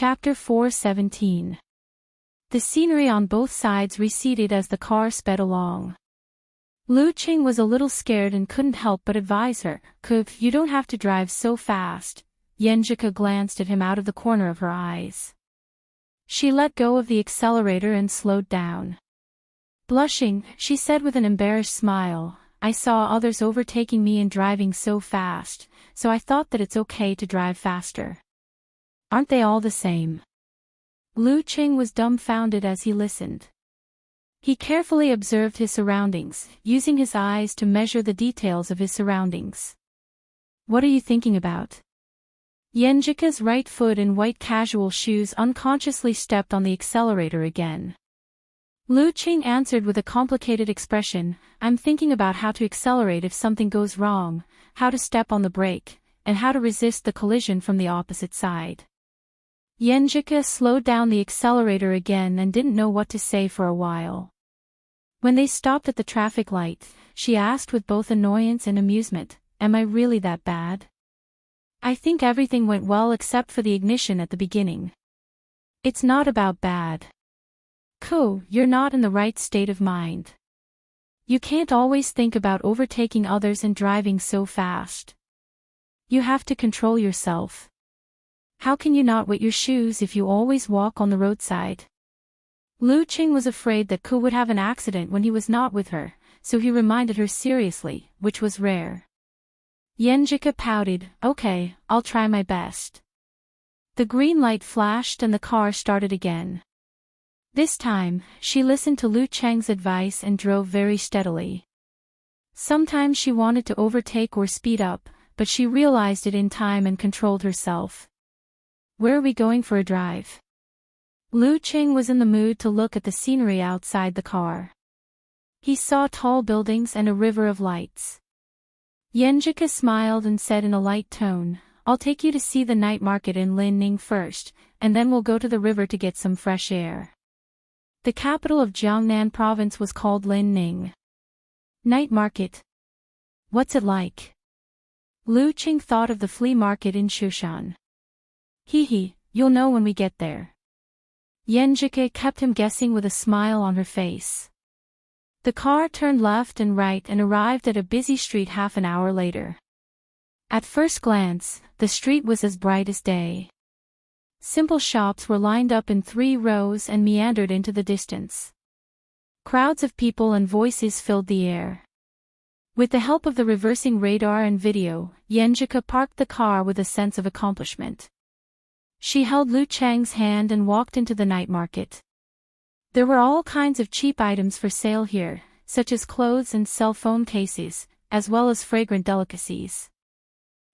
Chapter 4:17. The scenery on both sides receded as the car sped along. Lu Qing was a little scared and couldn't help but advise her, You don't have to drive so fast." Yenjika glanced at him out of the corner of her eyes. She let go of the accelerator and slowed down. Blushing, she said with an embarrassed smile, "I saw others overtaking me and driving so fast, so I thought that it's okay to drive faster. Aren't they all the same?" Lu Qing was dumbfounded as he listened. He carefully observed his surroundings, using his eyes to measure the details of his surroundings. "What are you thinking about?" Yenjika's right foot in white casual shoes unconsciously stepped on the accelerator again. Lu Qing answered with a complicated expression, "I'm thinking about how to accelerate if something goes wrong, how to step on the brake, and how to resist the collision from the opposite side." Yenjika slowed down the accelerator again and didn't know what to say for a while. When they stopped at the traffic light, she asked with both annoyance and amusement, "Am I really that bad?" "I think everything went well except for the ignition at the beginning." "It's not about bad. You're not in the right state of mind. You can't always think about overtaking others and driving so fast. You have to control yourself. How can you not wet your shoes if you always walk on the roadside?" Lu Qing was afraid that Ku would have an accident when he was not with her, so he reminded her seriously, which was rare. Yenjika pouted, "Okay, I'll try my best." The green light flashed and the car started again. This time, she listened to Lu Cheng's advice and drove very steadily. Sometimes she wanted to overtake or speed up, but she realized it in time and controlled herself. "Where are we going for a drive?" Lu Qing was in the mood to look at the scenery outside the car. He saw tall buildings and a river of lights. Yenjika smiled and said in a light tone, "I'll take you to see the night market in Linning first, and then we'll go to the river to get some fresh air." The capital of Jiangnan province was called Linning. Night market. What's it like? Lu Qing thought of the flea market in Shushan. You'll know when we get there." Yenjika kept him guessing with a smile on her face. The car turned left and right and arrived at a busy street half an hour later. At first glance, the street was as bright as day. Simple shops were lined up in 3 rows and meandered into the distance. Crowds of people and voices filled the air. With the help of the reversing radar and video, Yenjika parked the car with a sense of accomplishment. She held Lu Cheng's hand and walked into the night market. There were all kinds of cheap items for sale here, such as clothes and cell phone cases, as well as fragrant delicacies.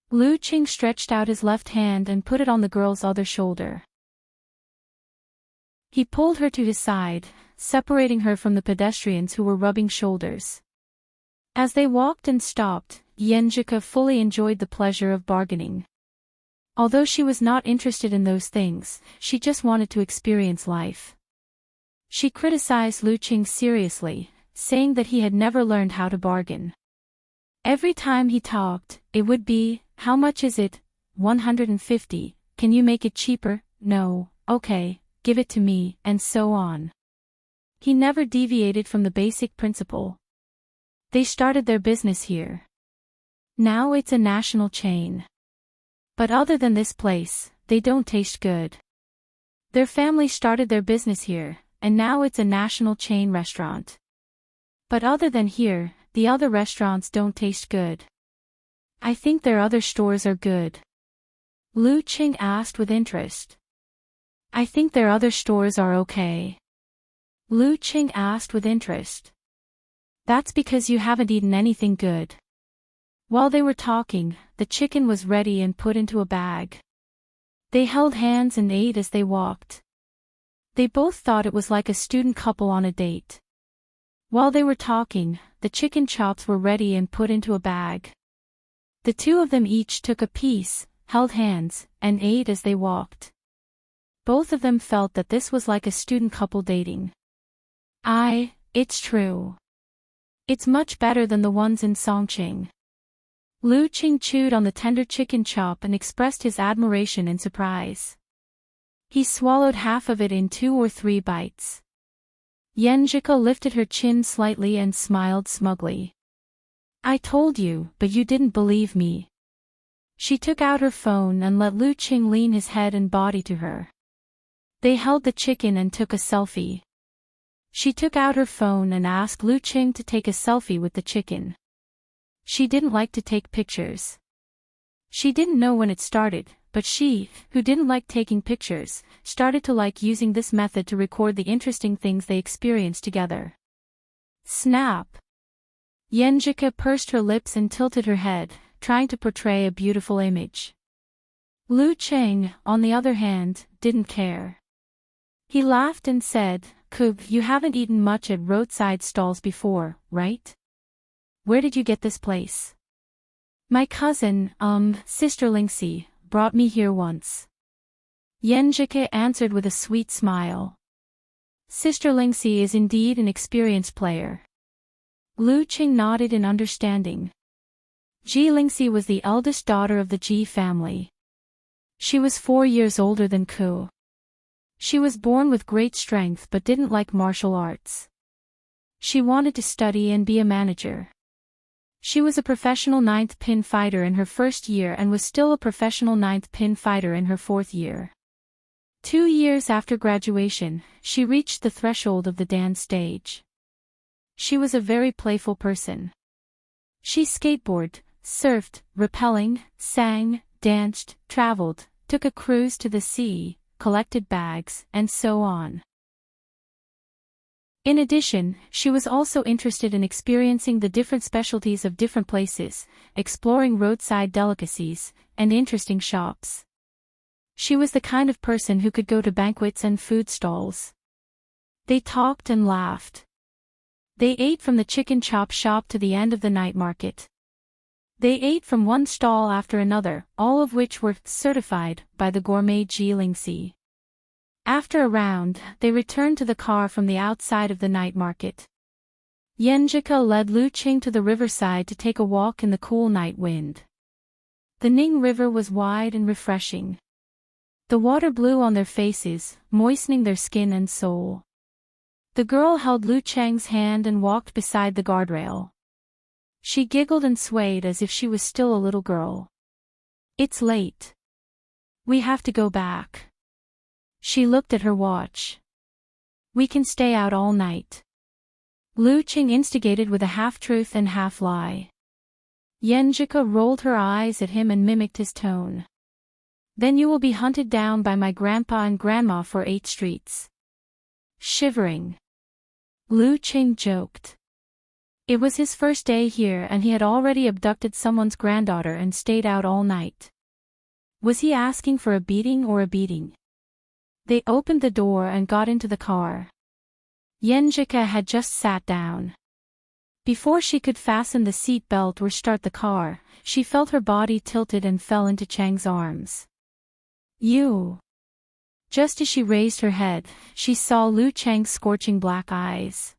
Lu Qing stretched out his left hand and put it on the girl's other shoulder. He pulled her to his side, separating her from the pedestrians who were rubbing shoulders. As they walked and stopped, Yenjika fully enjoyed the pleasure of bargaining. Although she was not interested in those things, she just wanted to experience life. She criticized Lu Qing seriously, saying that he had never learned how to bargain. Every time he talked, it would be, "How much is it? 150, can you make it cheaper? No, okay, give it to me," and so on. He never deviated from the basic principle. They started their business here. Now it's a national chain. But other than this place, they don't taste good. Their family started their business here, and now it's a national chain restaurant. But other than here, the other restaurants don't taste good. "I think their other stores are good?" Lu Qing asked with interest. "I think their other stores are okay." Lu Qing asked with interest. "That's because you haven't eaten anything good." While they were talking, the chicken was ready and put into a bag. They held hands and ate as they walked. They both thought it was like a student couple on a date. While they were talking, the chicken chops were ready and put into a bag. The two of them each took a piece, held hands, and ate as they walked. Both of them felt that this was like a student couple dating. It's true. It's much better than the ones in Songqing. Lu Qing chewed on the tender chicken chop and expressed his admiration and surprise. He swallowed half of it in 2 or 3 bites. Yenjika lifted her chin slightly and smiled smugly. I told you, but you didn't believe me. She took out her phone and let Lu Qing lean his head and body to her. They held the chicken and took a selfie. She took out her phone and asked Lu Qing to take a selfie with the chicken. She didn't like to take pictures. She didn't know when it started, but she, who didn't like taking pictures, started to like using this method to record the interesting things they experienced together. Snap! Yenjika pursed her lips and tilted her head, trying to portray a beautiful image. Lu Qing, on the other hand, didn't care. He laughed and said, You haven't eaten much at roadside stalls before, right? Where did you get this place? My cousin, Sister Lingxi, brought me here once. Yenjika answered with a sweet smile. Sister Lingxi is indeed an experienced player. Lu Qing nodded in understanding. Ji Lingxi was the eldest daughter of the Ji family. She was 4 years older than Ku. She was born with great strength but didn't like martial arts. She wanted to study and be a manager. She was a professional 9th pin fighter in her first year and was still a professional 9th pin fighter in her 4th year. 2 years after graduation, she reached the threshold of the dance stage. She was a very playful person. She skateboarded, surfed, rappelling, sang, danced, traveled, took a cruise to the sea, collected bags, and so on. In addition, she was also interested in experiencing the different specialties of different places, exploring roadside delicacies, and interesting shops. She was the kind of person who could go to banquets and food stalls. They talked and laughed. They ate from the chicken chop shop to the end of the night market. They ate from one stall after another, all of which were certified by the gourmet Ji Lingxi. After a round, they returned to the car from the outside of the night market. Yenjika led Lu Qing to the riverside to take a walk in the cool night wind. The Ning River was wide and refreshing. The water blew on their faces, moistening their skin and soul. The girl held Lu Qing's hand and walked beside the guardrail. She giggled and swayed as if she was still a little girl. It's late. We have to go back. She looked at her watch. We can stay out all night. Lu Qing instigated with a half-truth and half-lie. Yenjika rolled her eyes at him and mimicked his tone. Then you will be hunted down by my grandpa and grandma for 8 streets. Shivering. Lu Qing joked. It was his first day here and he had already abducted someone's granddaughter and stayed out all night. Was he asking for a beating or a beating? They opened the door and got into the car. Yenjika had just sat down. Before she could fasten the seat belt or start the car, she felt her body tilted and fell into Chang's arms. You. Just as she raised her head, she saw Lu Chang's scorching black eyes.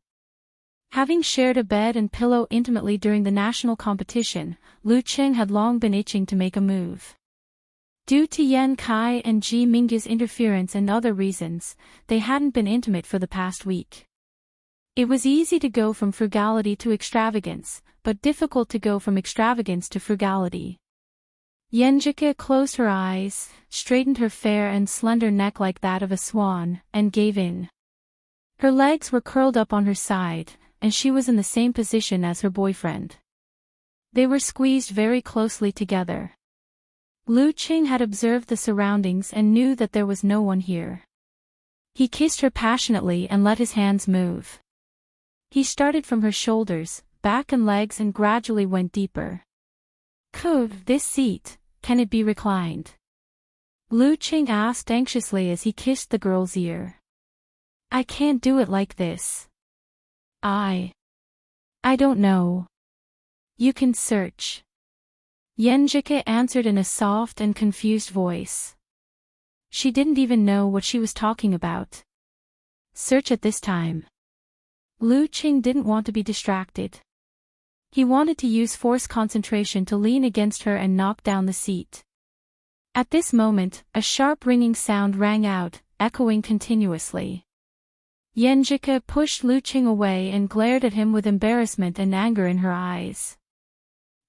Having shared a bed and pillow intimately during the national competition, Lu Qing had long been itching to make a move. Due to Yan Kai and Ji Mingya's interference and other reasons, they hadn't been intimate for the past week. It was easy to go from frugality to extravagance, but difficult to go from extravagance to frugality. Yenjika closed her eyes, straightened her fair and slender neck like that of a swan, and gave in. Her legs were curled up on her side, and she was in the same position as her boyfriend. They were squeezed very closely together. Lu Qing had observed the surroundings and knew that there was no one here. He kissed her passionately and let his hands move. He started from her shoulders, back and legs and gradually went deeper. This seat, can it be reclined? Lu Qing asked anxiously as he kissed the girl's ear. I can't do it like this. I don't know. You can search. Yenjika answered in a soft and confused voice. She didn't even know what she was talking about. Search at this time. Lu Qing didn't want to be distracted. He wanted to use force concentration to lean against her and knock down the seat. At this moment, a sharp ringing sound rang out, echoing continuously. Yenjika pushed Lu Qing away and glared at him with embarrassment and anger in her eyes.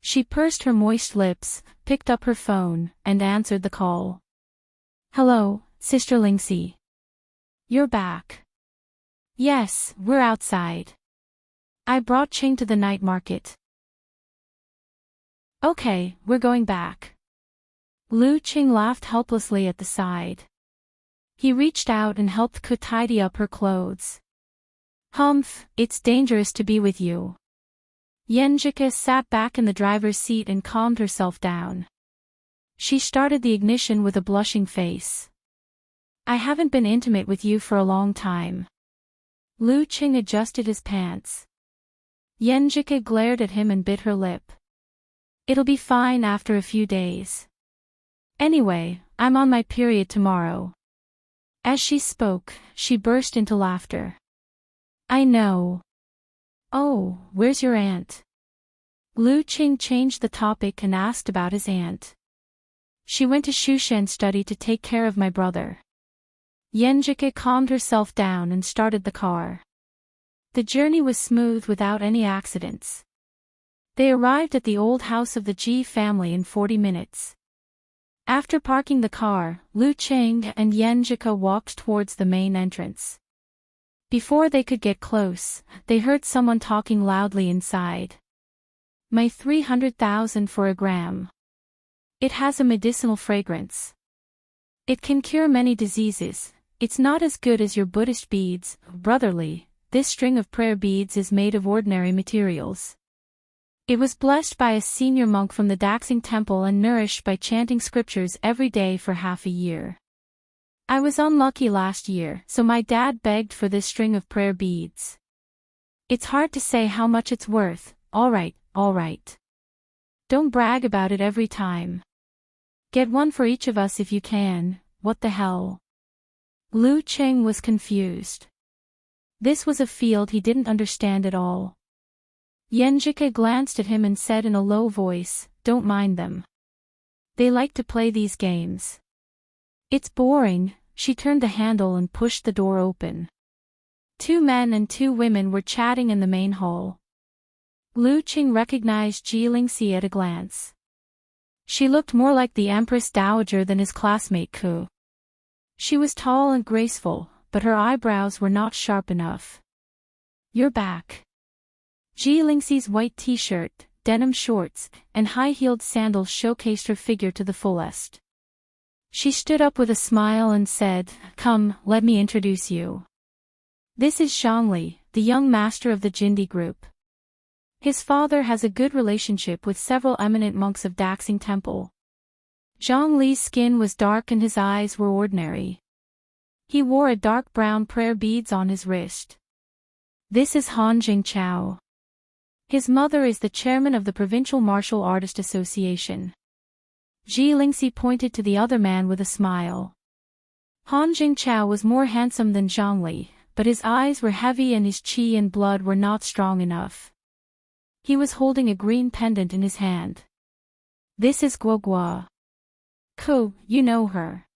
She pursed her moist lips, picked up her phone, and answered the call. "Hello, Sister Lingxi. You're back." "Yes, we're outside. I brought Qing to the night market." "Okay, we're going back." Lu Qing laughed helplessly at the side. He reached out and helped Ku tidy up her clothes. "Humph, it's dangerous to be with you." Yenjika sat back in the driver's seat and calmed herself down. She started the ignition with a blushing face. "I haven't been intimate with you for a long time." Lu Qing adjusted his pants. Yenjika glared at him and bit her lip. "It'll be fine after a few days. Anyway, I'm on my period tomorrow." As she spoke, she burst into laughter. "I know. Oh, where's your aunt?" Lu Qing changed the topic and asked about his aunt. "She went to Shushan study to take care of my brother." Yenjika calmed herself down and started the car. The journey was smooth without any accidents. They arrived at the old house of the Ji family in 40 minutes. After parking the car, Lu Qing and Yenjika walked towards the main entrance. Before they could get close, they heard someone talking loudly inside. "My 300,000 for a gram. It has a medicinal fragrance. It can cure many diseases. It's not as good as your Buddhist beads, brotherly. This string of prayer beads is made of ordinary materials. It was blessed by a senior monk from the Daxing temple and nourished by chanting scriptures every day for half a year. I was unlucky last year, so my dad begged for this string of prayer beads. It's hard to say how much it's worth. All right. Don't brag about it every time. Get one for each of us if you can." "What the hell?" Lu Qing was confused. This was a field he didn't understand at all. Yenjika glanced at him and said in a low voice, "Don't mind them. They like to play these games." "It's boring." She turned the handle and pushed the door open. 2 men and 2 women were chatting in the main hall. Lu Qing recognized Ji Lingxi at a glance. She looked more like the Empress Dowager than his classmate Ku. She was tall and graceful, but her eyebrows were not sharp enough. "You're back." Ji Lingxi's white t-shirt, denim shorts, and high-heeled sandals showcased her figure to the fullest. She stood up with a smile and said, "Come, let me introduce you. This is Zhongli, the young master of the Jindi group. His father has a good relationship with several eminent monks of Daxing Temple." Zhongli's skin was dark and his eyes were ordinary. He wore a dark brown prayer beads on his wrist. "This is Han Jingqiao. His mother is the chairman of the Provincial Martial Artist Association." Ji Lingxi pointed to the other man with a smile. Han Jingqiao was more handsome than Zhongli, but his eyes were heavy and his qi and blood were not strong enough. He was holding a green pendant in his hand. "This is Guogua. Ku, you know her.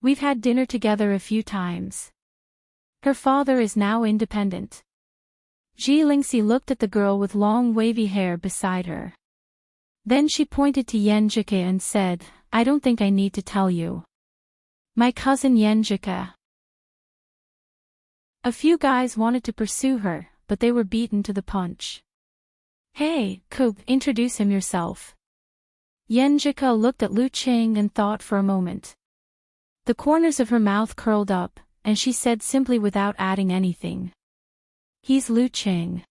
We've had dinner together a few times. Her father is now independent." Ji Lingxi looked at the girl with long wavy hair beside her. Then she pointed to Yenjika and said, "I don't think I need to tell you. My cousin Yenjika." A few guys wanted to pursue her, but they were beaten to the punch. "Hey, Ku, introduce him yourself." Yenjika looked at Lu Qing and thought for a moment. The corners of her mouth curled up, and she said simply without adding anything, "He's Lu Qing."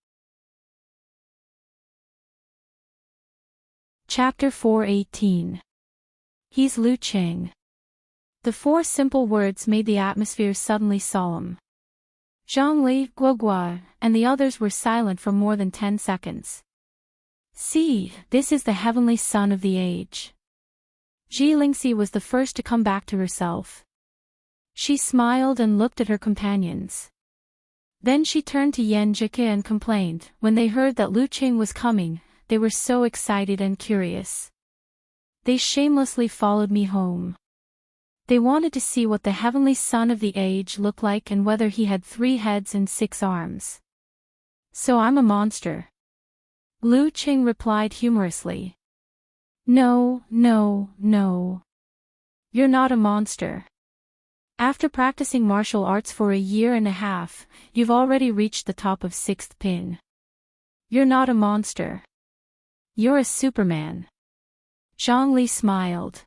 Chapter 4:18. He's Lu Qing. The 4 simple words made the atmosphere suddenly solemn. Zhongli, Guogua, and the others were silent for more than 10 seconds. "See, this is the heavenly son of the age." Ji Lingxi was the first to come back to herself. She smiled and looked at her companions. Then she turned to Yenjika and complained, when they heard that Lu Qing was coming, they were so excited and curious. "They shamelessly followed me home. They wanted to see what the heavenly son of the age looked like and whether he had 3 heads and 6 arms. So I'm a monster. Lu Qing replied humorously. No, no, no. You're not a monster. After practicing martial arts for a year and a half, you've already reached the top of 6th pin. You're not a monster. You're a Superman. Zhongli smiled.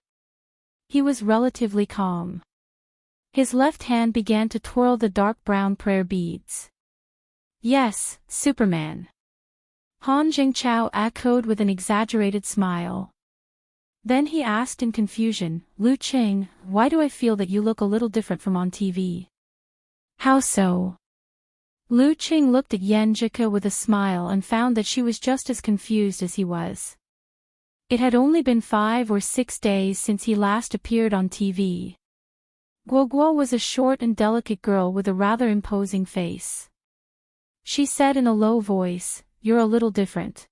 He was relatively calm. His left hand began to twirl the dark brown prayer beads. Yes, Superman. Han Jingchao echoed with an exaggerated smile. Then he asked in confusion, Lu Qing, why do I feel that you look a little different from on TV? How so? Lu Qing looked at Yan Jike with a smile and found that she was just as confused as he was. It had only been 5 or 6 days since he last appeared on TV. Guoguo was a short and delicate girl with a rather imposing face. She said in a low voice, You're a little different.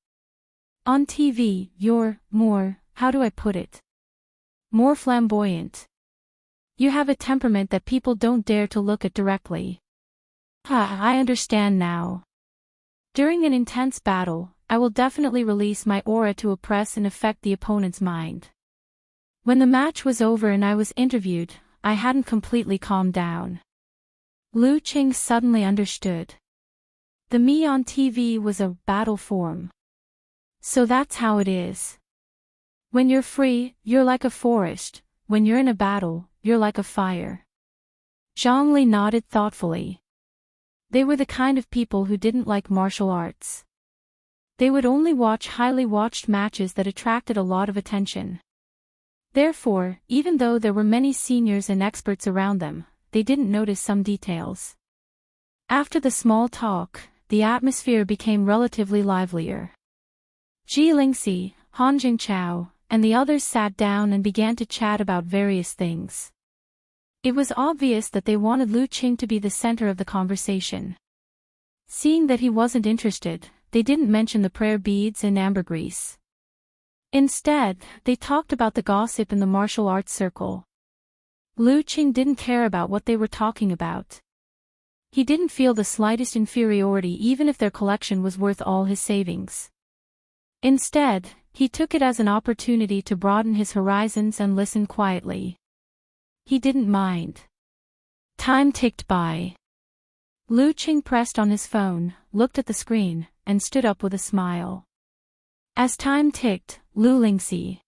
On TV, you're more, how do I put it? More flamboyant. You have a temperament that people don't dare to look at directly. I understand now. During an intense battle, I will definitely release my aura to oppress and affect the opponent's mind. When the match was over and I was interviewed, I hadn't completely calmed down. Lu Qing suddenly understood. The me on TV was a battle form. So that's how it is. When you're free, you're like a forest. When you're in a battle, you're like a fire. Zhongli nodded thoughtfully. They were the kind of people who didn't like martial arts. They would only watch highly watched matches that attracted a lot of attention. Therefore, even though there were many seniors and experts around them, they didn't notice some details. After the small talk, the atmosphere became relatively livelier. Ji Lingxi, Han Jingchao, and the others sat down and began to chat about various things. It was obvious that they wanted Lu Qing to be the center of the conversation. Seeing that he wasn't interested, they didn't mention the prayer beads and ambergris. Instead, they talked about the gossip in the martial arts circle. Lu Qing didn't care about what they were talking about. He didn't feel the slightest inferiority even if their collection was worth all his savings. Instead, he took it as an opportunity to broaden his horizons and listen quietly. He didn't mind. Time ticked by. Lu Qing pressed on his phone, looked at the screen, and stood up with a smile. As time ticked, Lu Lingxi.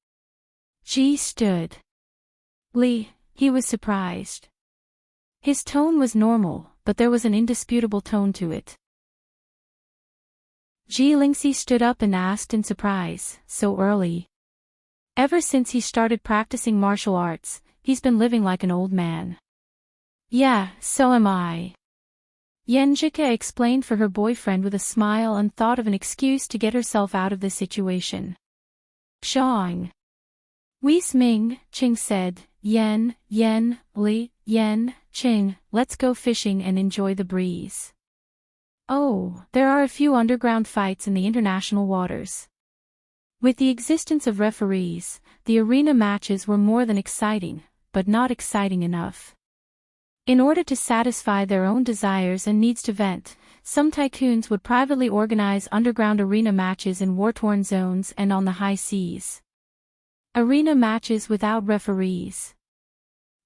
Ji stood. Li, he was surprised. His tone was normal, but there was an indisputable tone to it. Ji Lingxi stood up and asked in surprise, so early? Ever since he started practicing martial arts, he's been living like an old man. Yeah, so am I. Yan Jike explained for her boyfriend with a smile and thought of an excuse to get herself out of this situation. Shang. Wis Ming, Qing said, Yan, Li, Qing, let's go fishing and enjoy the breeze. Oh, there are a few underground fights in the international waters. With the existence of referees, the arena matches were more than exciting, but not exciting enough. In order to satisfy their own desires and needs to vent, some tycoons would privately organize underground arena matches in war-torn zones and on the high seas. Arena matches without referees.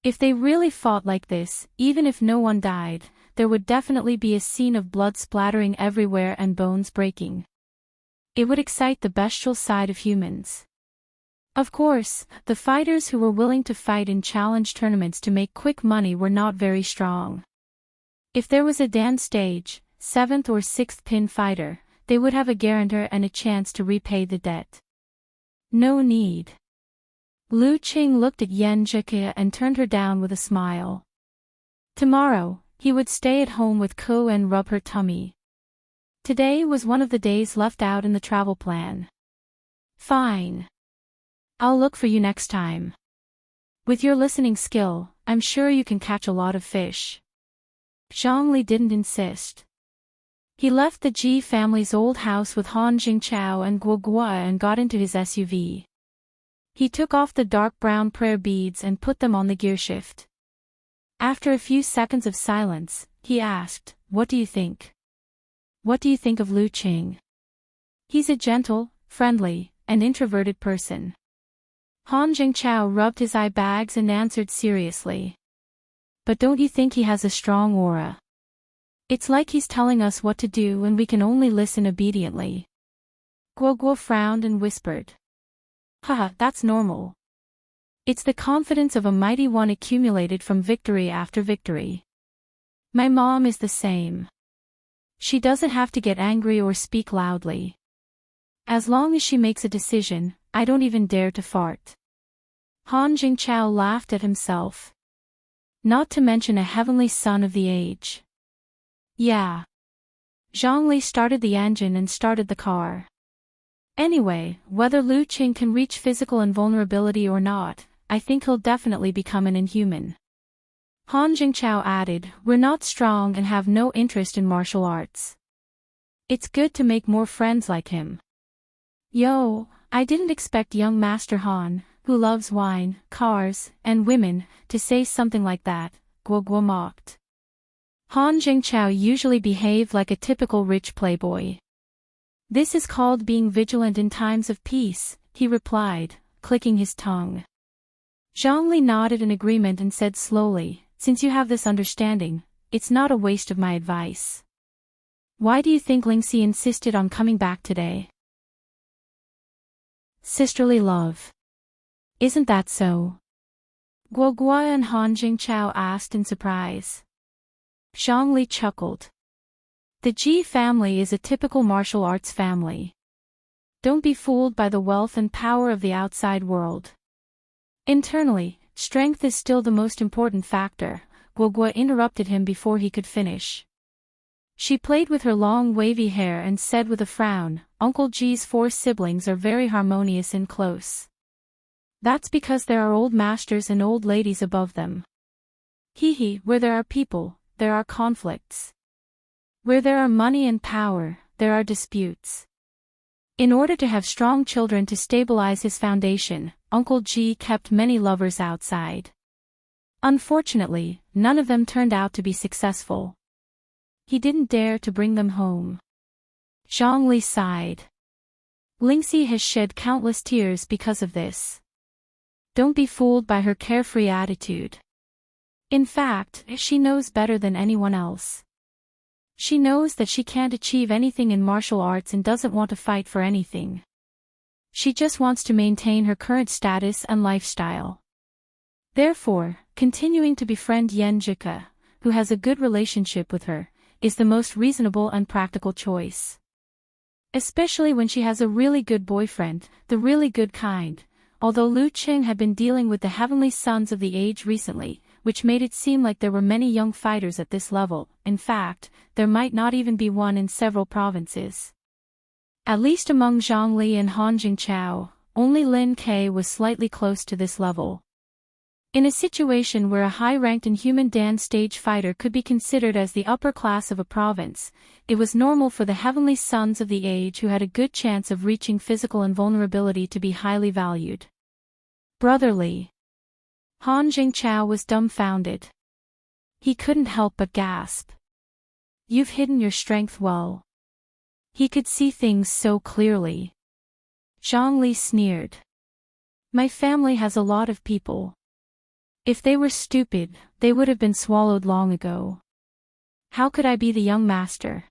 If they really fought like this, even if no one died, there would definitely be a scene of blood splattering everywhere and bones breaking. It would excite the bestial side of humans. Of course, the fighters who were willing to fight in challenge tournaments to make quick money were not very strong. If there was a Dan stage, 7th or 6th pin fighter, they would have a guarantor and a chance to repay the debt. No need. Lu Qing looked at Yan Jike and turned her down with a smile. Tomorrow, he would stay at home with Ko and rub her tummy. Today was one of the days left out in the travel plan. Fine. I'll look for you next time. With your listening skill, I'm sure you can catch a lot of fish. Zhongli didn't insist. He left the Ji family's old house with Han Jingchao and Guo Gua and got into his SUV. He took off the dark brown prayer beads and put them on the gearshift. After a few seconds of silence, he asked, "What do you think? What do you think of Lu Qing? He's a gentle, friendly, and introverted person." Han Jingchao rubbed his eye bags and answered seriously. "But don't you think he has a strong aura? It's like he's telling us what to do and we can only listen obediently." Guo Guo frowned and whispered, "Haha, that's normal. It's the confidence of a mighty one accumulated from victory after victory. My mom is the same. She doesn't have to get angry or speak loudly. As long as she makes a decision, I don't even dare to fart." Han Jingchao laughed at himself. Not to mention a heavenly son of the age. Yeah. Zhongli started the engine and started the car. Anyway, whether Lu Qing can reach physical invulnerability or not, I think he'll definitely become an inhuman. Han Jingchao added, "We're not strong and have no interest in martial arts. It's good to make more friends like him." Yo, I didn't expect young Master Han, who loves wine, cars, and women, to say something like that, Guo Guo mocked. Han Jingchao usually behaved like a typical rich playboy. "This is called being vigilant in times of peace," he replied, clicking his tongue. Zhongli nodded in agreement and said slowly, "Since you have this understanding, it's not a waste of my advice. Why do you think Lingxi insisted on coming back today?" Sisterly love. Isn't that so? Guo Guo and Han Jingchao asked in surprise. Zhongli chuckled. The Ji family is a typical martial arts family. Don't be fooled by the wealth and power of the outside world. Internally, strength is still the most important factor. Guo Guo interrupted him before he could finish. She played with her long wavy hair and said with a frown, "Uncle Ji's 4 siblings are very harmonious and close. That's because there are old masters and old ladies above them. Hee, where there are people, there are conflicts. Where there are money and power, there are disputes." In order to have strong children to stabilize his foundation, Uncle Ji kept many lovers outside. Unfortunately, none of them turned out to be successful. He didn't dare to bring them home. Zhongli sighed. Lingxi has shed countless tears because of this. Don't be fooled by her carefree attitude. In fact, she knows better than anyone else. She knows that she can't achieve anything in martial arts and doesn't want to fight for anything. She just wants to maintain her current status and lifestyle. Therefore, continuing to befriend Yan Jika, who has a good relationship with her, is the most reasonable and practical choice. Especially when she has a really good boyfriend, the really good kind. Although Lu Qing had been dealing with the heavenly sons of the age recently, which made it seem like there were many young fighters at this level. In fact, there might not even be one in several provinces. At least among Zhongli and Han Jingchao, only Lin Ke was slightly close to this level. In a situation where a high-ranked inhuman Dan stage fighter could be considered as the upper class of a province, it was normal for the heavenly sons of the age who had a good chance of reaching physical invulnerability to be highly valued. Brotherly. Han Jingchao was dumbfounded. He couldn't help but gasp. You've hidden your strength well. He could see things so clearly. Zhongli sneered. My family has a lot of people. If they were stupid, they would have been swallowed long ago. How could I be the young master?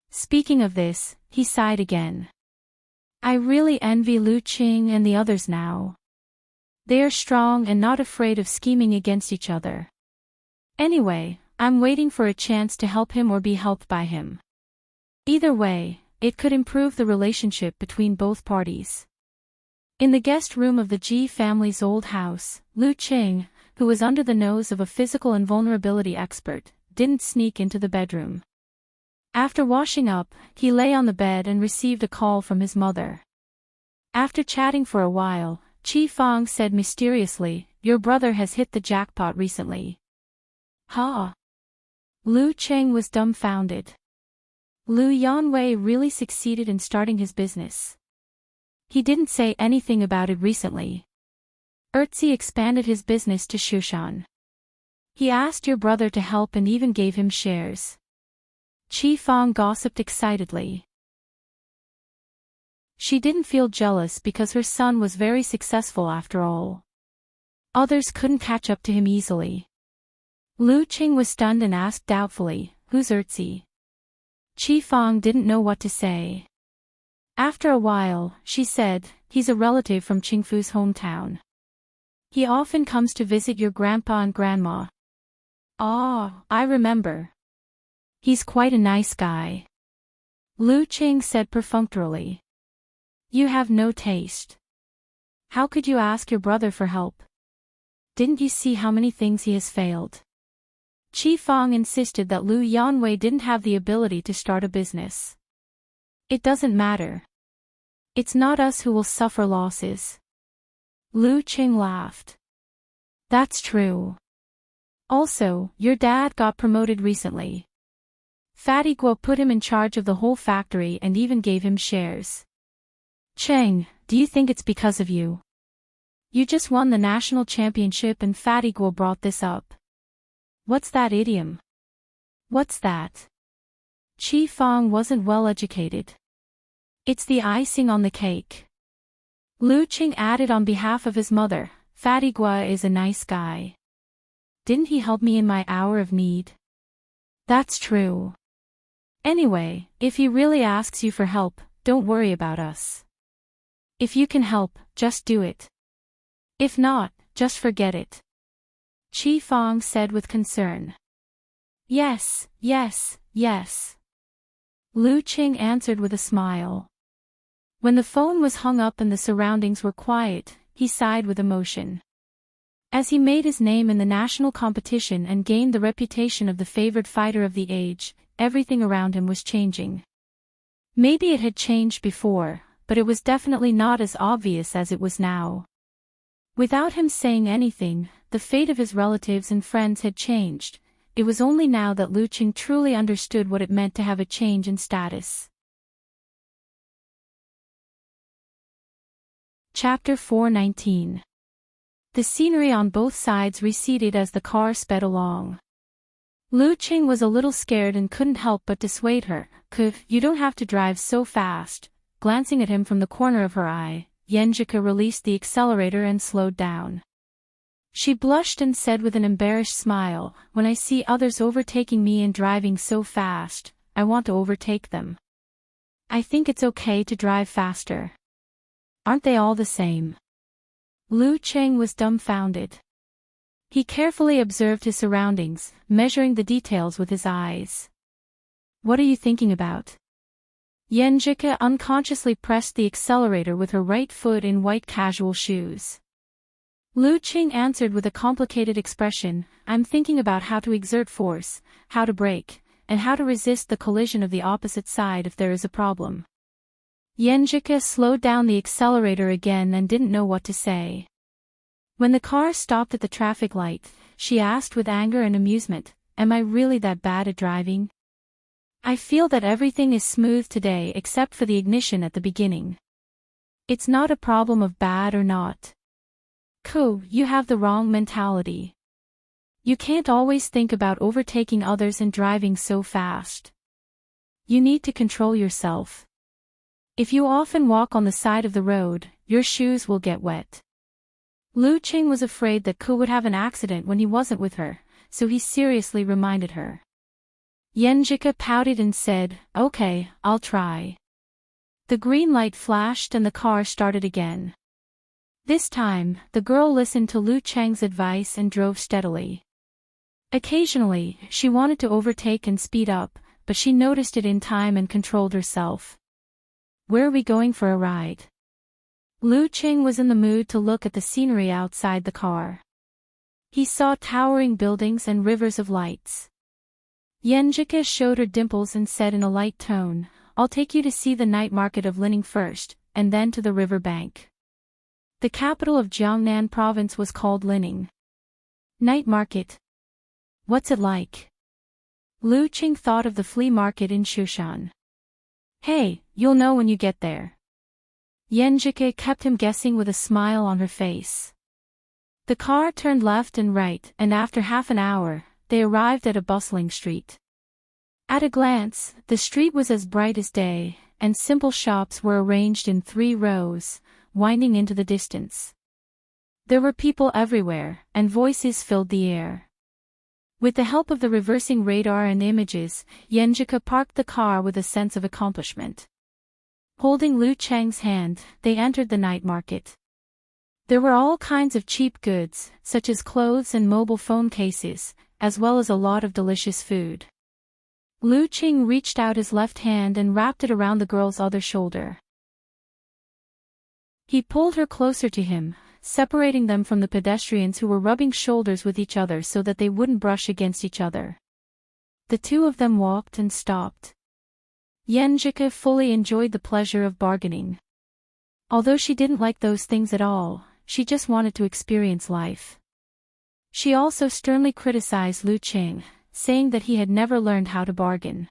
Speaking of this, he sighed again. I really envy Lu Qing and the others now. They are strong and not afraid of scheming against each other. Anyway, I'm waiting for a chance to help him or be helped by him. Either way, it could improve the relationship between both parties. In the guest room of the Ji family's old house, Lu Qing, who was under the nose of a physical invulnerability expert, didn't sneak into the bedroom. After washing up, he lay on the bed and received a call from his mother. After chatting for a while, Qi Fang said mysteriously, "Your brother has hit the jackpot recently." Huh? Lu Qing was dumbfounded. Lu Yanwei really succeeded in starting his business. He didn't say anything about it recently. Erzi expanded his business to Shushan. He asked your brother to help and even gave him shares. Qi Fang gossiped excitedly. She didn't feel jealous because her son was very successful after all. Others couldn't catch up to him easily. Lu Qing was stunned and asked doubtfully, "Who's Erzi?" Qi Fang didn't know what to say. After a while, she said, "He's a relative from Qingfu's hometown. He often comes to visit your grandpa and grandma." "Ah, I remember. He's quite a nice guy," Lu Qing said perfunctorily. "You have no taste. How could you ask your brother for help? Didn't you see how many things he has failed?" Qi Fang insisted that Lu Yanwei didn't have the ability to start a business. "It doesn't matter. It's not us who will suffer losses." Lu Qing laughed. "That's true. Also, your dad got promoted recently. Fatty Guo put him in charge of the whole factory and even gave him shares. Cheng, do you think it's because of you? You just won the national championship and Fatty Guo brought this up." "What's that idiom?" "What's that?" Qi Fang wasn't well educated. "It's the icing on the cake." Lu Qing added on behalf of his mother, "Fatty Guo is a nice guy. Didn't he help me in my hour of need?" "That's true. Anyway, if he really asks you for help, don't worry about us. If you can help, just do it. If not, just forget it," Qi Fang said with concern. "Yes, yes, yes," Lu Qing answered with a smile. When the phone was hung up and the surroundings were quiet, he sighed with emotion. As he made his name in the national competition and gained the reputation of the favored fighter of the age, everything around him was changing. Maybe it had changed before, but it was definitely not as obvious as it was now. Without him saying anything, the fate of his relatives and friends had changed. It was only now that Lu Qing truly understood what it meant to have a change in status. Chapter 419. The scenery on both sides receded as the car sped along. Lu Qing was a little scared and couldn't help but dissuade her. You don't have to drive so fast." Glancing at him from the corner of her eye, Yenjika released the accelerator and slowed down. She blushed and said with an embarrassed smile, "When I see others overtaking me and driving so fast, I want to overtake them. I think it's okay to drive faster. Aren't they all the same?" Lu Qing was dumbfounded. He carefully observed his surroundings, measuring the details with his eyes. "What are you thinking about?" Yenjika unconsciously pressed the accelerator with her right foot in white casual shoes. Lu Qing answered with a complicated expression, "I'm thinking about how to exert force, how to brake, and how to resist the collision of the opposite side if there is a problem." Yenjika slowed down the accelerator again and didn't know what to say. When the car stopped at the traffic light, she asked with anger and amusement, "Am I really that bad at driving? I feel that everything is smooth today except for the ignition at the beginning. It's not a problem of bad or not. You have the wrong mentality. You can't always think about overtaking others and driving so fast. You need to control yourself. If you often walk on the side of the road, your shoes will get wet." Lu Qing was afraid that Ku would have an accident when he wasn't with her, so he seriously reminded her. Yenjika pouted and said, "Okay, I'll try." The green light flashed and the car started again. This time, the girl listened to Lu Cheng's advice and drove steadily. Occasionally, she wanted to overtake and speed up, but she noticed it in time and controlled herself. "Where are we going for a ride?" Lu Qing was in the mood to look at the scenery outside the car. He saw towering buildings and rivers of lights. Yenjika showed her dimples and said in a light tone, "I'll take you to see the night market of Lining first, and then to the river bank." The capital of Jiangnan province was called Lining. Night market. What's it like? Lu Qing thought of the flea market in Shushan. "Hey, you'll know when you get there." Yenjike kept him guessing with a smile on her face. The car turned left and right, and after half an hour, they arrived at a bustling street. At a glance, the street was as bright as day, and simple shops were arranged in 3 rows, winding into the distance. There were people everywhere, and voices filled the air. With the help of the reversing radar and images, Yenjike parked the car with a sense of accomplishment. Holding Lu Cheng's hand, they entered the night market. There were all kinds of cheap goods, such as clothes and mobile phone cases, as well as a lot of delicious food. Lu Cheng reached out his left hand and wrapped it around the girl's other shoulder. He pulled her closer to him, separating them from the pedestrians who were rubbing shoulders with each other so that they wouldn't brush against each other. The 2 of them walked and stopped. Yenjike fully enjoyed the pleasure of bargaining. Although she didn't like those things at all, she just wanted to experience life. She also sternly criticized Lu Cheng, saying that he had never learned how to bargain.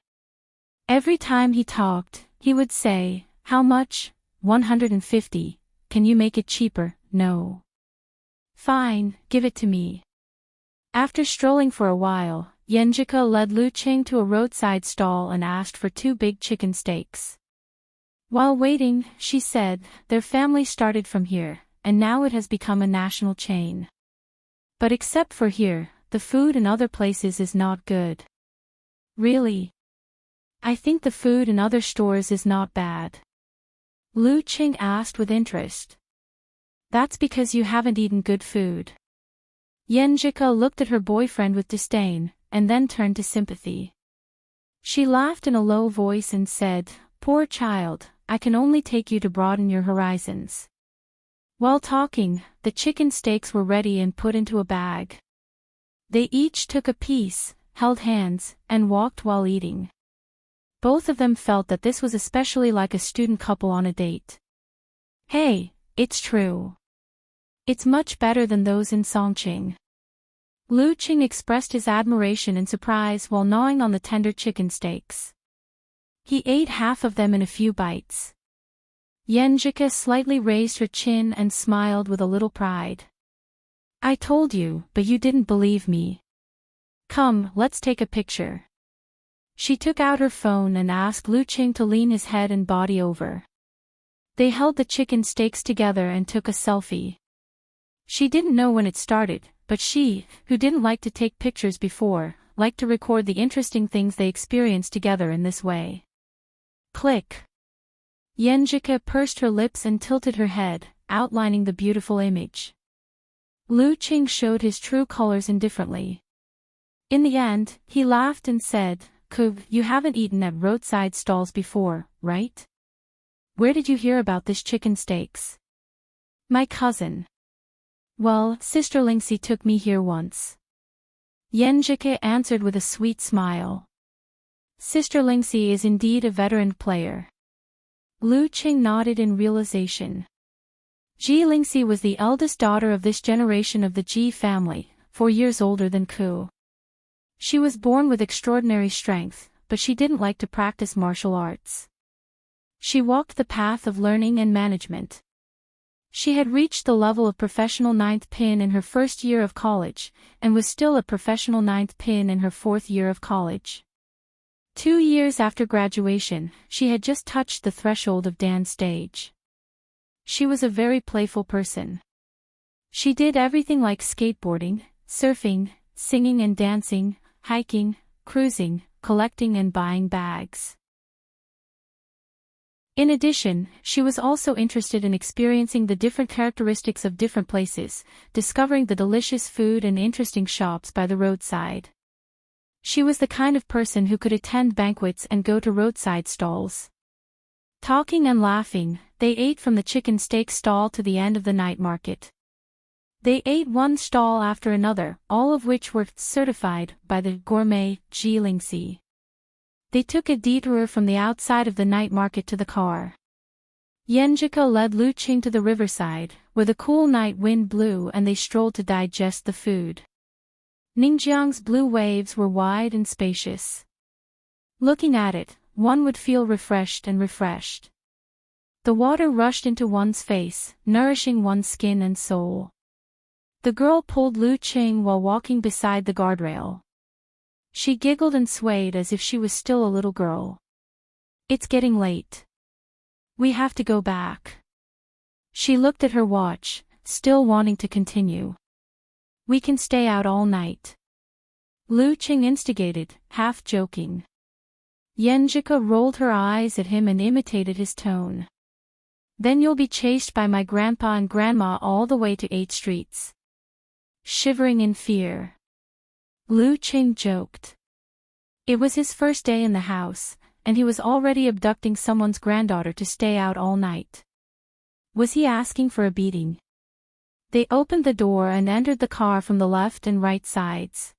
Every time he talked, he would say, "How much? 150. Can you make it cheaper?" "No." "Fine, give it to me." After strolling for a while, Yenjike led Lu Cheng to a roadside stall and asked for 2 big chicken steaks. While waiting, she said, "Their family started from here, and now it has become a national chain. But except for here, the food in other places is not good." "Really?" "I think the food in other stores is not bad." Lu Cheng asked with interest. "That's because you haven't eaten good food." Yenjike looked at her boyfriend with disdain, and then turned to sympathy. She laughed in a low voice and said, "Poor child, I can only take you to broaden your horizons." While talking, the chicken steaks were ready and put into a bag. They each took a piece, held hands, and walked while eating. Both of them felt that this was especially like a student couple on a date. "Hey, it's true. It's much better than those in Songqing." Lu Cheng expressed his admiration and surprise while gnawing on the tender chicken steaks. He ate half of them in a few bites. Yenjike slightly raised her chin and smiled with a little pride. "I told you, but you didn't believe me. Come, let's take a picture." She took out her phone and asked Lu Cheng to lean his head and body over. They held the chicken steaks together and took a selfie. She didn't know when it started, but she, who didn't like to take pictures before, liked to record the interesting things they experienced together in this way. Click. Yenjike pursed her lips and tilted her head, outlining the beautiful image. Lu Cheng showed his true colors indifferently. In the end, he laughed and said, You haven't eaten at roadside stalls before, right? Where did you hear about this chicken steaks?" "My cousin." "Well, Sister Lingxi took me here once." Yenjike answered with a sweet smile. Sister Lingxi is indeed a veteran player. Lu Cheng nodded in realization. Ji Lingxi was the eldest daughter of this generation of the Ji family, 4 years older than Ku. She was born with extraordinary strength, but she didn't like to practice martial arts. She walked the path of learning and management. She had reached the level of professional 9th pin in her first year of college, and was still a professional 9th pin in her 4th year of college. 2 years after graduation, she had just touched the threshold of Dan stage. She was a very playful person. She did everything like skateboarding, surfing, singing and dancing, hiking, cruising, collecting and buying bags. In addition, she was also interested in experiencing the different characteristics of different places, discovering the delicious food and interesting shops by the roadside. She was the kind of person who could attend banquets and go to roadside stalls. Talking and laughing, they ate from the chicken steak stall to the end of the night market. They ate one stall after another, all of which were certified by the gourmet Ji Lingxi. They took a detour from the outside of the night market to the car. Yenjike led Lu Cheng to the riverside, where the cool night wind blew, and they strolled to digest the food. Ningjiang's blue waves were wide and spacious. Looking at it, one would feel refreshed and refreshed. The water rushed into one's face, nourishing one's skin and soul. The girl pulled Lu Qing while walking beside the guardrail. She giggled and swayed as if she was still a little girl. It's getting late. We have to go back. She looked at her watch, still wanting to continue. We can stay out all night. Lu Qing instigated, half joking. Yenjika rolled her eyes at him and imitated his tone. Then you'll be chased by my grandpa and grandma all the way to 8 streets. Shivering in fear. Lu Qing joked. It was his first day in the house, and he was already abducting someone's granddaughter to stay out all night. Was he asking for a beating? They opened the door and entered the car from the left and right sides.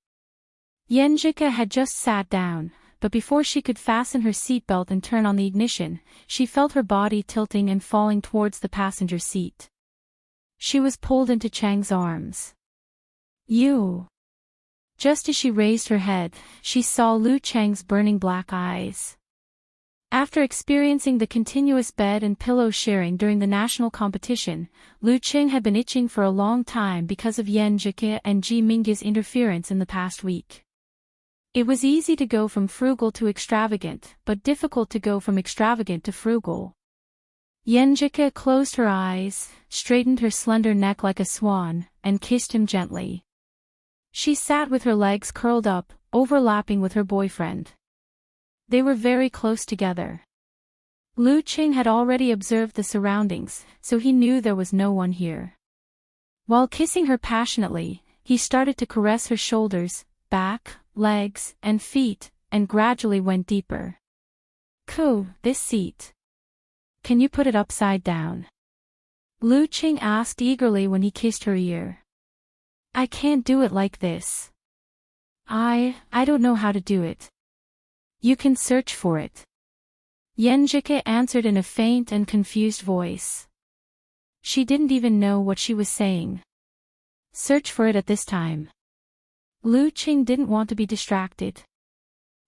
Yenjika had just sat down, but before she could fasten her seatbelt and turn on the ignition, she felt her body tilting and falling towards the passenger seat. She was pulled into Chang's arms. You. Just as she raised her head, she saw Lu Chang's burning black eyes. After experiencing the continuous bed and pillow sharing during the national competition, Lu Qing had been itching for a long time because of Yenjika and Ji Mingya's interference in the past week. It was easy to go from frugal to extravagant, but difficult to go from extravagant to frugal. Yenjika closed her eyes, straightened her slender neck like a swan, and kissed him gently. She sat with her legs curled up, overlapping with her boyfriend. They were very close together. Lu Qing had already observed the surroundings, so he knew there was no one here. While kissing her passionately, he started to caress her shoulders, back, legs, and feet, and gradually went deeper. "Ku, this seat. Can you put it upside down?" Lu Qing asked eagerly when he kissed her ear. "I can't do it like this. I don't know how to do it." "You can search for it." Yenjika answered in a faint and confused voice. She didn't even know what she was saying. Search for it at this time. Lu Qing didn't want to be distracted.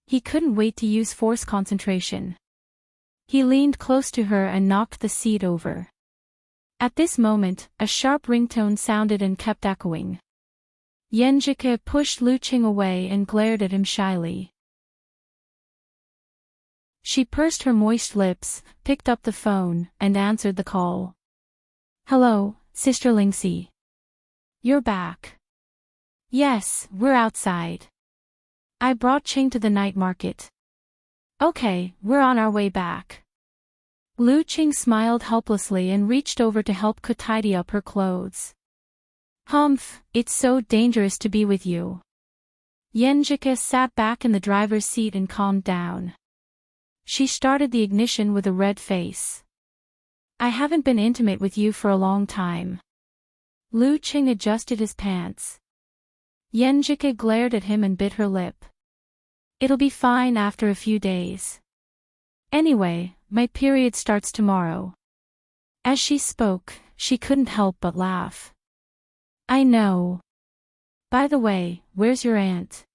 He couldn't wait to use force concentration. He leaned close to her and knocked the seat over. At this moment, a sharp ringtone sounded and kept echoing. Yenjika pushed Lu Qing away and glared at him shyly. She pursed her moist lips, picked up the phone, and answered the call. "Hello, Sister Lingxi. You're back." "Yes, we're outside. I brought Qing to the night market." "Okay, we're on our way back." Lu Qing smiled helplessly and reached over to help Ku tidy up her clothes. "Humph, it's so dangerous to be with you." Yenjika sat back in the driver's seat and calmed down. She started the ignition with a red face. "I haven't been intimate with you for a long time." Lu Qing adjusted his pants. Yenjika glared at him and bit her lip. "It'll be fine after a few days. Anyway, my period starts tomorrow." As she spoke, she couldn't help but laugh. "I know. By the way, where's your aunt?"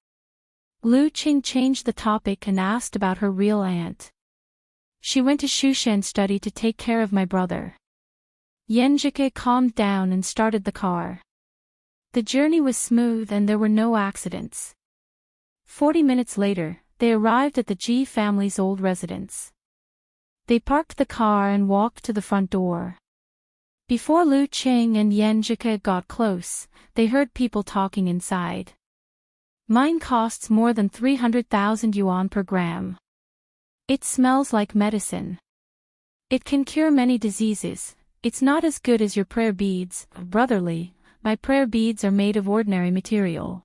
Lu Qing changed the topic and asked about her real aunt. "She went to Shushan study to take care of my brother." Yenjika calmed down and started the car. The journey was smooth and there were no accidents. 40 minutes later, they arrived at the Ji family's old residence. They parked the car and walked to the front door. Before Lu Qing and Yenjika got close, they heard people talking inside. "Mine costs more than 300,000 yuan per gram. It smells like medicine. It can cure many diseases. It's not as good as your prayer beads, brotherly. My prayer beads are made of ordinary material.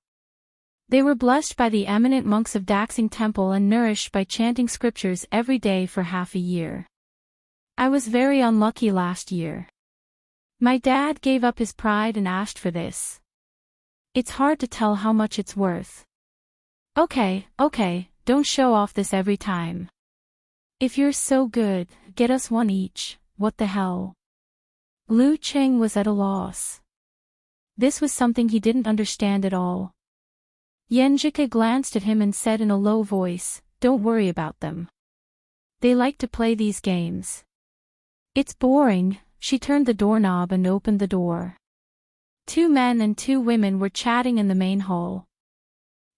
They were blessed by the eminent monks of Daxing Temple and nourished by chanting scriptures every day for half a year. I was very unlucky last year. My dad gave up his pride and asked for this. It's hard to tell how much it's worth." Okay, don't show off this every time. If you're so good, get us one each, what the hell?" Lu Qing was at a loss. This was something he didn't understand at all. Yenjika glanced at him and said in a low voice, "Don't worry about them. They like to play these games. It's boring. She turned the doorknob and opened the door. 2 men and 2 women were chatting in the main hall.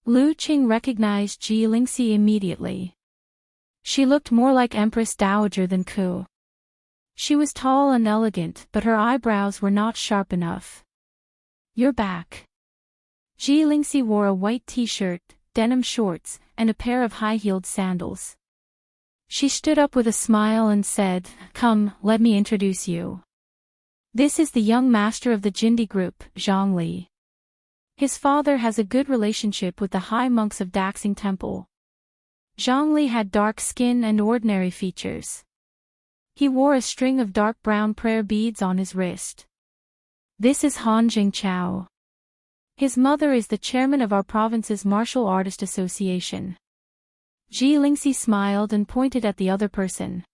Lu Qing recognized Ji Lingxi immediately. She looked more like Empress Dowager than Ku. She was tall and elegant, but her eyebrows were not sharp enough. "You're back." Ji Lingxi wore a white t-shirt, denim shorts, and a pair of high-heeled sandals. She stood up with a smile and said, "Come, let me introduce you. This is the young master of the Jindi group, Zhang Li. His father has a good relationship with the high monks of Daxing Temple." Zhang Li had dark skin and ordinary features. He wore a string of dark brown prayer beads on his wrist. "This is Han Jingchao. His mother is the chairman of our province's Martial Artist Association." Ji Lingxi smiled and pointed at the other person.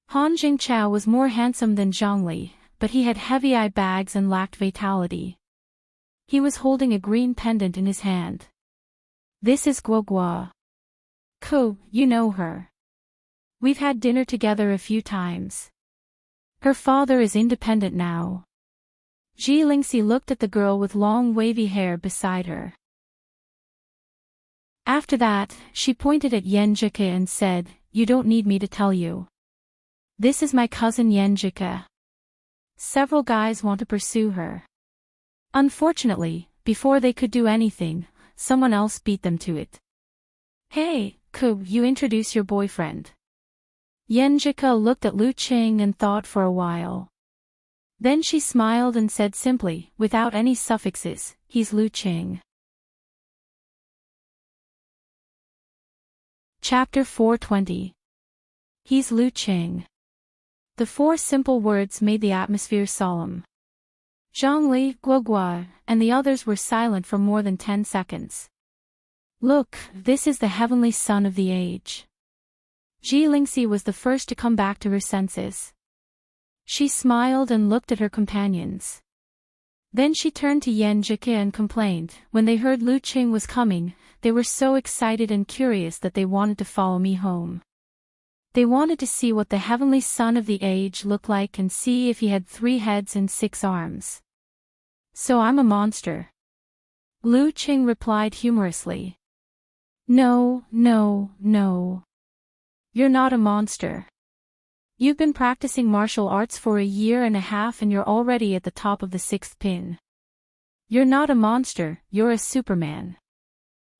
Han Jingchao was more handsome than Zhang Li, but he had heavy eye bags and lacked vitality. He was holding a green pendant in his hand. "This is Guo Guo. Ko, you know her. We've had dinner together a few times. Her father is independent now." Ji Lingxi looked at the girl with long wavy hair beside her. After that, she pointed at Yanjika and said, "You don't need me to tell you. This is my cousin Yanjika. Several guys want to pursue her. Unfortunately, before they could do anything, someone else beat them to it." "Hey, Ku, you introduce your boyfriend." Yanjika looked at Lu Qing and thought for a while. Then she smiled and said simply, without any suffixes, "He's Lu Qing." Chapter 420. He's Lu Qing. The 4 simple words made the atmosphere solemn. Zhang Li, Guo Guo, and the others were silent for more than 10 seconds. "Look, this is the heavenly son of the age." Ji Lingxi was the first to come back to her senses. She smiled and looked at her companions. Then she turned to Yanjika and complained, "When they heard Lu Qing was coming, they were so excited and curious that they wanted to follow me home. They wanted to see what the heavenly son of the age looked like and see if he had 3 heads and 6 arms. So I'm a monster." Lu Qing replied humorously. No. You're not a monster. You've been practicing martial arts for a year and a half and you're already at the top of the 6th pin. You're not a monster, you're a Superman."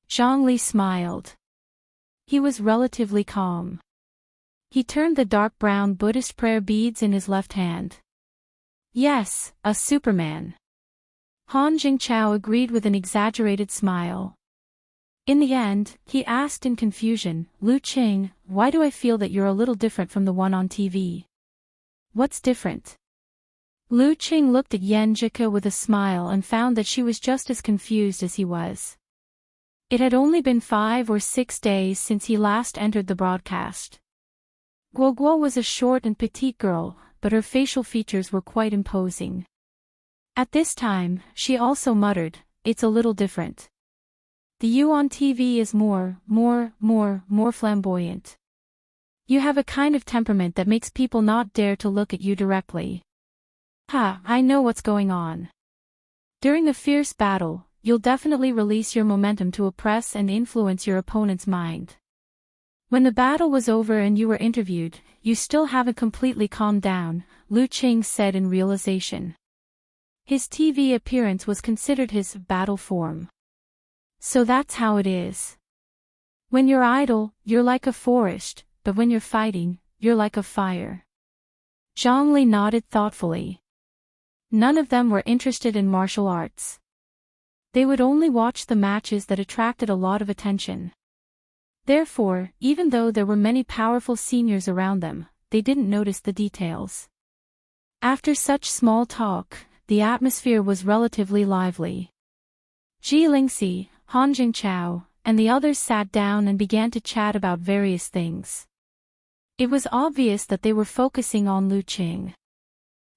Zhang Li smiled. He was relatively calm. He turned the dark brown Buddhist prayer beads in his left hand. "Yes, a Superman." Han Jingchao agreed with an exaggerated smile. In the end, he asked in confusion, "Lu Qing, why do I feel that you're a little different from the one on TV? What's different?" Lu Qing looked at Yanjika with a smile and found that she was just as confused as he was. It had only been 5 or 6 days since he last entered the broadcast. Guo Guo was a short and petite girl, but her facial features were quite imposing. At this time, she also muttered, "It's a little different. The you on TV is more flamboyant. You have a kind of temperament that makes people not dare to look at you directly. I know what's going on. During a fierce battle, you'll definitely release your momentum to oppress and influence your opponent's mind. When the battle was over and you were interviewed, you still haven't completely calmed down," Lu Qing said in realization. His TV appearance was considered his battle form. "So that's how it is. When you're idle, you're like a forest, but when you're fighting, you're like a fire." Zhang Li nodded thoughtfully. None of them were interested in martial arts. They would only watch the matches that attracted a lot of attention. Therefore, even though there were many powerful seniors around them, they didn't notice the details. After such small talk, the atmosphere was relatively lively. Ji Lingxi, Han Jingchao, and the others sat down and began to chat about various things. It was obvious that they were focusing on Lu Qing.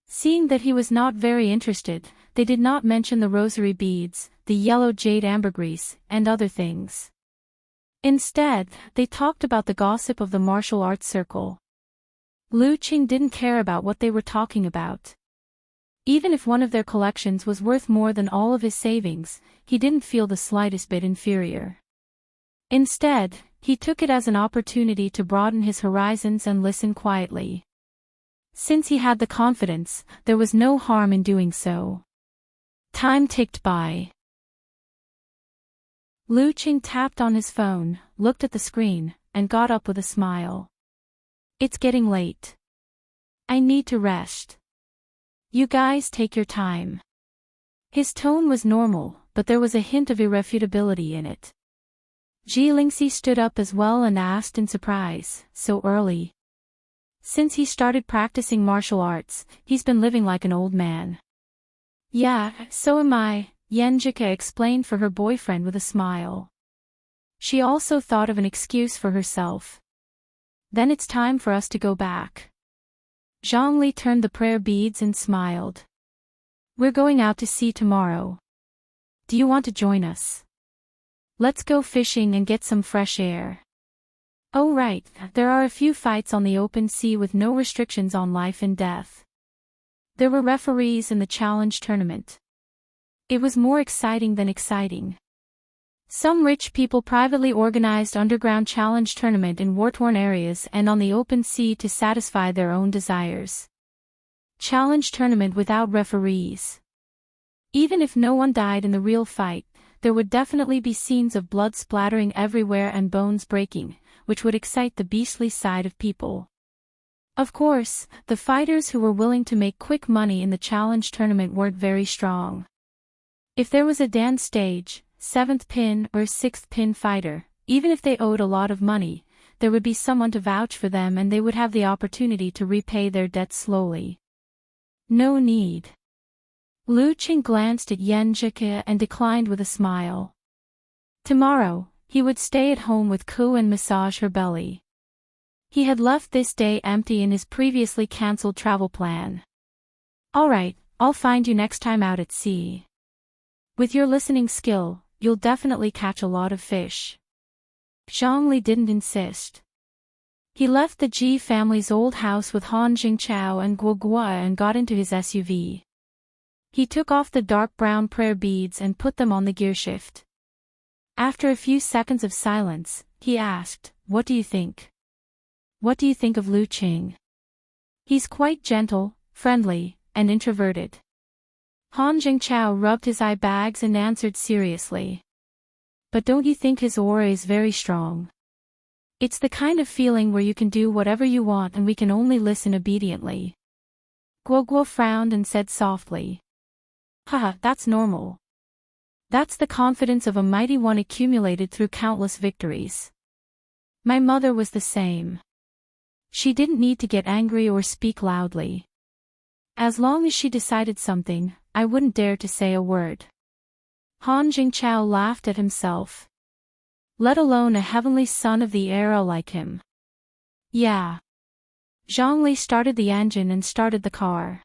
Seeing that he was not very interested, they did not mention the rosary beads, the yellow jade ambergris, and other things. Instead, they talked about the gossip of the martial arts circle. Lu Qing didn't care about what they were talking about. Even if one of their collections was worth more than all of his savings, he didn't feel the slightest bit inferior. Instead, he took it as an opportunity to broaden his horizons and listen quietly. Since he had the confidence, there was no harm in doing so. Time ticked by. Lu Qing tapped on his phone, looked at the screen, and got up with a smile. It's getting late. I need to rest. You guys take your time. His tone was normal, but there was a hint of irrefutability in it. Ji Lingxi stood up as well and asked in surprise, so early? Since he started practicing martial arts, he's been living like an old man. Yeah, so am I, Yan Jike explained for her boyfriend with a smile. She also thought of an excuse for herself. Then it's time for us to go back. Zhongli turned the prayer beads and smiled. We're going out to sea tomorrow. Do you want to join us? Let's go fishing and get some fresh air. Oh right, there are a few fights on the open sea with no restrictions on life and death. There were referees in the challenge tournament. It was more exciting than exciting. Some rich people privately organized underground challenge tournament in war-torn areas and on the open sea to satisfy their own desires. Challenge tournament without referees. Even if no one died in the real fight, there would definitely be scenes of blood splattering everywhere and bones breaking, which would excite the beastly side of people. Of course, the fighters who were willing to make quick money in the challenge tournament weren't very strong. If there was a dance stage, 7th pin or 6th pin fighter, even if they owed a lot of money, there would be someone to vouch for them and they would have the opportunity to repay their debts slowly. No need. Lu Qing glanced at Yan Jike and declined with a smile. Tomorrow, he would stay at home with Ku and massage her belly. He had left this day empty in his previously cancelled travel plan. Alright, I'll find you next time out at sea. With your listening skill, you'll definitely catch a lot of fish. Zhongli didn't insist. He left the Ji family's old house with Han Jingchao and Guo Guo and got into his SUV. He took off the dark brown prayer beads and put them on the gearshift. After a few seconds of silence, he asked, "What do you think? What do you think of Lu Qing? He's quite gentle, friendly, and introverted." Han Jingchao rubbed his eye bags and answered seriously. "But don't you think his aura is very strong? It's the kind of feeling where you can do whatever you want and we can only listen obediently." Guo Guo frowned and said softly, "Haha, that's normal. That's the confidence of a mighty one accumulated through countless victories. My mother was the same. She didn't need to get angry or speak loudly. As long as she decided something, I wouldn't dare to say a word." Han Jingchao laughed at himself. Let alone a heavenly son of the era like him. Yeah. Zhongli started the engine and started the car.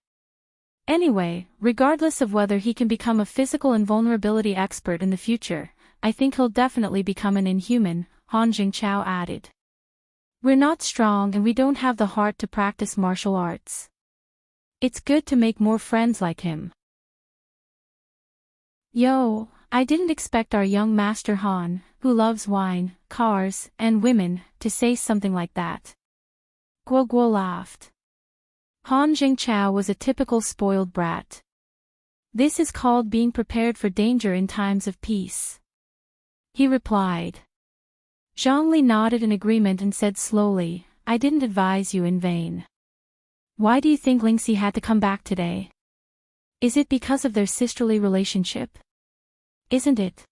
Anyway, regardless of whether he can become a physical invulnerability expert in the future, I think he'll definitely become an inhuman, Han Jingchao added. We're not strong and we don't have the heart to practice martial arts. It's good to make more friends like him. Yo, I didn't expect our young master Han, who loves wine, cars, and women, to say something like that. Guo Guo laughed. Han Jingchao was a typical spoiled brat. This is called being prepared for danger in times of peace. He replied. Zhongli nodded in agreement and said slowly, "I didn't advise you in vain. Why do you think Lingxi had to come back today? Is it because of their sisterly relationship? Isn't it?"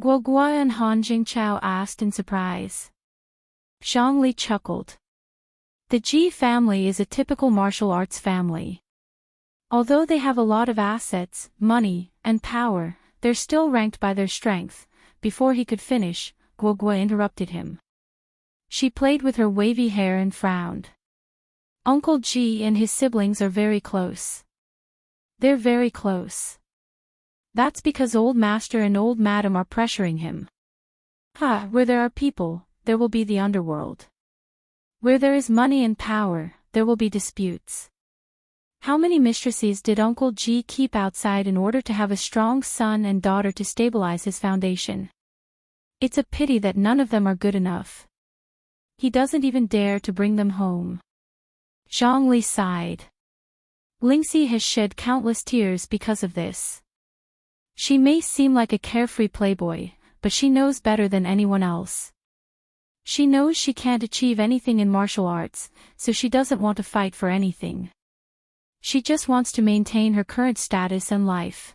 Guo Guo and Han Jingchao asked in surprise. Zhongli chuckled. The Ji family is a typical martial arts family. Although they have a lot of assets, money, and power, they're still ranked by their strength. Before he could finish, Guo Guo interrupted him. She played with her wavy hair and frowned. Uncle Ji and his siblings are very close. They're very close. That's because old master and old madam are pressuring him. Where there are people, there will be the underworld. Where there is money and power, there will be disputes. How many mistresses did Uncle G keep outside in order to have a strong son and daughter to stabilize his foundation? It's a pity that none of them are good enough. He doesn't even dare to bring them home. Zhongli sighed. Lingxi has shed countless tears because of this. She may seem like a carefree playboy, but she knows better than anyone else. She knows she can't achieve anything in martial arts, so she doesn't want to fight for anything. She just wants to maintain her current status and life.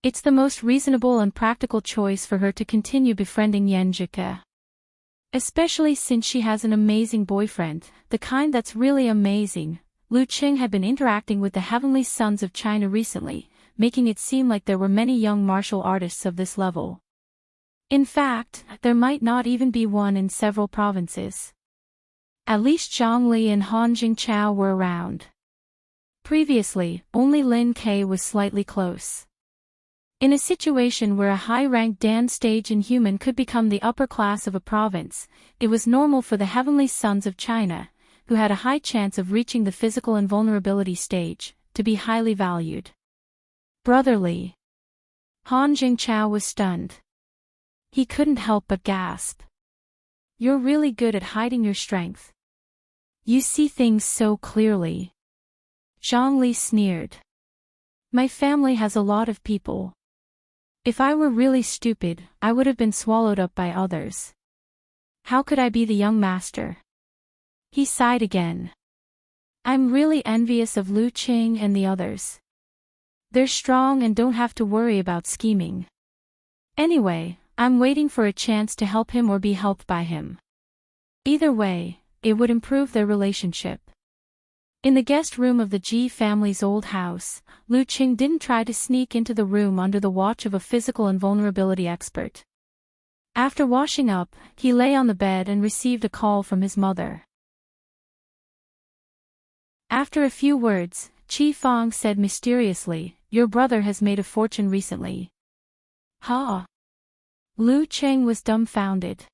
It's the most reasonable and practical choice for her to continue befriending Yanjika. Especially since she has an amazing boyfriend, the kind that's really amazing. Lu Qing had been interacting with the Heavenly Sons of China recently, making it seem like there were many young martial artists of this level. In fact, there might not even be one in several provinces. At least Zhongli and Han Jingchao were around. Previously, only Lin Ke was slightly close. In a situation where a high-ranked Dan stage inhuman could become the upper class of a province, it was normal for the Heavenly Sons of China, who had a high chance of reaching the physical invulnerability stage, to be highly valued. Brotherly. Han Jingchao was stunned. He couldn't help but gasp. You're really good at hiding your strength. You see things so clearly. Zhongli sneered. My family has a lot of people. If I were really stupid, I would have been swallowed up by others. How could I be the young master? He sighed again. I'm really envious of Lu Qing and the others. They're strong and don't have to worry about scheming. Anyway, I'm waiting for a chance to help him or be helped by him. Either way, it would improve their relationship. In the guest room of the Ji family's old house, Lu Qing didn't try to sneak into the room under the watch of a physical invulnerability expert. After washing up, he lay on the bed and received a call from his mother. After a few words, Qi Fang said mysteriously, "Your brother has made a fortune recently." Ha! Lu Qing was dumbfounded.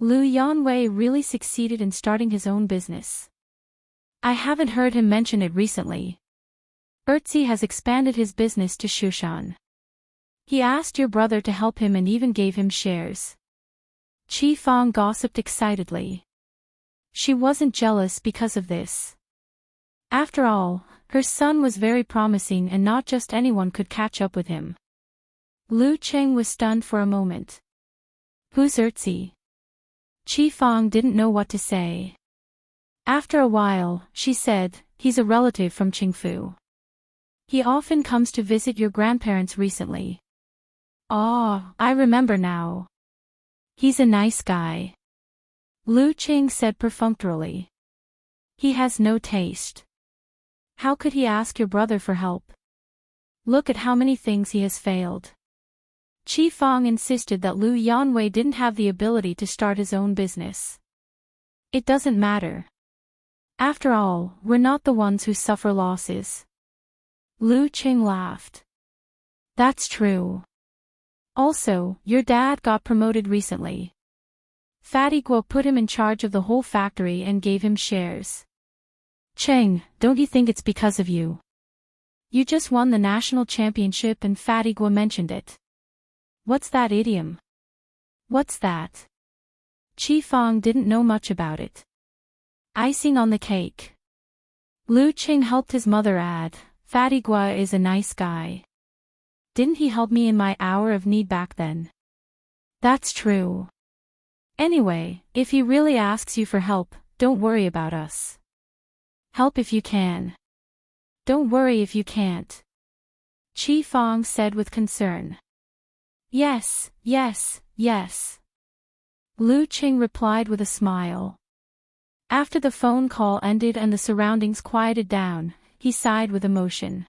Lu Yanwei really succeeded in starting his own business. I haven't heard him mention it recently. Erzi has expanded his business to Shushan. He asked your brother to help him and even gave him shares. Qi Fang gossiped excitedly. She wasn't jealous because of this. After all, her son was very promising and not just anyone could catch up with him. Lu Qing was stunned for a moment. Who's Erzi? Qi Fang didn't know what to say. After a while, she said, he's a relative from Qingfu. He often comes to visit your grandparents recently. Ah, I remember now. He's a nice guy. Lu Qing said perfunctorily. He has no taste. How could he ask your brother for help? Look at how many things he has failed. Qi Fang insisted that Lu Yanwei didn't have the ability to start his own business. It doesn't matter. After all, we're not the ones who suffer losses. Lu Qing laughed. That's true. Also, your dad got promoted recently. Fatty Guo put him in charge of the whole factory and gave him shares. Cheng, don't you think it's because of you? You just won the national championship and Fatty Guo mentioned it. What's that idiom? What's that? Qi Fang didn't know much about it. Icing on the cake. Lu Qing helped his mother add, Fatty Guo is a nice guy. Didn't he help me in my hour of need back then? That's true. Anyway, if he really asks you for help, don't worry about us. Help if you can. Don't worry if you can't. Qi Fang said with concern. Yes, yes, yes. Lu Qing replied with a smile. After the phone call ended and the surroundings quieted down, he sighed with emotion.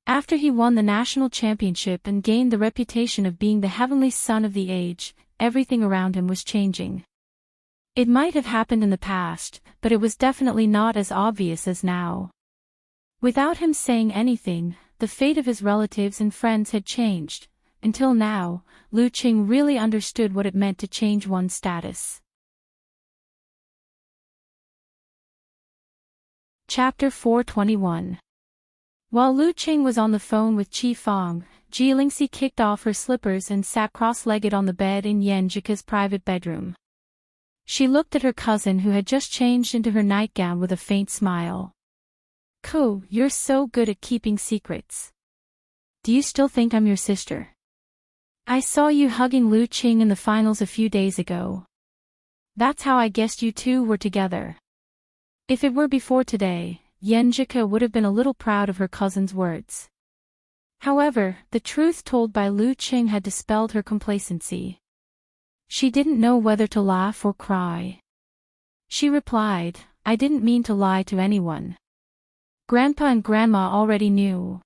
After he won the national championship and gained the reputation of being the heavenly son of the age, everything around him was changing. It might have happened in the past, but it was definitely not as obvious as now. Without him saying anything, the fate of his relatives and friends had changed. Until now, Lu Qing really understood what it meant to change one's status. Chapter 421. While Lu Qing was on the phone with Qi Fang, Jilingxi kicked off her slippers and sat cross-legged on the bed in Yan Jike's private bedroom. She looked at her cousin who had just changed into her nightgown with a faint smile. "Ko, you're so good at keeping secrets. Do you still think I'm your sister? I saw you hugging Lu Qing in the finals a few days ago. That's how I guessed you two were together." If it were before today, Yan Jike would have been a little proud of her cousin's words. However, the truth told by Lu Qing had dispelled her complacency. She didn't know whether to laugh or cry. She replied, "I didn't mean to lie to anyone. Grandpa and Grandma already knew."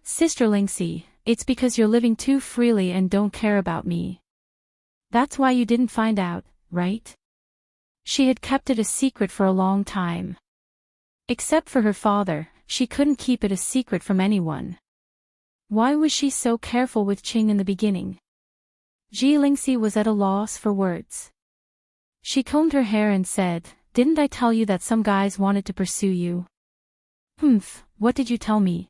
Sister Lingxi, it's because you're living too freely and don't care about me. That's why you didn't find out, right? She had kept it a secret for a long time. Except for her father, she couldn't keep it a secret from anyone. Why was she so careful with Qing in the beginning? Jilingxi was at a loss for words. She combed her hair and said, "Didn't I tell you that some guys wanted to pursue you?" What did you tell me?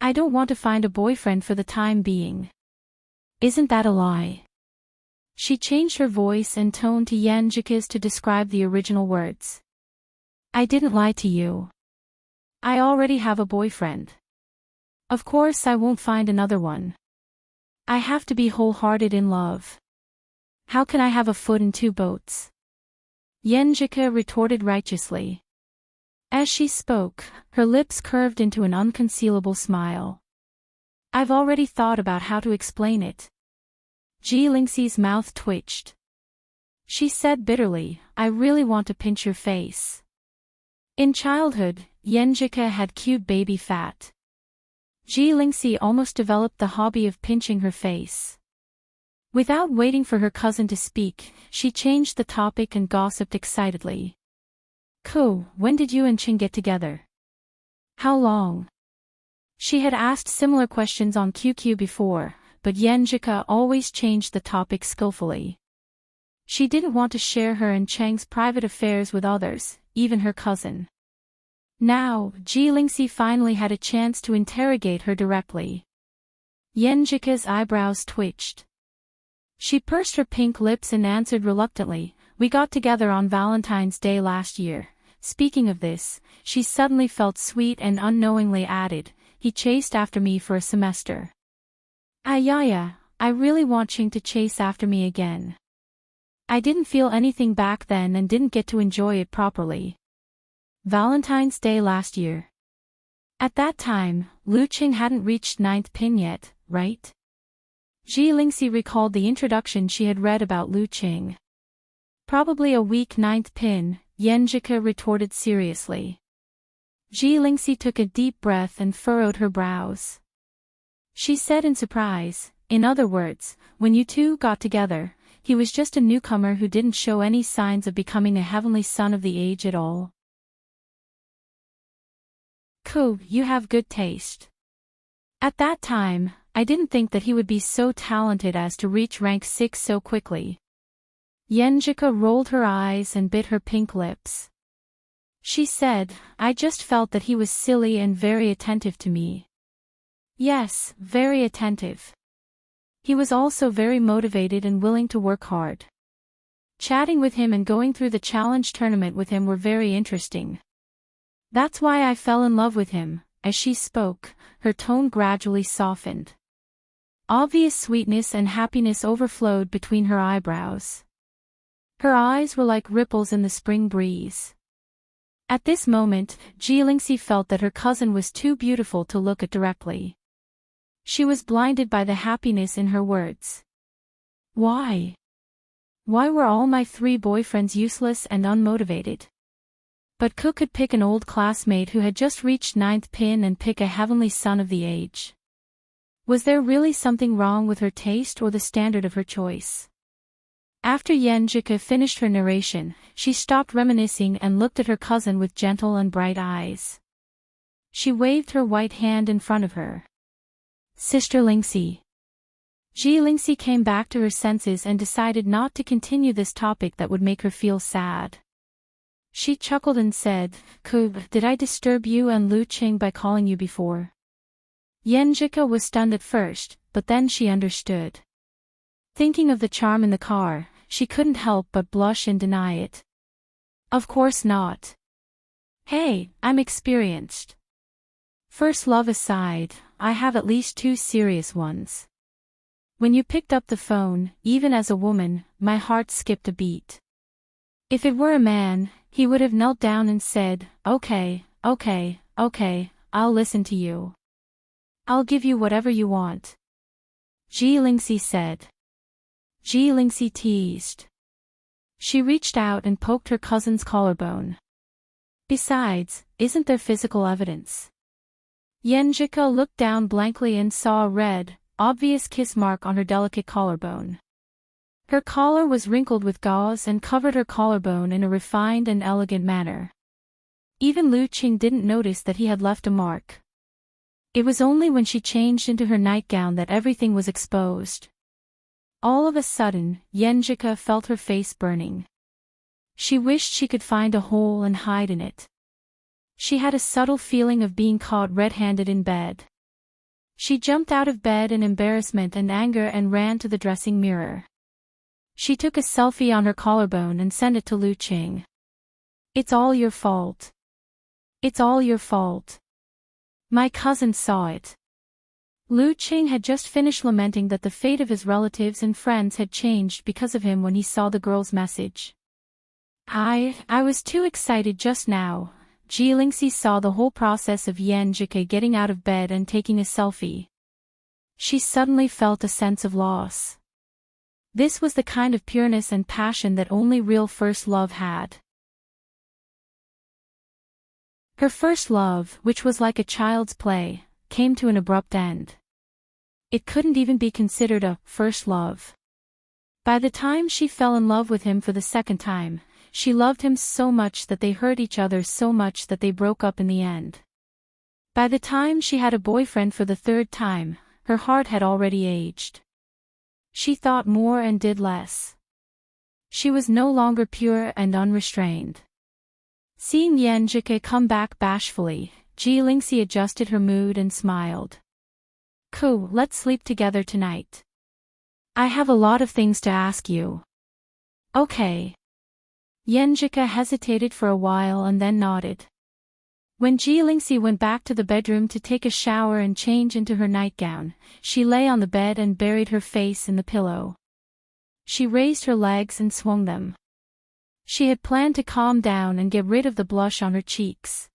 I don't want to find a boyfriend for the time being. Isn't that a lie? She changed her voice and tone to Yan Jike's to describe the original words. "I didn't lie to you. I already have a boyfriend. Of course I won't find another one. I have to be wholehearted in love. How can I have a foot in two boats?" Yan Jike retorted righteously. As she spoke, her lips curved into an unconcealable smile. "I've already thought about how to explain it." Jilingxi's mouth twitched. She said bitterly, "I really want to pinch your face." In childhood, Yan Jike had cute baby fat. Jilingxi almost developed the hobby of pinching her face. Without waiting for her cousin to speak, she changed the topic and gossiped excitedly. "Ko, when did you and Qing get together? How long?" She had asked similar questions on QQ before, but Yan Jike always changed the topic skillfully. She didn't want to share her and Cheng's private affairs with others, even her cousin. Now, Jilingxi finally had a chance to interrogate her directly. Yan Jike's eyebrows twitched. She pursed her pink lips and answered reluctantly, "We got together on Valentine's Day last year." Speaking of this, she suddenly felt sweet and unknowingly added, "He chased after me for a semester." Ayaya, I really want Qing to chase after me again. I didn't feel anything back then and didn't get to enjoy it properly. Valentine's Day last year. At that time, Lu Qing hadn't reached 9th pin yet, right? Jilingxi recalled the introduction she had read about Lu Qing. Probably a weak 9th pin, Yan Jike retorted seriously. Jilingxi took a deep breath and furrowed her brows. She said in surprise, "In other words, when you two got together, he was just a newcomer who didn't show any signs of becoming a heavenly son of the age at all." Ko, you have good taste. At that time, I didn't think that he would be so talented as to reach rank 6 so quickly. Yan Jike rolled her eyes and bit her pink lips. She said, "I just felt that he was silly and very attentive to me." Yes, very attentive. He was also very motivated and willing to work hard. Chatting with him and going through the challenge tournament with him were very interesting. That's why I fell in love with him. As she spoke, her tone gradually softened. Obvious sweetness and happiness overflowed between her eyebrows. Her eyes were like ripples in the spring breeze. At this moment, Jilingxi felt that her cousin was too beautiful to look at directly. She was blinded by the happiness in her words. Why? Why were all my 3 boyfriends useless and unmotivated? But Ko could pick an old classmate who had just reached 9th pin and pick a heavenly son of the age. Was there really something wrong with her taste or the standard of her choice? After Yan Jike finished her narration, she stopped reminiscing and looked at her cousin with gentle and bright eyes. She waved her white hand in front of her. "Sister Lingxi." Jilingxi came back to her senses and decided not to continue this topic that would make her feel sad. She chuckled and said, Did I disturb you and Lu Qing by calling you before? Yenjika was stunned at first, but then she understood. Thinking of the charm in the car, she couldn't help but blush and deny it. Of course not. Hey, I'm experienced. First love aside, I have at least 2 serious ones. When you picked up the phone, even as a woman, my heart skipped a beat. If it were a man, he would have knelt down and said, okay, I'll listen to you. I'll give you whatever you want. Ji Lingxi said. Ji Lingxi teased. She reached out and poked her cousin's collarbone. Besides, isn't there physical evidence? Yenjika looked down blankly and saw a red, obvious kiss mark on her delicate collarbone. Her collar was wrinkled with gauze and covered her collarbone in a refined and elegant manner. Even Lu Qing didn't notice that he had left a mark. It was only when she changed into her nightgown that everything was exposed. All of a sudden, Yenjika felt her face burning. She wished she could find a hole and hide in it. She had a subtle feeling of being caught red-handed in bed. She jumped out of bed in embarrassment and anger and ran to the dressing mirror. She took a selfie on her collarbone and sent it to Lu Qing. It's all your fault. It's all your fault. My cousin saw it. Lu Qing had just finished lamenting that the fate of his relatives and friends had changed because of him when he saw the girl's message. I was too excited just now. Ji Lingxi saw the whole process of Yenjika getting out of bed and taking a selfie. She suddenly felt a sense of loss. This was the kind of pureness and passion that only real first love had. Her first love, which was like a child's play, came to an abrupt end. It couldn't even be considered a first love. By the time she fell in love with him for the second time, she loved him so much that they hurt each other so much that they broke up in the end. By the time she had a boyfriend for the third time, her heart had already aged. She thought more and did less. She was no longer pure and unrestrained. Seeing Yenjika come back bashfully, Ji Lingxi adjusted her mood and smiled. Cool, let's sleep together tonight. I have a lot of things to ask you. Okay. Yenjika hesitated for a while and then nodded. When Ji Lingxi went back to the bedroom to take a shower and change into her nightgown, she lay on the bed and buried her face in the pillow. She raised her legs and swung them. She had planned to calm down and get rid of the blush on her cheeks.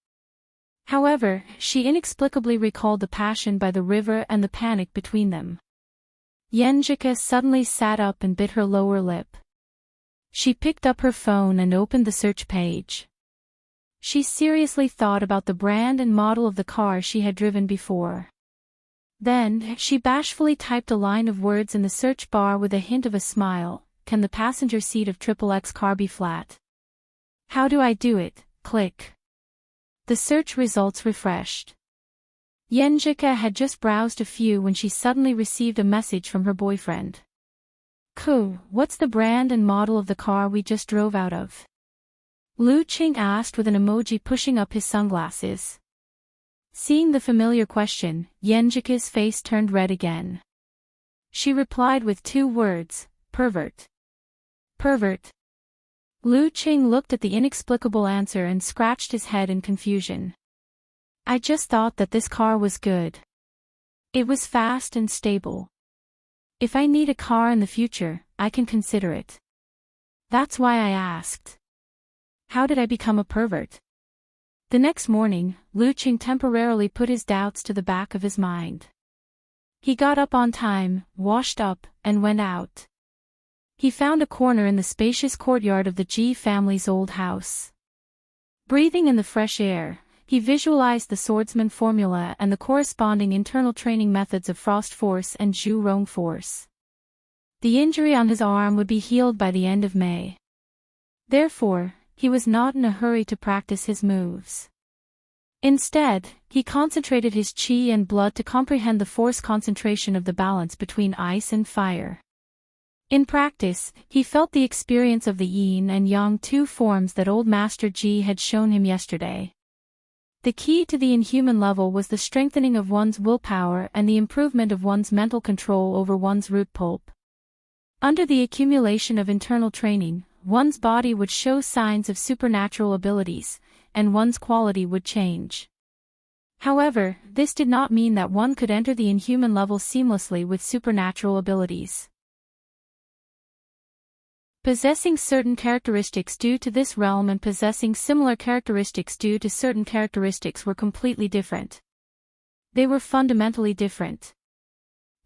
However, she inexplicably recalled the passion by the river and the panic between them. Yenjika suddenly sat up and bit her lower lip. She picked up her phone and opened the search page. She seriously thought about the brand and model of the car she had driven before. Then, she bashfully typed a line of words in the search bar with a hint of a smile. Can the passenger seat of XXX car be flat? How do I do it? Click. The search results refreshed. Yenjika had just browsed a few when she suddenly received a message from her boyfriend. Cool, what's the brand and model of the car we just drove out of? Lu Qing asked with an emoji pushing up his sunglasses. Seeing the familiar question, Yenjika's face turned red again. She replied with 2 words, pervert. Pervert. Lu Qing looked at the inexplicable answer and scratched his head in confusion. I just thought that this car was good. It was fast and stable. If I need a car in the future, I can consider it. That's why I asked. How did I become a pervert? The next morning, Lu Qing temporarily put his doubts to the back of his mind. He got up on time, washed up, and went out. He found a corner in the spacious courtyard of the Ji family's old house. Breathing in the fresh air, he visualized the swordsman formula and the corresponding internal training methods of Frost Force and Zhu Rong Force. The injury on his arm would be healed by the end of May. Therefore, he was not in a hurry to practice his moves. Instead, he concentrated his qi and blood to comprehend the force concentration of the balance between ice and fire. In practice, he felt the experience of the yin and yang two forms that old Master Ji had shown him yesterday. The key to the inhuman level was the strengthening of one's willpower and the improvement of one's mental control over one's root pulp. Under the accumulation of internal training, one's body would show signs of supernatural abilities, and one's quality would change. However, this did not mean that one could enter the inhuman level seamlessly with supernatural abilities. Possessing certain characteristics due to this realm and possessing similar characteristics due to certain characteristics were completely different. They were fundamentally different.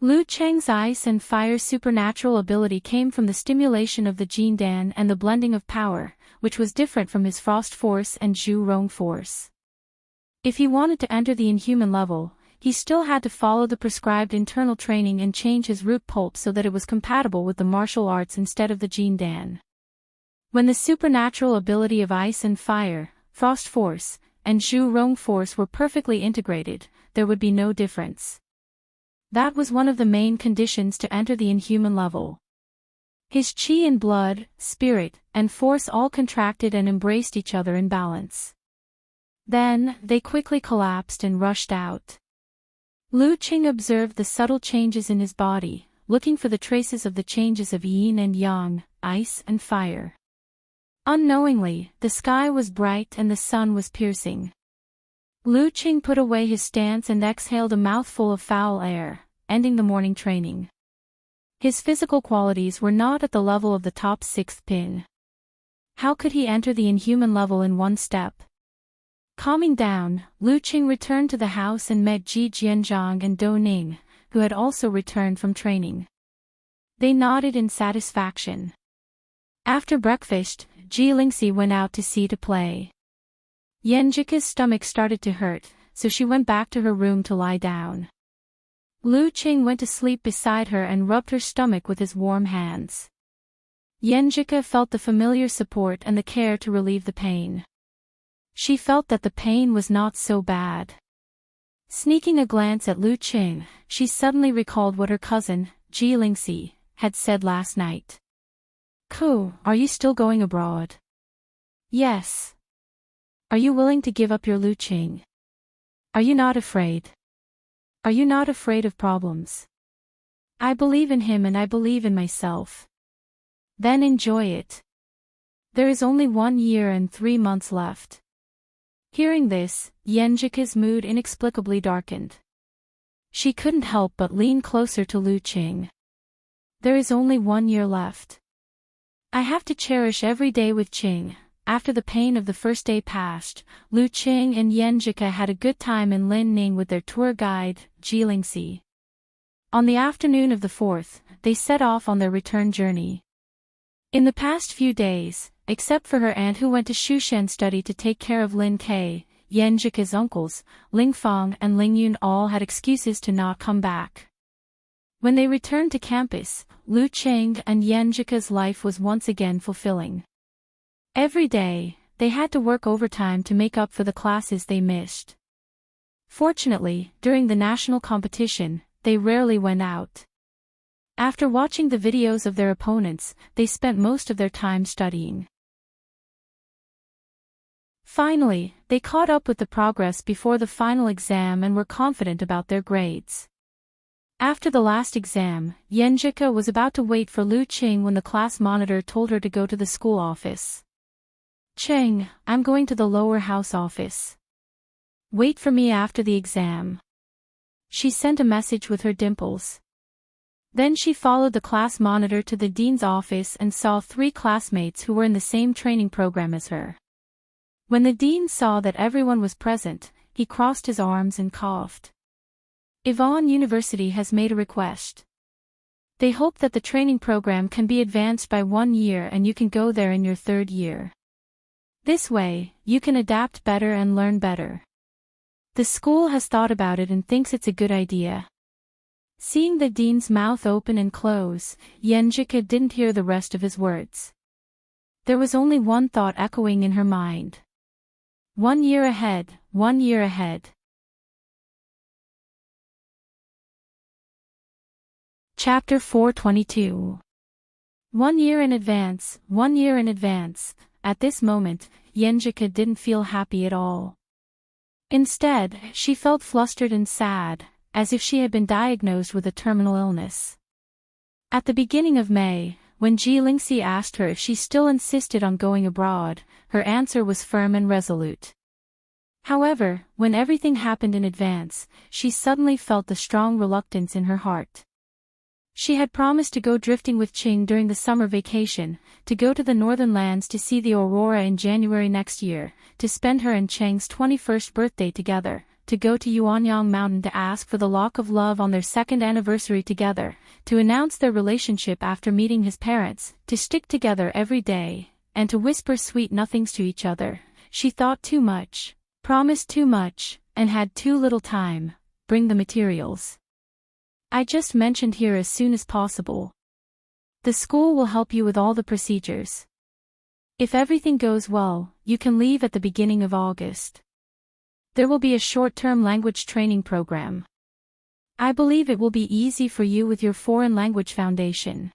Lu Cheng's ice and fire supernatural ability came from the stimulation of the Jin Dan and the blending of power, which was different from his frost force and Zhu Rong force. If he wanted to enter the inhuman level, he still had to follow the prescribed internal training and change his root pulp so that it was compatible with the martial arts instead of the Jin Dan. When the supernatural ability of ice and fire, frost force, and Zhu Rong force were perfectly integrated, there would be no difference. That was one of the main conditions to enter the inhuman level. His chi and blood, spirit, and force all contracted and embraced each other in balance. Then, they quickly collapsed and rushed out. Lu Qing observed the subtle changes in his body, looking for the traces of the changes of yin and yang, ice and fire. Unknowingly, the sky was bright and the sun was piercing. Lu Qing put away his stance and exhaled a mouthful of foul air, ending the morning training. His physical qualities were not at the level of the top sixth pin. How could he enter the inhuman level in one step? Calming down, Lu Qing returned to the house and met Ji Jianzhang and Dou Ning, who had also returned from training. They nodded in satisfaction. After breakfast, Ji Lingxi went out to sea to play. Yanjika's stomach started to hurt, so she went back to her room to lie down. Lu Qing went to sleep beside her and rubbed her stomach with his warm hands. Yanjika felt the familiar support and the care to relieve the pain. She felt that the pain was not so bad. Sneaking a glance at Lu Qing, she suddenly recalled what her cousin, Ji Lingxi, had said last night. "Ku, are you still going abroad?" "Yes." "Are you willing to give up your Lu Qing? Are you not afraid? Are you not afraid of problems?" "I believe in him and I believe in myself." "Then enjoy it. There is only 1 year and 3 months left." Hearing this, Yanjika's mood inexplicably darkened. She couldn't help but lean closer to Lu Qing. "There is only 1 year left. I have to cherish every day with Qing." After the pain of the first day passed, Lu Qing and Yanjika had a good time in Lin Ning with their tour guide, Ji Lingxi. On the afternoon of the 4th, they set off on their return journey. In the past few days, except for her aunt who went to Shushan study to take care of Lin Kei, Yanjika's uncles, Ling Fang and Ling Yun all had excuses to not come back. When they returned to campus, Lu Qing and Yanjika's life was once again fulfilling. Every day, they had to work overtime to make up for the classes they missed. Fortunately, during the national competition, they rarely went out. After watching the videos of their opponents, they spent most of their time studying. Finally, they caught up with the progress before the final exam and were confident about their grades. After the last exam, Yanjika was about to wait for Lu Qing when the class monitor told her to go to the school office. "Qing, I'm going to the lower house office. Wait for me after the exam." She sent a message with her dimples. Then she followed the class monitor to the dean's office and saw 3 classmates who were in the same training program as her. When the dean saw that everyone was present, he crossed his arms and coughed. "Yvonne University has made a request. They hope that the training program can be advanced by 1 year and you can go there in your 3rd year. This way, you can adapt better and learn better. The school has thought about it and thinks it's a good idea." Seeing the dean's mouth open and close, Yanjika didn't hear the rest of his words. There was only one thought echoing in her mind. 1 year ahead, 1 year ahead. Chapter 422. 1 year in advance, 1 year in advance. At this moment, Yenjika didn't feel happy at all. Instead, she felt flustered and sad, as if she had been diagnosed with a terminal illness. At the beginning of May, when Ji Lingxi asked her if she still insisted on going abroad, her answer was firm and resolute. However, when everything happened in advance, she suddenly felt the strong reluctance in her heart. She had promised to go drifting with Qing during the summer vacation, to go to the northern lands to see the aurora in January next year, to spend her and Cheng's 21st birthday together, to go to Yuanyang Mountain to ask for the lock of love on their 2nd anniversary together, to announce their relationship after meeting his parents, to stick together every day, and to whisper sweet nothings to each other. She thought too much, promised too much, and had too little time. Bring the materials. I just mentioned here as soon as possible. The school will help you with all the procedures. If everything goes well, you can leave at the beginning of August. There will be a short-term language training program. I believe it will be easy for you with your foreign language foundation.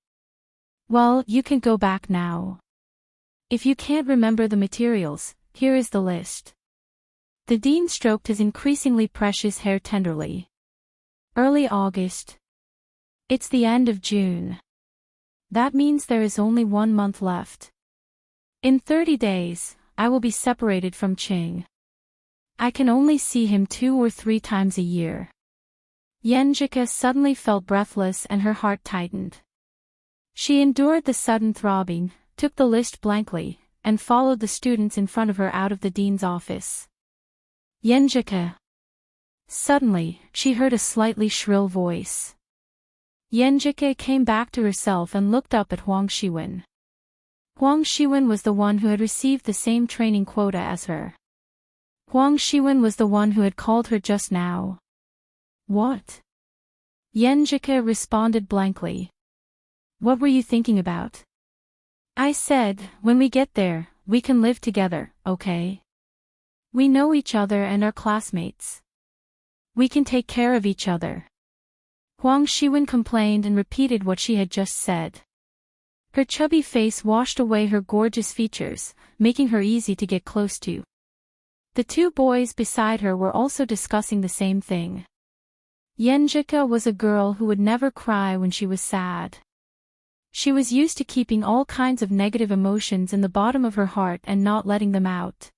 Well, you can go back now. If you can't remember the materials, here is the list. The dean stroked his increasingly precious hair tenderly. Early August. It's the end of June. That means there is only 1 month left. In 30 days, I will be separated from Qing. I can only see him 2 or 3 times a year. Yenjika suddenly felt breathless and her heart tightened. She endured the sudden throbbing, took the list blankly, and followed the students in front of her out of the dean's office. Yenjika. Suddenly, she heard a slightly shrill voice. Yenjika came back to herself and looked up at Huang Shiwen. Huang Shiwen was the one who had received the same training quota as her. Huang Shiwen was the one who had called her just now. What? Yenjika responded blankly. What were you thinking about? I said, when we get there, we can live together, okay? We know each other and are classmates. We can take care of each other. Huang Shiwen complained and repeated what she had just said. Her chubby face washed away her gorgeous features, making her easy to get close to. The 2 boys beside her were also discussing the same thing. Yenjika was a girl who would never cry when she was sad. She was used to keeping all kinds of negative emotions in the bottom of her heart and not letting them out.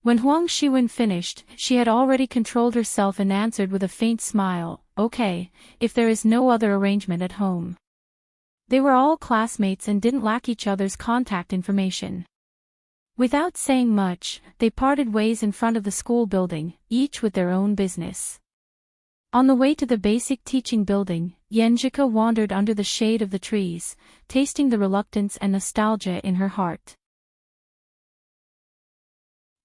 When Huang Shiwen finished, she had already controlled herself and answered with a faint smile, okay, if there is no other arrangement at home. They were all classmates and didn't lack each other's contact information. Without saying much, they parted ways in front of the school building, each with their own business. On the way to the basic teaching building, Yenjika wandered under the shade of the trees, tasting the reluctance and nostalgia in her heart.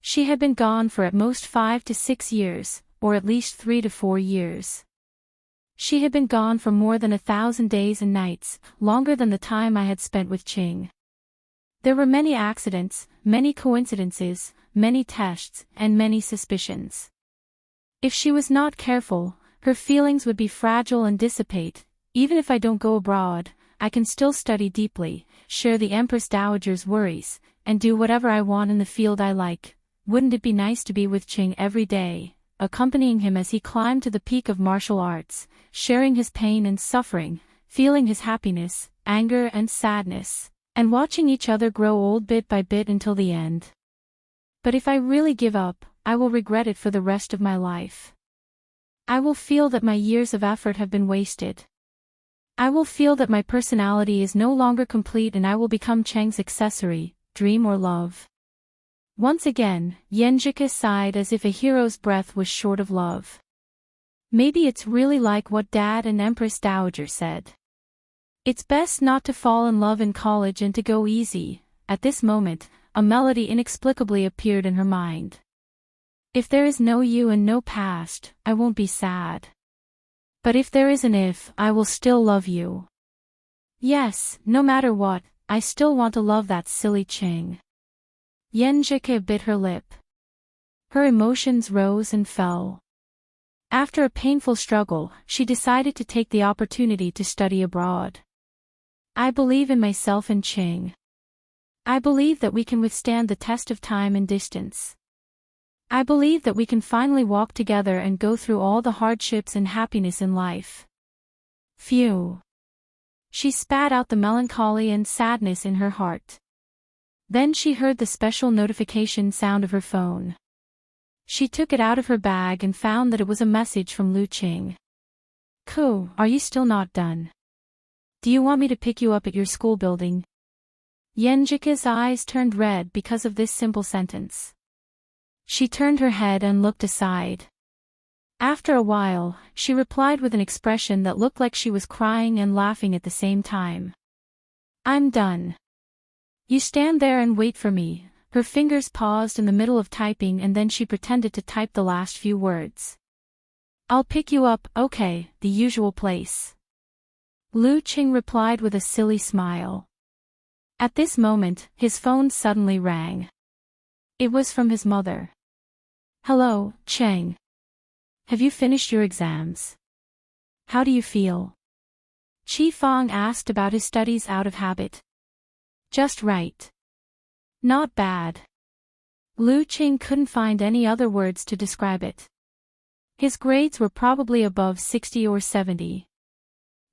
She had been gone for at most 5 to 6 years, or at least 3 to 4 years. She had been gone for more than 1,000 days and nights, longer than the time I had spent with Qing. There were many accidents, many coincidences, many tests, and many suspicions. If she was not careful, her feelings would be fragile and dissipate. Even if I don't go abroad, I can still study deeply, share the Empress Dowager's worries, and do whatever I want in the field I like. Wouldn't it be nice to be with Qing every day, accompanying him as he climbed to the peak of martial arts, sharing his pain and suffering, feeling his happiness, anger and sadness, and watching each other grow old bit by bit until the end? But if I really give up, I will regret it for the rest of my life. I will feel that my years of effort have been wasted. I will feel that my personality is no longer complete and I will become Cheng's accessory, dream or love. Once again, Yenjika sighed as if a hero's breath was short of love. Maybe it's really like what Dad and Empress Dowager said. It's best not to fall in love in college and to go easy. At this moment, a melody inexplicably appeared in her mind. If there is no you and no past, I won't be sad. But if there is an if, I will still love you. Yes, no matter what, I still want to love that silly Qing. Yenjika bit her lip. Her emotions rose and fell. After a painful struggle, she decided to take the opportunity to study abroad. I believe in myself and Ching. I believe that we can withstand the test of time and distance. I believe that we can finally walk together and go through all the hardships and happiness in life. Phew. She spat out the melancholy and sadness in her heart. Then she heard the special notification sound of her phone. She took it out of her bag and found that it was a message from Lu Qing. Ko, are you still not done? Do you want me to pick you up at your school building? Yenjika's eyes turned red because of this simple sentence. She turned her head and looked aside. After a while, she replied with an expression that looked like she was crying and laughing at the same time. I'm done. You stand there and wait for me. Her fingers paused in the middle of typing and then she pretended to type the last few words. I'll pick you up, okay, the usual place. Lu Qing replied with a silly smile. At this moment, his phone suddenly rang. It was from his mother. Hello, Cheng. Have you finished your exams? How do you feel? Qi Fang asked about his studies out of habit. Just right. Not bad. Lu Qing couldn't find any other words to describe it. His grades were probably above 60 or 70.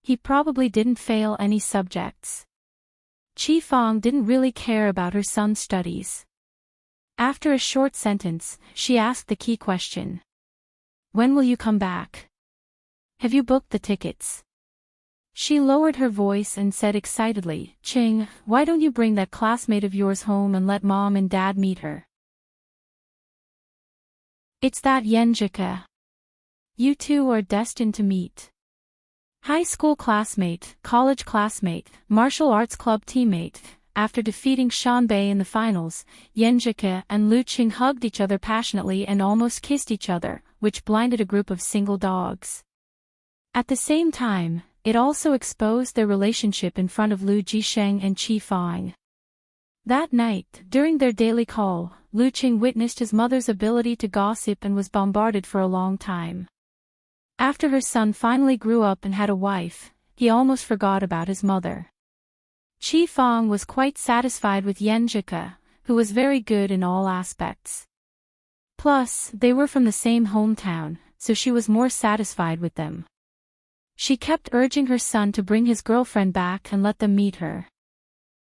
He probably didn't fail any subjects. Qi Fang didn't really care about her son's studies. After a short sentence, she asked the key question. When will you come back? Have you booked the tickets? She lowered her voice and said excitedly, Qing, why don't you bring that classmate of yours home and let Mom and Dad meet her? It's that Yenjika. You two are destined to meet. High school classmate, college classmate, martial arts club teammate. After defeating Shanbei in the finals, Yenjika and Lu Qing hugged each other passionately and almost kissed each other, which blinded a group of single dogs. At the same time, it also exposed their relationship in front of Lu Jisheng and Qi Fang. That night, during their daily call, Lu Qing witnessed his mother's ability to gossip and was bombarded for a long time. After her son finally grew up and had a wife, he almost forgot about his mother. Qi Fang was quite satisfied with Yenjika, who was very good in all aspects. Plus, they were from the same hometown, so she was more satisfied with them. She kept urging her son to bring his girlfriend back and let them meet her.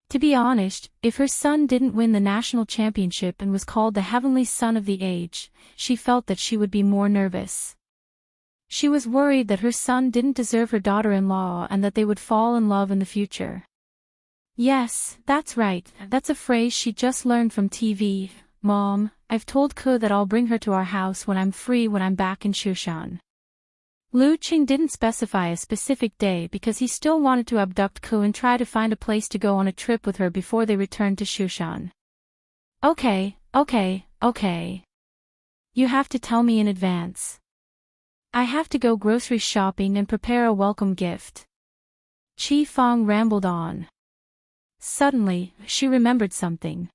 To be honest, if her son didn't win the national championship and was called the heavenly son of the age, she felt that she would be more nervous. She was worried that her son didn't deserve her daughter-in-law and that they would fall in love in the future. Yes, that's right, that's a phrase she just learned from TV. Mom, I've told Ke that I'll bring her to our house when I'm free when I'm back in Shushan. Lu Qing didn't specify a specific day because he still wanted to abduct Ke and try to find a place to go on a trip with her before they returned to Shushan. Okay. You have to tell me in advance. I have to go grocery shopping and prepare a welcome gift. Qi Fang rambled on. Suddenly, she remembered something.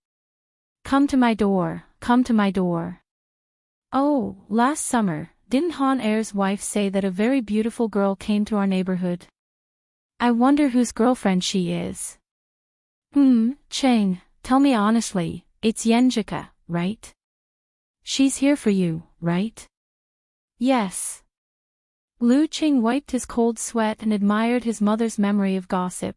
Come to my door, come to my door. Oh, last summer, didn't Han Er's wife say that a very beautiful girl came to our neighborhood? I wonder whose girlfriend she is. Cheng, tell me honestly, it's Yenjika, right? She's here for you, right? Yes. Lu Qing wiped his cold sweat and admired his mother's memory of gossip.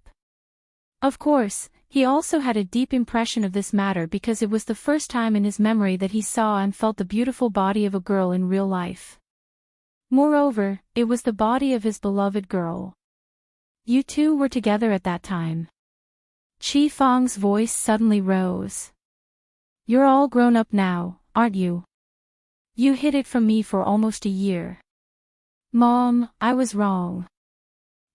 Of course, he also had a deep impression of this matter because it was the first time in his memory that he saw and felt the beautiful body of a girl in real life. Moreover, it was the body of his beloved girl. You two were together at that time. Qi Fang's voice suddenly rose. You're all grown up now, aren't you? You hid it from me for almost a year. Mom, I was wrong.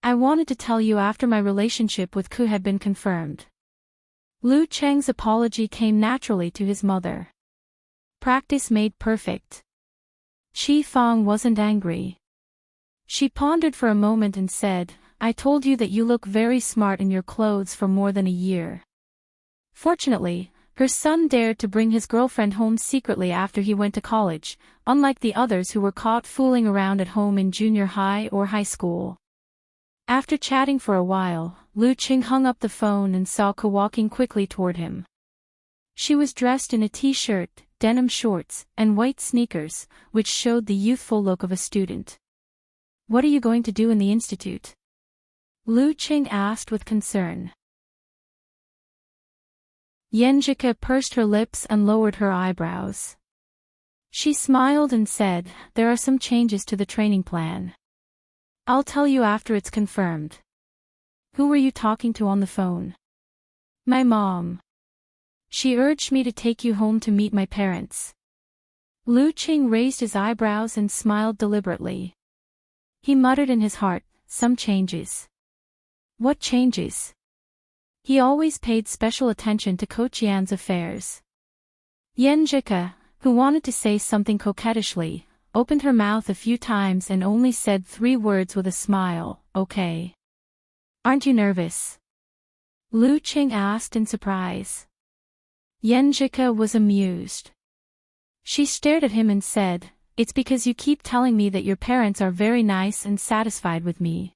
I wanted to tell you after my relationship with Ke had been confirmed. Lu Cheng's apology came naturally to his mother. Practice made perfect. Qi Fang wasn't angry. She pondered for a moment and said, I told you that you look very smart in your clothes for more than a year. Fortunately, her son dared to bring his girlfriend home secretly after he went to college, unlike the others who were caught fooling around at home in junior high or high school. After chatting for a while, Lu Qing hung up the phone and saw Ko walking quickly toward him. She was dressed in a t-shirt, denim shorts, and white sneakers, which showed the youthful look of a student. "What are you going to do in the institute?" Lu Qing asked with concern. Yenjika pursed her lips and lowered her eyebrows. She smiled and said, "There are some changes to the training plan. I'll tell you after it's confirmed." "Who were you talking to on the phone?" "My mom. She urged me to take you home to meet my parents." Lu Qing raised his eyebrows and smiled deliberately. He muttered in his heart, "Some changes." "What changes?" He always paid special attention to Ko Qian's affairs. Yenjika, who wanted to say something coquettishly, opened her mouth a few times and only said 3 words with a smile, "Okay." "Aren't you nervous?" Lu Qing asked in surprise. Yenjika was amused. She stared at him and said, "It's because you keep telling me that your parents are very nice and satisfied with me.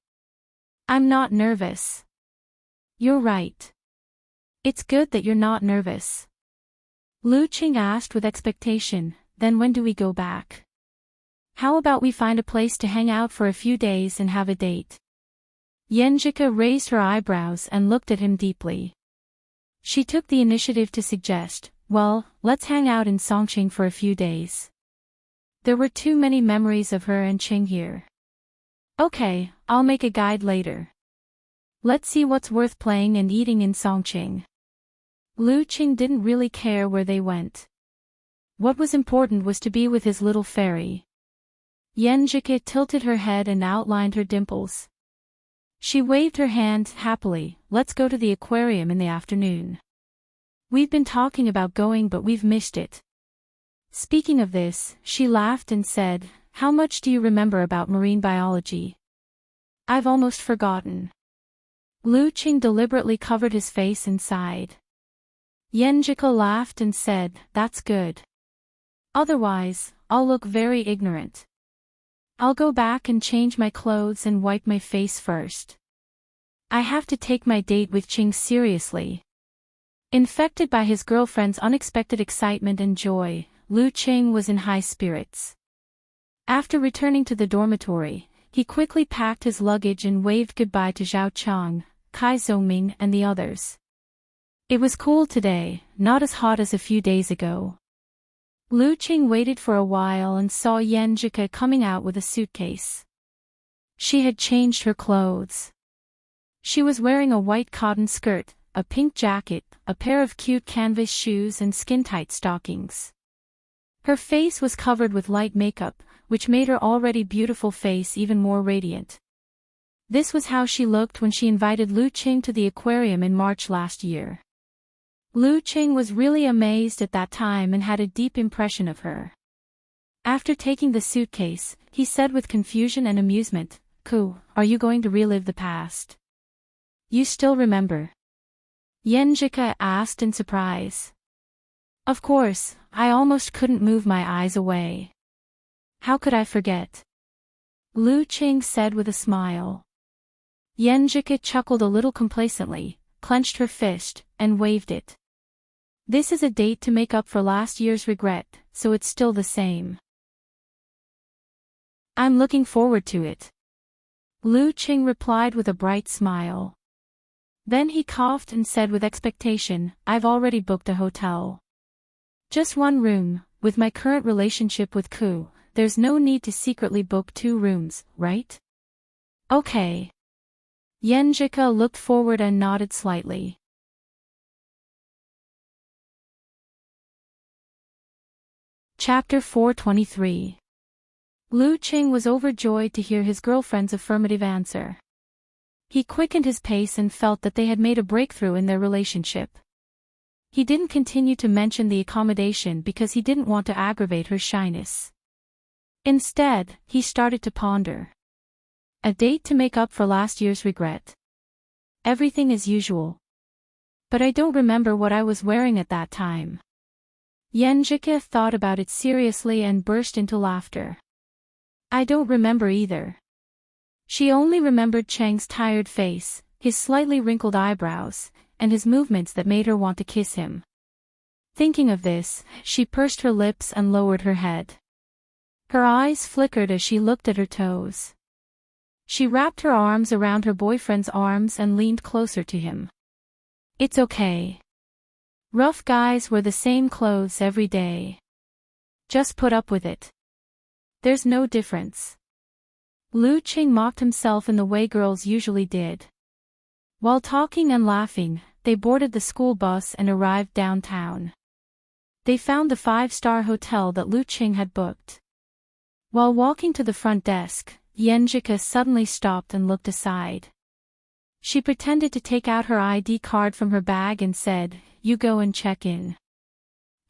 I'm not nervous." "You're right. It's good that you're not nervous." Lu Qing asked with expectation, "Then when do we go back? How about we find a place to hang out for a few days and have a date?" Yenjika raised her eyebrows and looked at him deeply. She took the initiative to suggest, "Well, let's hang out in Songqing for a few days." There were too many memories of her and Qing here. "Okay, I'll make a guide later. Let's see what's worth playing and eating in Songqing." Lu Qing didn't really care where they went. What was important was to be with his little fairy. Yenjika tilted her head and outlined her dimples. She waved her hand happily. "Let's go to the aquarium in the afternoon. We've been talking about going but we've missed it." Speaking of this, she laughed and said, "How much do you remember about marine biology?" "I've almost forgotten." Lu Qing deliberately covered his face and sighed. Yenjika laughed and said, "That's good. Otherwise, I'll look very ignorant. I'll go back and change my clothes and wipe my face first. I have to take my date with Qing seriously." Infected by his girlfriend's unexpected excitement and joy, Lu Qing was in high spirits. After returning to the dormitory, he quickly packed his luggage and waved goodbye to Zhao Chang, Kai Zhongming and the others. It was cool today, not as hot as a few days ago. Lu Qing waited for a while and saw Yenjika coming out with a suitcase. She had changed her clothes. She was wearing a white cotton skirt, a pink jacket, a pair of cute canvas shoes and skin-tight stockings. Her face was covered with light makeup, which made her already beautiful face even more radiant. This was how she looked when she invited Lu Qing to the aquarium in March last year. Lu Qing was really amazed at that time and had a deep impression of her. After taking the suitcase, he said with confusion and amusement, "Ku, are you going to relive the past? You still remember?" Yenjika asked in surprise. "Of course, I almost couldn't move my eyes away. How could I forget?" Lu Qing said with a smile. Yenjika chuckled a little complacently, clenched her fist, and waved it. "This is a date to make up for last year's regret, so it's still the same. I'm looking forward to it." Lu Qing replied with a bright smile. Then he coughed and said with expectation, "I've already booked a hotel. Just 1 room. With my current relationship with Ku, there's no need to secretly book 2 rooms, right?" "Okay." Yenjika looked forward and nodded slightly. Chapter 423. Lu Qing was overjoyed to hear his girlfriend's affirmative answer. He quickened his pace and felt that they had made a breakthrough in their relationship. He didn't continue to mention the accommodation because he didn't want to aggravate her shyness. Instead, he started to ponder. A date to make up for last year's regret. Everything as usual. But I don't remember what I was wearing at that time. Yenjika thought about it seriously and burst into laughter. "I don't remember either." She only remembered Chang's tired face, his slightly wrinkled eyebrows, and his movements that made her want to kiss him. Thinking of this, she pursed her lips and lowered her head. Her eyes flickered as she looked at her toes. She wrapped her arms around her boyfriend's arms and leaned closer to him. It's okay. Rough guys wear the same clothes every day. Just put up with it. There's no difference. Lu Qing mocked himself in the way girls usually did. While talking and laughing, they boarded the school bus and arrived downtown. They found the 5-star hotel that Lu Qing had booked. While walking to the front desk, Yenjika suddenly stopped and looked aside. She pretended to take out her ID card from her bag and said, "You go and check in.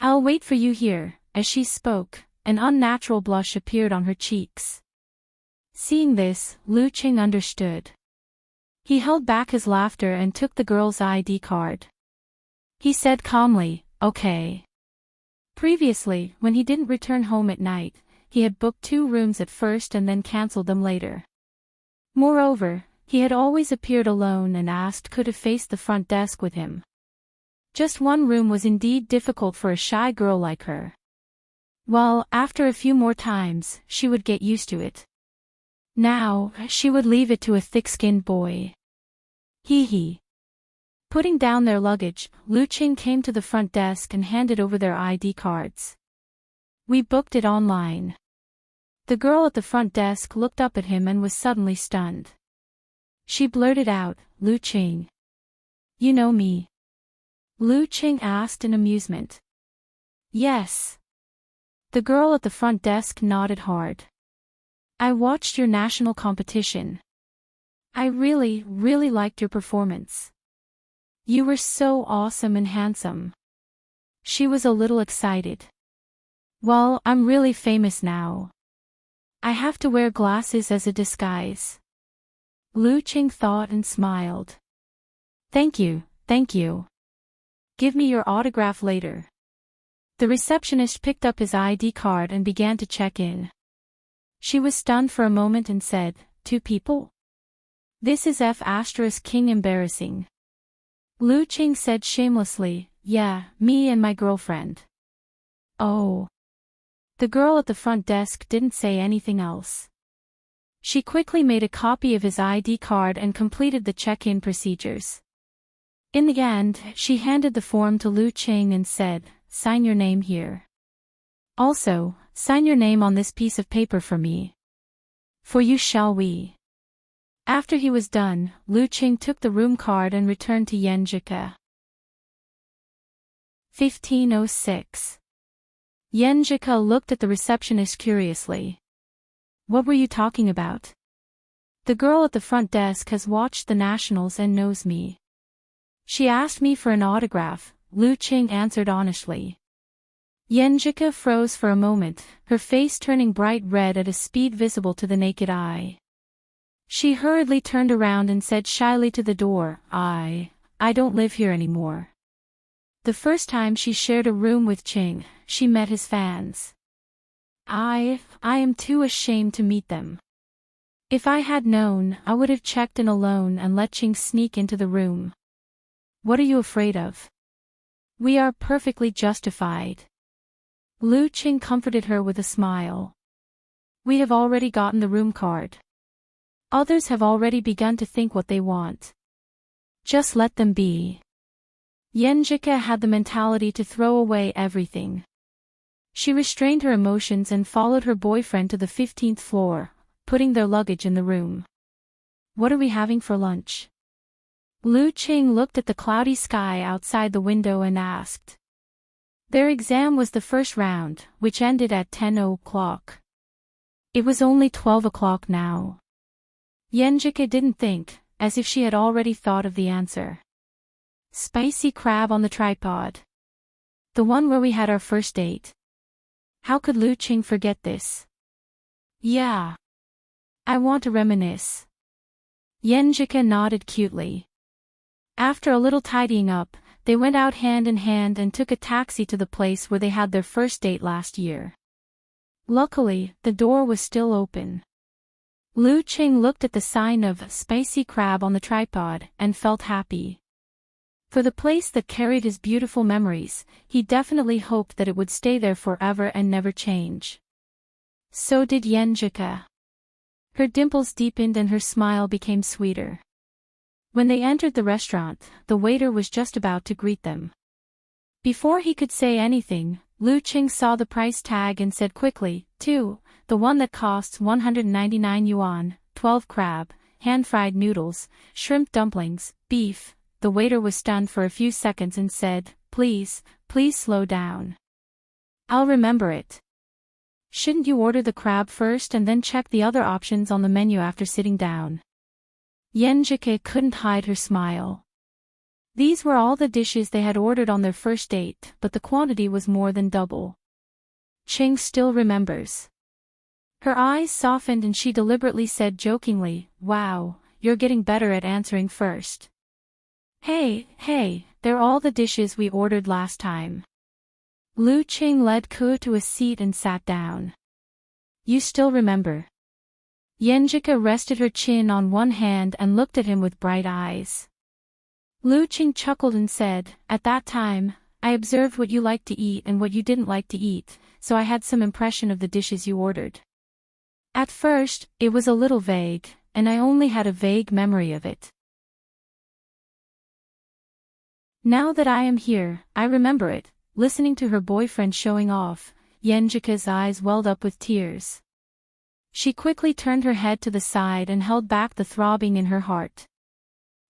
I'll wait for you here." As she spoke, an unnatural blush appeared on her cheeks. Seeing this, Lu Qing understood. He held back his laughter and took the girl's ID card. He said calmly, "Okay." Previously, when he didn't return home at night, he had booked 2 rooms at first and then cancelled them later. Moreover, he had always appeared alone and asked could have faced the front desk with him. Just 1 room was indeed difficult for a shy girl like her. Well, after a few more times, she would get used to it. Now, she would leave it to a thick-skinned boy. Hee hee. Putting down their luggage, Lu Qing came to the front desk and handed over their ID cards. "We booked it online." The girl at the front desk looked up at him and was suddenly stunned. She blurted out, "Lu Qing. You know me?" Lu Qing asked in amusement. "Yes." The girl at the front desk nodded hard. "I watched your national competition. I really liked your performance. You were so awesome and handsome." She was a little excited. "Well, I'm really famous now. I have to wear glasses as a disguise." Lu Qing thought and smiled. Thank you. Give me your autograph later." The receptionist picked up his ID card and began to check in. She was stunned for a moment and said, "2 people? This is King embarrassing." Lu Qing said shamelessly, "Yeah, me and my girlfriend." "Oh." The girl at the front desk didn't say anything else. She quickly made a copy of his ID card and completed the check-in procedures. In the end, she handed the form to Lu Qing and said, "Sign your name here. Also, sign your name on this piece of paper for me. For you shall we." After he was done, Lu Qing took the room card and returned to Yenjika. 1506. Yenjika looked at the receptionist curiously. "What were you talking about?" "The girl at the front desk has watched the nationals and knows me. She asked me for an autograph," Lu Qing answered honestly. Yenjika froze for a moment, her face turning bright red at a speed visible to the naked eye. She hurriedly turned around and said shyly to the door, I don't live here anymore." The first time she shared a room with Qing, she met his fans. I am too ashamed to meet them. If I had known, I would have checked in alone and let Qing sneak into the room." "What are you afraid of?" "We are perfectly justified." Lu Qing comforted her with a smile. "We have already gotten the room card. Others have already begun to think what they want. Just let them be." Yenjika had the mentality to throw away everything. She restrained her emotions and followed her boyfriend to the 15th floor, putting their luggage in the room. "What are we having for lunch?" Lu Qing looked at the cloudy sky outside the window and asked. Their exam was the first round, which ended at 10 o'clock. It was only 12 o'clock now. Yenjika didn't think, as if she had already thought of the answer. "Spicy crab on the tripod. The one where we had our first date." How could Lu Qing forget this? "Yeah. I want to reminisce." Yenjika nodded cutely. After a little tidying up, they went out hand in hand and took a taxi to the place where they had their first date last year. Luckily, the door was still open. Lu Qing looked at the sign of spicy crab on the tripod and felt happy. For the place that carried his beautiful memories, he definitely hoped that it would stay there forever and never change. So did Yenjika. Her dimples deepened and her smile became sweeter. When they entered the restaurant, the waiter was just about to greet them. Before he could say anything, Lu Qing saw the price tag and said quickly, "2, the one that costs 199 yuan, 12 crab, hand-fried noodles, shrimp dumplings, beef." The waiter was stunned for a few seconds and said, please slow down. "I'll remember it." "Shouldn't you order the crab first and then check the other options on the menu after sitting down?" Yenjike couldn't hide her smile. These were all the dishes they had ordered on their first date, but the quantity was more than double. Qing still remembers. Her eyes softened and she deliberately said jokingly, "Wow, you're getting better at answering first." Hey, they're all the dishes we ordered last time." Lu Qing led Ku to a seat and sat down. "You still remember?" Yenjika rested her chin on one hand and looked at him with bright eyes. Lu Qing chuckled and said, "At that time, I observed what you liked to eat and what you didn't like to eat, so I had some impression of the dishes you ordered. At first, it was a little vague, and I only had a vague memory of it. Now that I am here, I remember it." Listening to her boyfriend showing off, Yenjika's eyes welled up with tears. She quickly turned her head to the side and held back the throbbing in her heart.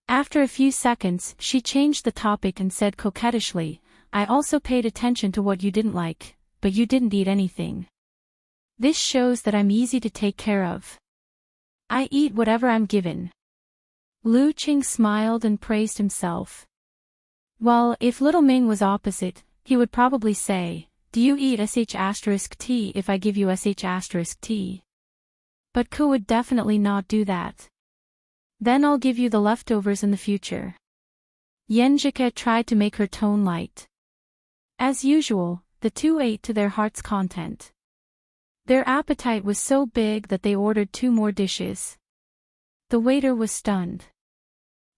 After a few seconds, she changed the topic and said coquettishly, "I also paid attention to what you didn't like, but you didn't eat anything. This shows that I'm easy to take care of. I eat whatever I'm given." Lu Qing smiled and praised himself. Well, if little Ming was opposite, he would probably say, "Do you eat sh*t if I give you sh*t? But Ku would definitely not do that. "Then I'll give you the leftovers in the future." Yenjika tried to make her tone light. As usual, the two ate to their heart's content. Their appetite was so big that they ordered 2 more dishes. The waiter was stunned.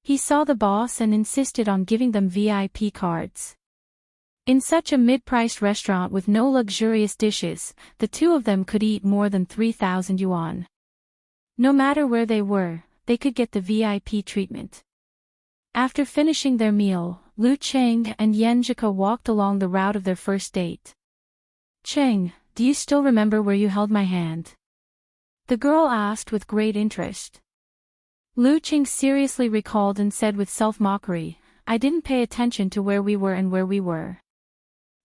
He saw the boss and insisted on giving them VIP cards. In such a mid-priced restaurant with no luxurious dishes, the two of them could eat more than 3,000 yuan. No matter where they were, they could get the VIP treatment. After finishing their meal, Lu Qing and Yenjika walked along the route of their first date. "Qing, do you still remember where you held my hand?" the girl asked with great interest. Lu Qing seriously recalled and said with self-mockery, "I didn't pay attention to where we were and where we were.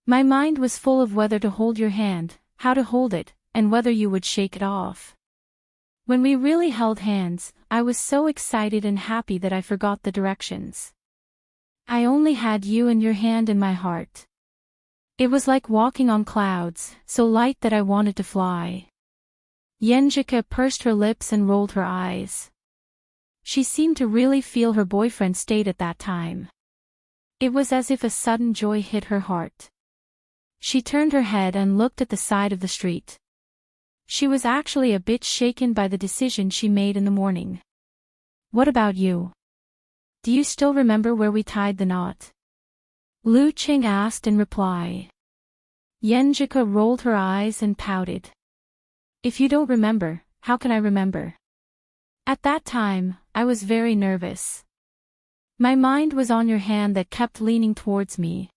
My mind was full of whether to hold your hand, how to hold it, and whether you would shake it off. When we really held hands, I was so excited and happy that I forgot the directions. I only had you and your hand in my heart. It was like walking on clouds, so light that I wanted to fly." Yenjika pursed her lips and rolled her eyes. She seemed to really feel her boyfriend's state at that time. It was as if a sudden joy hit her heart. She turned her head and looked at the side of the street. She was actually a bit shaken by the decision she made in the morning. "What about you? Do you still remember where we tied the knot?" Lu Qing asked in reply. Yenjika rolled her eyes and pouted. "If you don't remember, how can I remember? At that time, I was very nervous. My mind was on your hand that kept leaning towards me.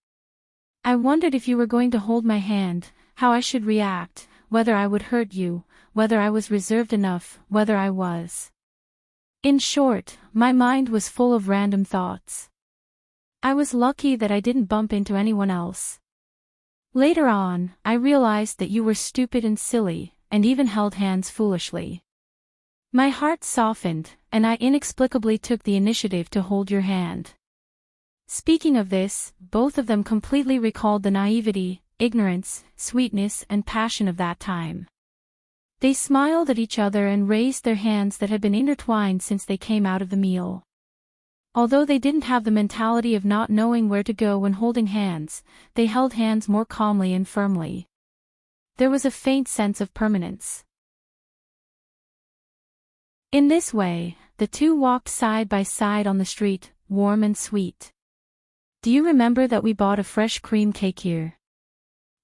I wondered if you were going to hold my hand, how I should react, whether I would hurt you, whether I was reserved enough, whether I was. In short, my mind was full of random thoughts. I was lucky that I didn't bump into anyone else. Later on, I realized that you were stupid and silly, and even held hands foolishly. My heart softened, and I inexplicably took the initiative to hold your hand." Speaking of this, both of them completely recalled the naivety, ignorance, sweetness, and passion of that time. They smiled at each other and raised their hands that had been intertwined since they came out of the meal. Although they didn't have the mentality of not knowing where to go when holding hands, they held hands more calmly and firmly. There was a faint sense of permanence. In this way, the two walked side by side on the street, warm and sweet. Do you remember that we bought a fresh cream cake here?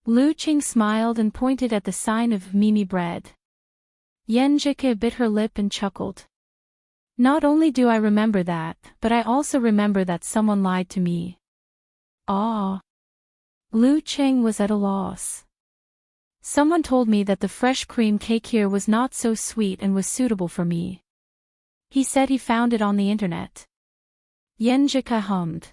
Lu Qing smiled and pointed at the sign of Mimi bread. Yenjike bit her lip and chuckled. Not only do I remember that, but I also remember that someone lied to me. Ah. Lu Qing was at a loss. Someone told me that the fresh cream cake here was not so sweet and was suitable for me. He said he found it on the internet. Yenjika hummed.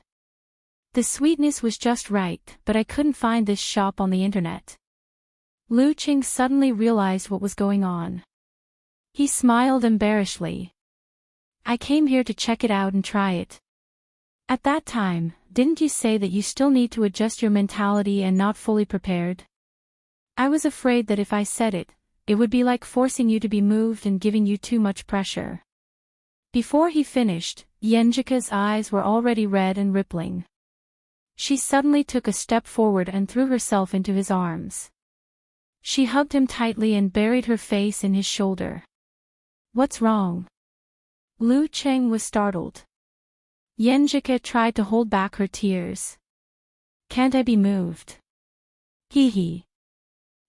The sweetness was just right, but I couldn't find this shop on the internet. Lu Qing suddenly realized what was going on. He smiled embarrassedly. I came here to check it out and try it. At that time, didn't you say that you still need to adjust your mentality and not fully prepared? I was afraid that if I said it, it would be like forcing you to be moved and giving you too much pressure. Before he finished, Yenjika's eyes were already red and rippling. She suddenly took a step forward and threw herself into his arms. She hugged him tightly and buried her face in his shoulder. What's wrong? Lu Qing was startled. Yenjika tried to hold back her tears. Can't I be moved? Hee hee.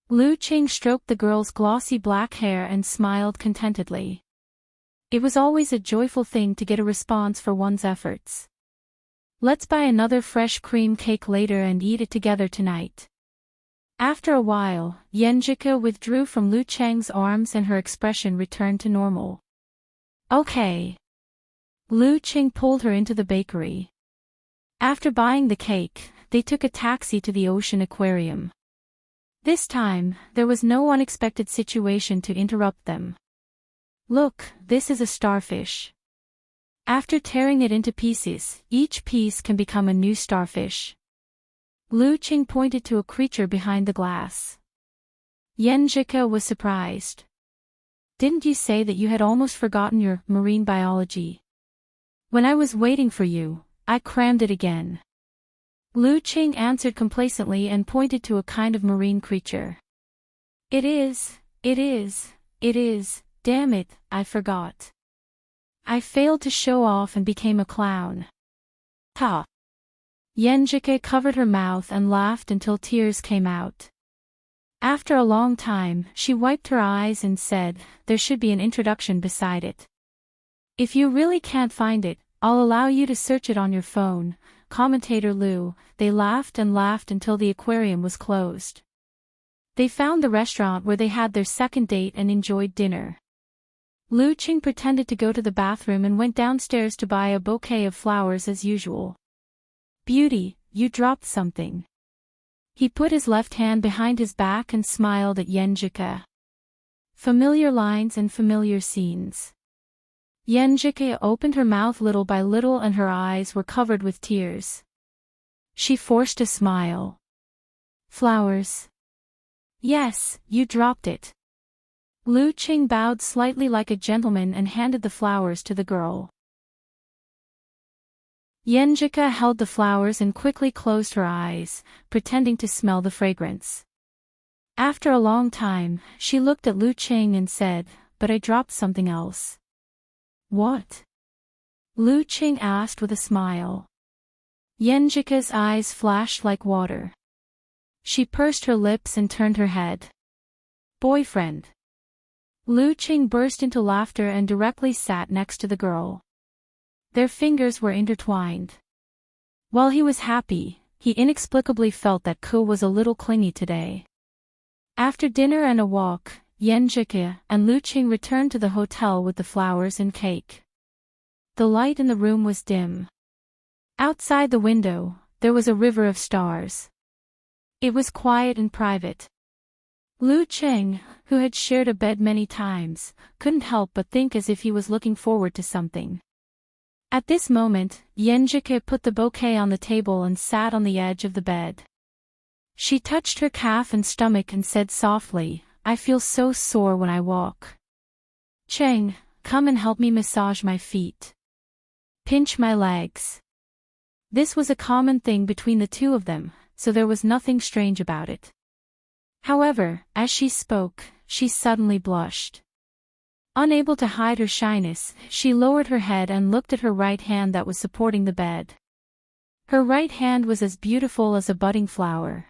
Lu Qing stroked the girl's glossy black hair and smiled contentedly. It was always a joyful thing to get a response for one's efforts. Let's buy another fresh cream cake later and eat it together tonight. After a while, Yenjika withdrew from Lu Qing's arms and her expression returned to normal. Okay. Lu Qing pulled her into the bakery. After buying the cake, they took a taxi to the ocean aquarium. This time, there was no unexpected situation to interrupt them. Look, this is a starfish. After tearing it into pieces, each piece can become a new starfish. Lu Qing pointed to a creature behind the glass. Yenjika was surprised. Didn't you say that you had almost forgotten your marine biology? When I was waiting for you, I crammed it again. Lu Qing answered complacently and pointed to a kind of marine creature. It is, damn it, I forgot. I failed to show off and became a clown. Ha! Yenjika covered her mouth and laughed until tears came out. After a long time, she wiped her eyes and said, there should be an introduction beside it. If you really can't find it, I'll allow you to search it on your phone, commentator Lu. They laughed and laughed until the aquarium was closed. They found the restaurant where they had their second date and enjoyed dinner. Lu Qing pretended to go to the bathroom and went downstairs to buy a bouquet of flowers as usual. Beauty, you dropped something. He put his left hand behind his back and smiled at Yenjika. Familiar lines and familiar scenes. Yenjika opened her mouth little by little and her eyes were covered with tears. She forced a smile. Flowers. Yes, you dropped it. Lu Qing bowed slightly like a gentleman and handed the flowers to the girl. Yenjika held the flowers and quickly closed her eyes, pretending to smell the fragrance. After a long time, she looked at Lu Qing and said, but I dropped something else. What? Lu Qing asked with a smile. Yenjika's eyes flashed like water. She pursed her lips and turned her head. Boyfriend. Lu Qing burst into laughter and directly sat next to the girl. Their fingers were intertwined. While he was happy, he inexplicably felt that Ku was a little clingy today. After dinner and a walk, Yenjika and Lu Qing returned to the hotel with the flowers and cake. The light in the room was dim. Outside the window, there was a river of stars. It was quiet and private. Lu Qing, who had shared a bed many times, couldn't help but think as if he was looking forward to something. At this moment, Yenjika put the bouquet on the table and sat on the edge of the bed. She touched her calf and stomach and said softly, I feel so sore when I walk. Cheng, come and help me massage my feet. Pinch my legs. This was a common thing between the two of them, so there was nothing strange about it. However, as she spoke, she suddenly blushed. Unable to hide her shyness, she lowered her head and looked at her right hand that was supporting the bed. Her right hand was as beautiful as a budding flower.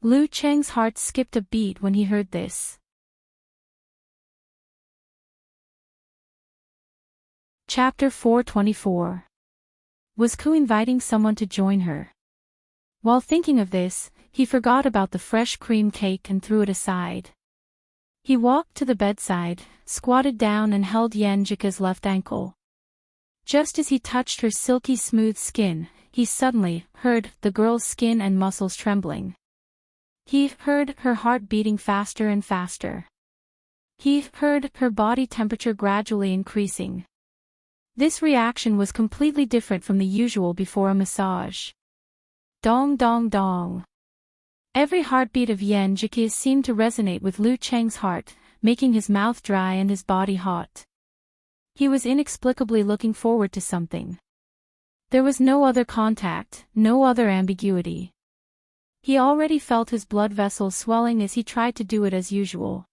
Lu Cheng's heart skipped a beat when he heard this. Chapter 424. Was Ku inviting someone to join her? While thinking of this, he forgot about the fresh cream cake and threw it aside. He walked to the bedside, squatted down and held Yanjika's left ankle. Just as he touched her silky smooth skin, he suddenly heard the girl's skin and muscles trembling. He heard her heart beating faster and faster. He heard her body temperature gradually increasing. This reaction was completely different from the usual before a massage. Dong dong dong. Every heartbeat of Yanjika seemed to resonate with Lu Cheng's heart, making his mouth dry and his body hot. He was inexplicably looking forward to something. There was no other contact, no other ambiguity. He already felt his blood vessels swelling as he tried to do it as usual.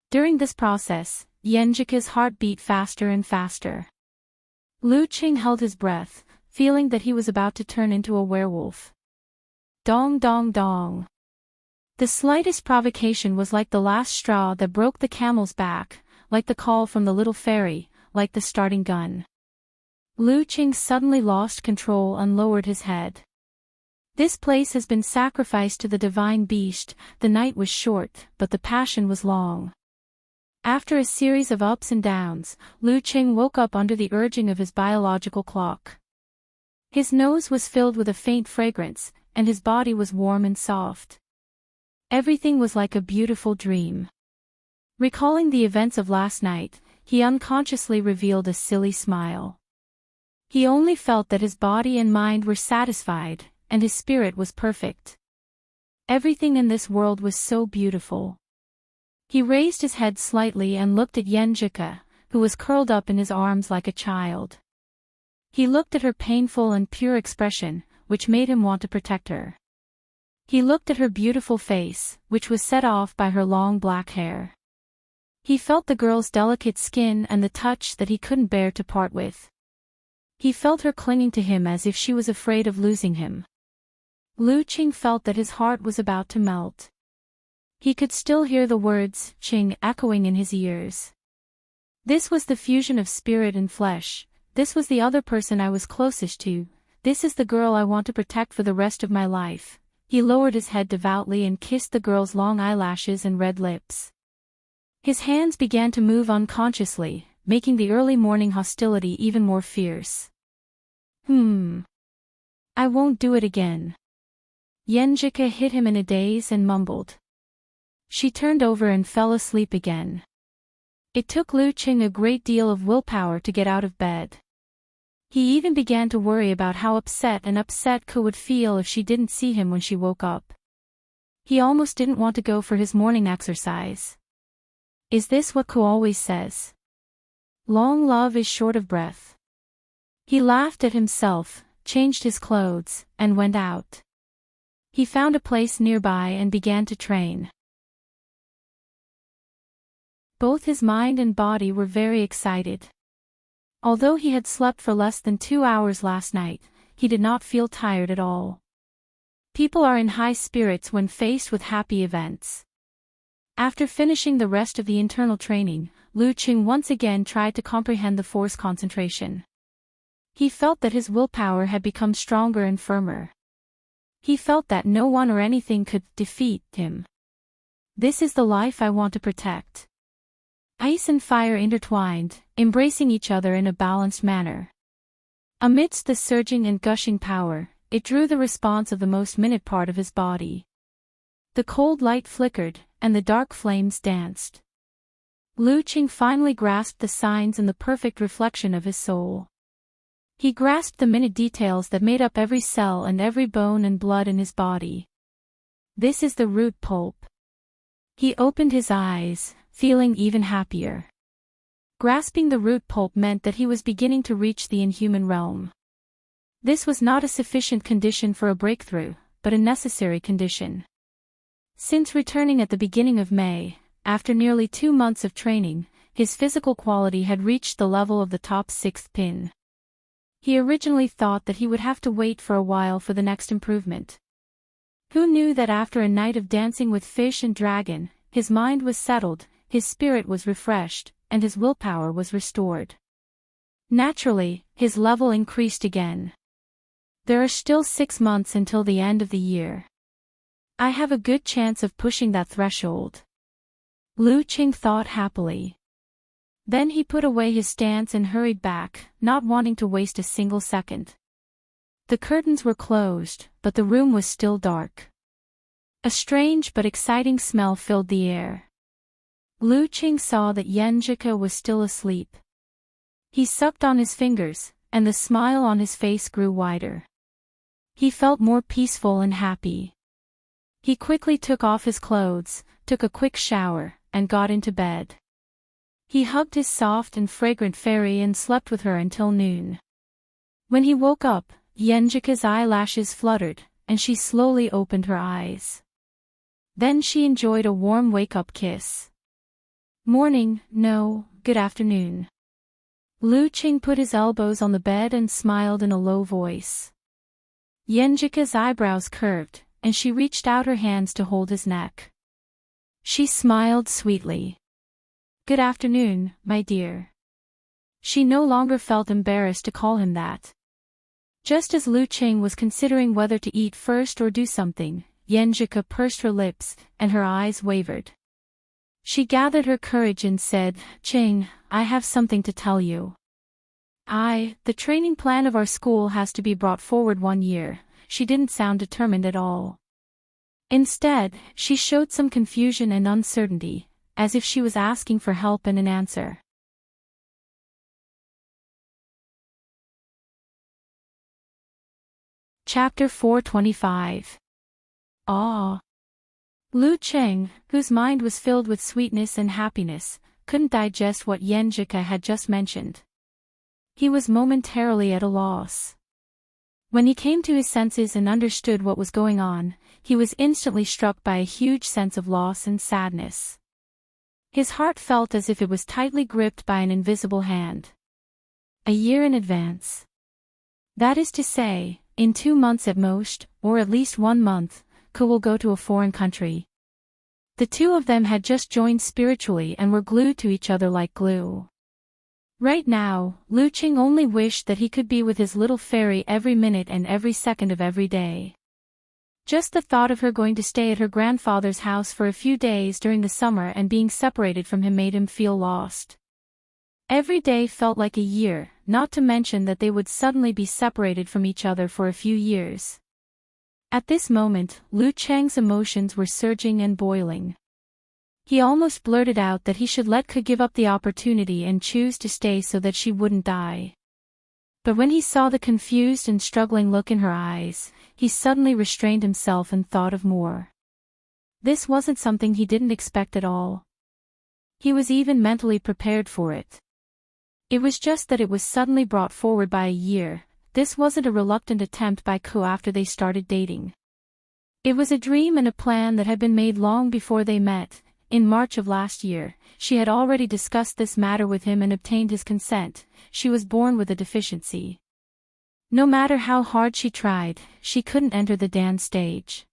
During this process, Yanjika's heart beat faster and faster. Lu Cheng held his breath, feeling that he was about to turn into a werewolf. Dong dong dong. The slightest provocation was like the last straw that broke the camel's back, like the call from the little fairy, like the starting gun. Lu Cheng suddenly lost control and lowered his head. This place has been sacrificed to the divine beast. The night was short, but the passion was long. After a series of ups and downs, Lu Cheng woke up under the urging of his biological clock. His nose was filled with a faint fragrance, and his body was warm and soft. Everything was like a beautiful dream. Recalling the events of last night, he unconsciously revealed a silly smile. He only felt that his body and mind were satisfied, and his spirit was perfect. Everything in this world was so beautiful. He raised his head slightly and looked at Yanjika, who was curled up in his arms like a child. He looked at her painful and pure expression, which made him want to protect her. He looked at her beautiful face, which was set off by her long black hair. He felt the girl's delicate skin and the touch that he couldn't bear to part with. He felt her clinging to him as if she was afraid of losing him. Lu Cheng felt that his heart was about to melt. He could still hear the words, Ching, echoing in his ears. This was the fusion of spirit and flesh. This was the other person I was closest to. This is the girl I want to protect for the rest of my life. He lowered his head devoutly and kissed the girl's long eyelashes and red lips. His hands began to move unconsciously, making the early morning hostility even more fierce. I won't do it again. Yanjika hit him in a daze and mumbled. She turned over and fell asleep again. It took Lu Cheng a great deal of willpower to get out of bed. He even began to worry about how upset Ku would feel if she didn't see him when she woke up. He almost didn't want to go for his morning exercise. Is this what Ku always says? Long love is short of breath. He laughed at himself, changed his clothes, and went out. He found a place nearby and began to train. Both his mind and body were very excited. Although he had slept for less than 2 hours last night, he did not feel tired at all. People are in high spirits when faced with happy events. After finishing the rest of the internal training, Lu Cheng once again tried to comprehend the force concentration. He felt that his willpower had become stronger and firmer. He felt that no one or anything could defeat him. This is the life I want to protect. Ice and fire intertwined, embracing each other in a balanced manner. Amidst the surging and gushing power, it drew the response of the most minute part of his body. The cold light flickered, and the dark flames danced. Lu Cheng finally grasped the signs and the perfect reflection of his soul. He grasped the minute details that made up every cell and every bone and blood in his body. This is the root pulp. He opened his eyes, feeling even happier. Grasping the root pulp meant that he was beginning to reach the inhuman realm. This was not a sufficient condition for a breakthrough, but a necessary condition. Since returning at the beginning of May, after nearly 2 months of training, his physical quality had reached the level of the top 6th pin. He originally thought that he would have to wait for a while for the next improvement. Who knew that after a night of dancing with fish and dragon, his mind was settled, his spirit was refreshed, and his willpower was restored. Naturally, his level increased again. There are still 6 months until the end of the year. I have a good chance of pushing that threshold. Lu Qing thought happily. Then he put away his stance and hurried back, not wanting to waste a single second. The curtains were closed, but the room was still dark. A strange but exciting smell filled the air. Lu Qing saw that Yanjika was still asleep. He sucked on his fingers, and the smile on his face grew wider. He felt more peaceful and happy. He quickly took off his clothes, took a quick shower, and got into bed. He hugged his soft and fragrant fairy and slept with her until noon. When he woke up, Yanjika's eyelashes fluttered, and she slowly opened her eyes. Then she enjoyed a warm wake-up kiss. Morning, no, good afternoon. Lu Qing put his elbows on the bed and smiled in a low voice. Yanjika's eyebrows curved, and she reached out her hands to hold his neck. She smiled sweetly. Good afternoon, my dear. She no longer felt embarrassed to call him that. Just as Lu Qing was considering whether to eat first or do something, Yanjika pursed her lips, and her eyes wavered. She gathered her courage and said, Qing, I have something to tell you. The training plan of our school has to be brought forward 1 year. She didn't sound determined at all. Instead, she showed some confusion and uncertainty, as if she was asking for help and an answer. Chapter 425. Awe. Lu Qing, whose mind was filled with sweetness and happiness, couldn't digest what Yanjika had just mentioned. He was momentarily at a loss. When he came to his senses and understood what was going on, he was instantly struck by a huge sense of loss and sadness. His heart felt as if it was tightly gripped by an invisible hand. A year in advance. That is to say, in 2 months at most, or at least 1 month, Ko will go to a foreign country. The two of them had just joined spiritually and were glued to each other like glue. Right now, Lu Qing only wished that he could be with his little fairy every minute and every second of every day. Just the thought of her going to stay at her grandfather's house for a few days during the summer and being separated from him made him feel lost. Every day felt like a year, not to mention that they would suddenly be separated from each other for a few years. At this moment, Lu Cheng's emotions were surging and boiling. He almost blurted out that he should let Ke give up the opportunity and choose to stay so that she wouldn't die. But when he saw the confused and struggling look in her eyes, he suddenly restrained himself and thought of more. This wasn't something he didn't expect at all. He was even mentally prepared for it. It was just that it was suddenly brought forward by a year. This wasn't a reluctant attempt by Ke after they started dating. It was a dream and a plan that had been made long before they met. In March of last year, she had already discussed this matter with him and obtained his consent. She was born with a deficiency. No matter how hard she tried, she couldn't enter the dance stage.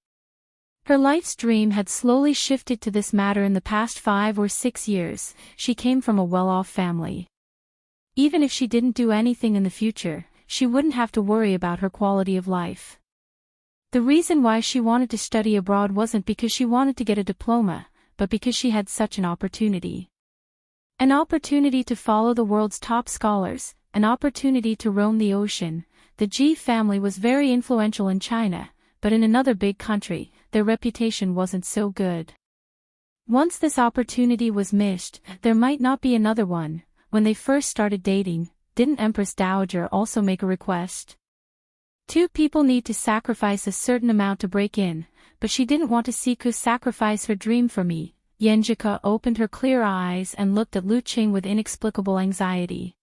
Her life's dream had slowly shifted to this matter in the past 5 or 6 years. She came from a well-off family. Even if she didn't do anything in the future, she wouldn't have to worry about her quality of life. The reason why she wanted to study abroad wasn't because she wanted to get a diploma, but because she had such an opportunity. An opportunity to follow the world's top scholars, an opportunity to roam the ocean. The Ji family was very influential in China, but in another big country, their reputation wasn't so good. Once this opportunity was missed, there might not be another one. When they first started dating, didn't Empress Dowager also make a request? 2 people need to sacrifice a certain amount to break in, but she didn't want to see Ke sacrifice her dream for me. Yanjika opened her clear eyes and looked at Lu Qing with inexplicable anxiety.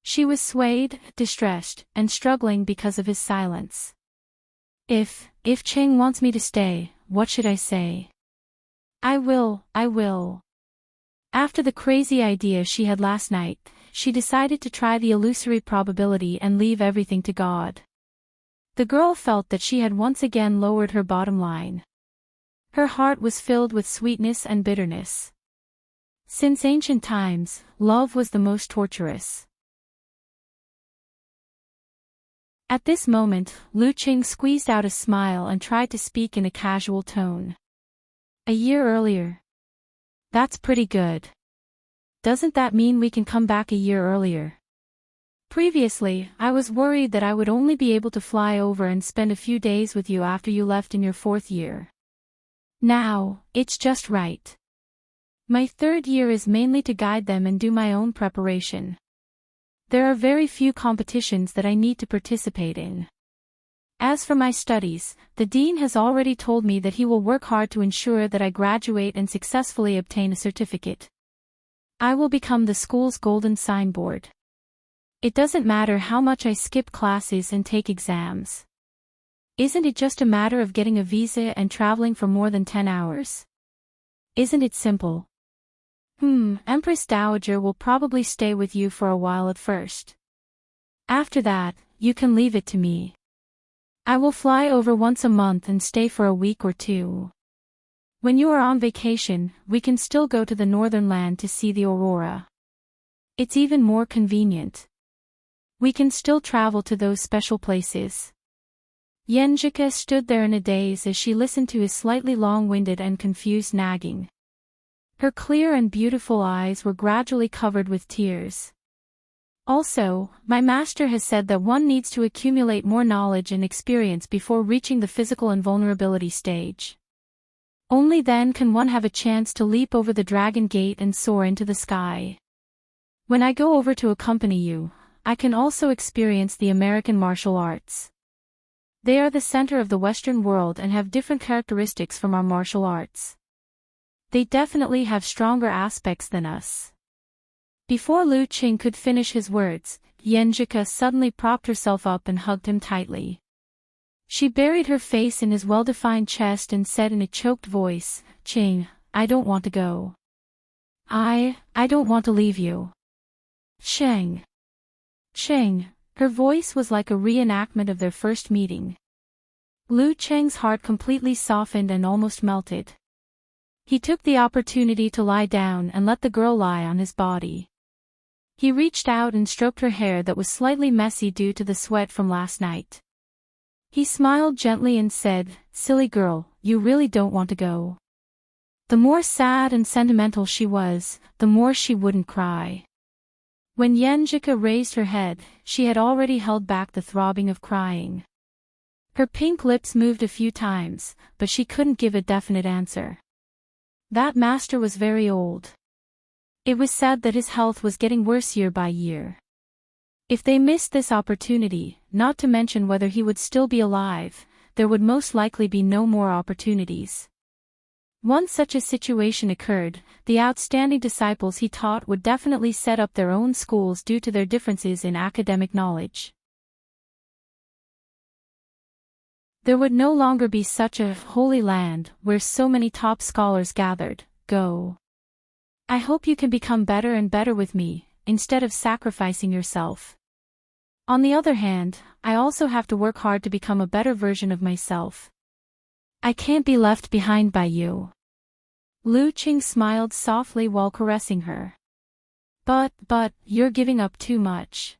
She was swayed, distressed, and struggling because of his silence. If Qing wants me to stay, what should I say? I will. After the crazy idea she had last night, she decided to try the illusory probability and leave everything to God. The girl felt that she had once again lowered her bottom line. Her heart was filled with sweetness and bitterness. Since ancient times, love was the most torturous. At this moment, Lu Qing squeezed out a smile and tried to speak in a casual tone. A year earlier. That's pretty good. Doesn't that mean we can come back a year earlier? Previously, I was worried that I would only be able to fly over and spend a few days with you after you left in your 4th year. Now, it's just right. My 3rd year is mainly to guide them and do my own preparation. There are very few competitions that I need to participate in. As for my studies, the dean has already told me that he will work hard to ensure that I graduate and successfully obtain a certificate. I will become the school's golden signboard. It doesn't matter how much I skip classes and take exams. Isn't it just a matter of getting a visa and traveling for more than 10 hours? Isn't it simple? Empress Dowager will probably stay with you for a while at first. After that, you can leave it to me. I will fly over once a month and stay for a week or 2. When you are on vacation, we can still go to the northern land to see the aurora. It's even more convenient. We can still travel to those special places. Yenjika stood there in a daze as she listened to his slightly long-winded and confused nagging. Her clear and beautiful eyes were gradually covered with tears. Also, my master has said that one needs to accumulate more knowledge and experience before reaching the physical invulnerability stage. Only then can one have a chance to leap over the dragon gate and soar into the sky. When I go over to accompany you, I can also experience the American martial arts. They are the center of the Western world and have different characteristics from our martial arts. They definitely have stronger aspects than us. Before Lu Qing could finish his words, Yenjika suddenly propped herself up and hugged him tightly. She buried her face in his well-defined chest and said in a choked voice, "Qing, I don't want to go. I don't want to leave you. Qing." Qing, her voice was like a reenactment of their first meeting. Lu Qing's heart completely softened and almost melted. He took the opportunity to lie down and let the girl lie on his body. He reached out and stroked her hair that was slightly messy due to the sweat from last night. He smiled gently and said, "Silly girl, you really don't want to go." The more sad and sentimental she was, the more she wouldn't cry. When Yenjika raised her head, she had already held back the throbbing of crying. Her pink lips moved a few times, but she couldn't give a definite answer. That master was very old. It was said that his health was getting worse year by year. If they missed this opportunity, not to mention whether he would still be alive, there would most likely be no more opportunities. Once such a situation occurred, the outstanding disciples he taught would definitely set up their own schools due to their differences in academic knowledge. There would no longer be such a holy land where so many top scholars gathered. Go. I hope you can become better and better with me, instead of sacrificing yourself. On the other hand, I also have to work hard to become a better version of myself. I can't be left behind by you. Lu Qing smiled softly while caressing her. But, you're giving up too much.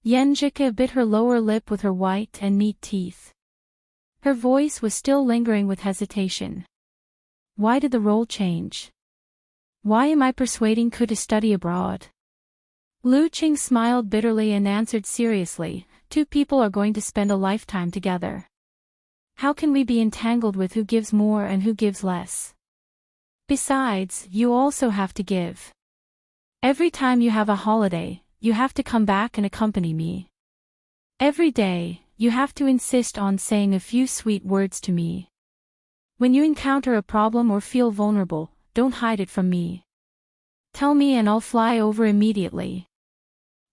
Yenjika bit her lower lip with her white and neat teeth. Her voice was still lingering with hesitation. Why did the role change? Why am I persuading Ku to study abroad? Lu Qing smiled bitterly and answered seriously, 2 people are going to spend a lifetime together. How can we be entangled with who gives more and who gives less? Besides, you also have to give. Every time you have a holiday, you have to come back and accompany me. Every day, you have to insist on saying a few sweet words to me. When you encounter a problem or feel vulnerable, don't hide it from me. Tell me and I'll fly over immediately.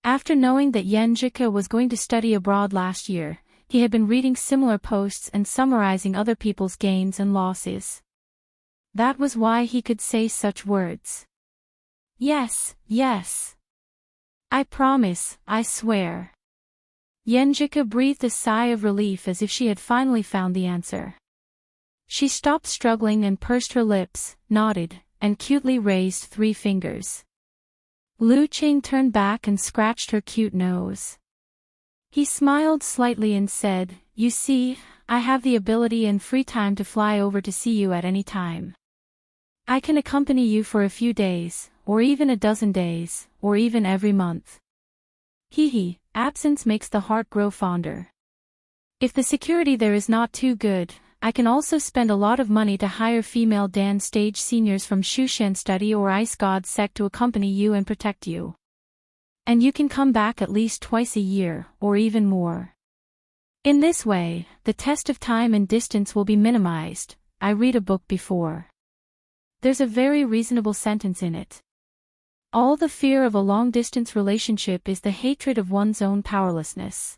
After knowing that Yenjika was going to study abroad last year, he had been reading similar posts and summarizing other people's gains and losses. That was why he could say such words. Yes, yes. I promise, I swear. Yenjika breathed a sigh of relief as if she had finally found the answer. She stopped struggling and pursed her lips, nodded, and cutely raised 3 fingers. Lu Qing turned back and scratched her cute nose. He smiled slightly and said, "You see, I have the ability and free time to fly over to see you at any time. I can accompany you for a few days, or even a dozen days, or even every month. Hee, absence makes the heart grow fonder. If the security there is not too good, I can also spend a lot of money to hire female Dan stage seniors from Shushan Study or Ice God Sect to accompany you and protect you. And you can come back at least twice a year, or even more. In this way, the test of time and distance will be minimized. I read a book before. There's a very reasonable sentence in it. All the fear of a long-distance relationship is the hatred of one's own powerlessness."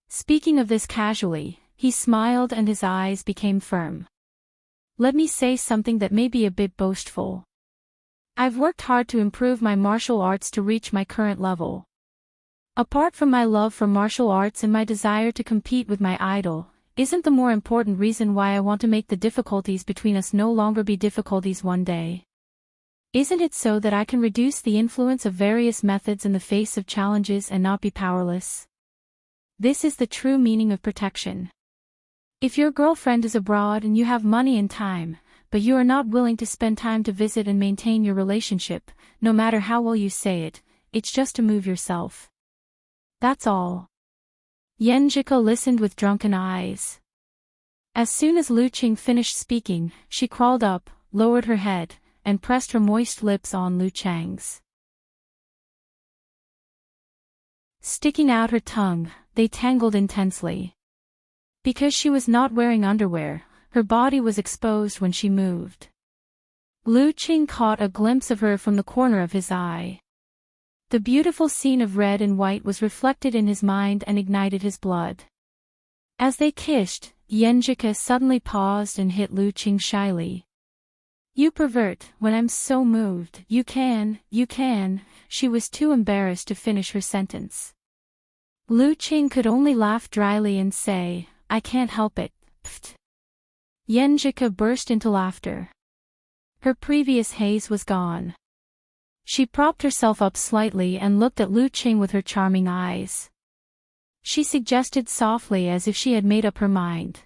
Speaking of this casually, he smiled and his eyes became firm. "Let me say something that may be a bit boastful. I've worked hard to improve my martial arts to reach my current level. Apart from my love for martial arts and my desire to compete with my idol, isn't the more important reason why I want to make the difficulties between us no longer be difficulties one day? Isn't it so that I can reduce the influence of various methods in the face of challenges and not be powerless? This is the true meaning of protection. If your girlfriend is abroad and you have money and time, but you are not willing to spend time to visit and maintain your relationship, no matter how well you say it, it's just to move yourself. That's all." Yenjika listened with drunken eyes. As soon as Lu Qing finished speaking, she crawled up, lowered her head, and pressed her moist lips on Lu Chang's. Sticking out her tongue, they tangled intensely. Because she was not wearing underwear, her body was exposed when she moved. Lu Qing caught a glimpse of her from the corner of his eye. The beautiful scene of red and white was reflected in his mind and ignited his blood. As they kissed, Yenjika suddenly paused and hit Lu Qing shyly. "You pervert, when I'm so moved, you can. She was too embarrassed to finish her sentence. Lu Qing could only laugh dryly and say, "I can't help it, pft." Yenjika burst into laughter. Her previous haze was gone. She propped herself up slightly and looked at Lu Qing with her charming eyes. She suggested softly as if she had made up her mind.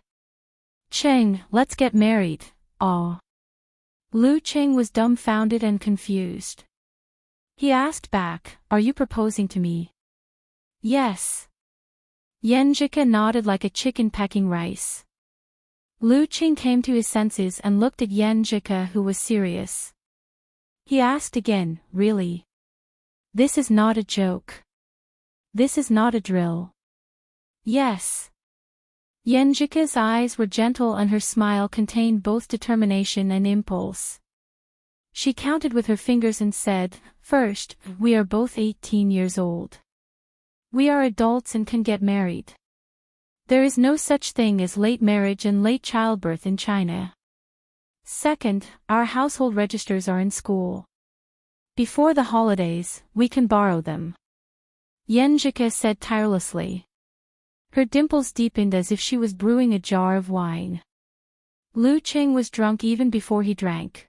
"Qing, let's get married, aw." Lu Qing was dumbfounded and confused. He asked back, "Are you proposing to me?" "Yes." Yenjika nodded like a chicken pecking rice. Lu Qing came to his senses and looked at Yenjika, who was serious. He asked again, "Really? This is not a joke. This is not a drill." "Yes." Yenjika's eyes were gentle and her smile contained both determination and impulse. She counted with her fingers and said, "First, we are both 18 years old. We are adults and can get married. There is no such thing as late marriage and late childbirth in China. Second, our household registers are in school. Before the holidays, we can borrow them." Yenjika said tirelessly. Her dimples deepened as if she was brewing a jar of wine. Lu Qing was drunk even before he drank.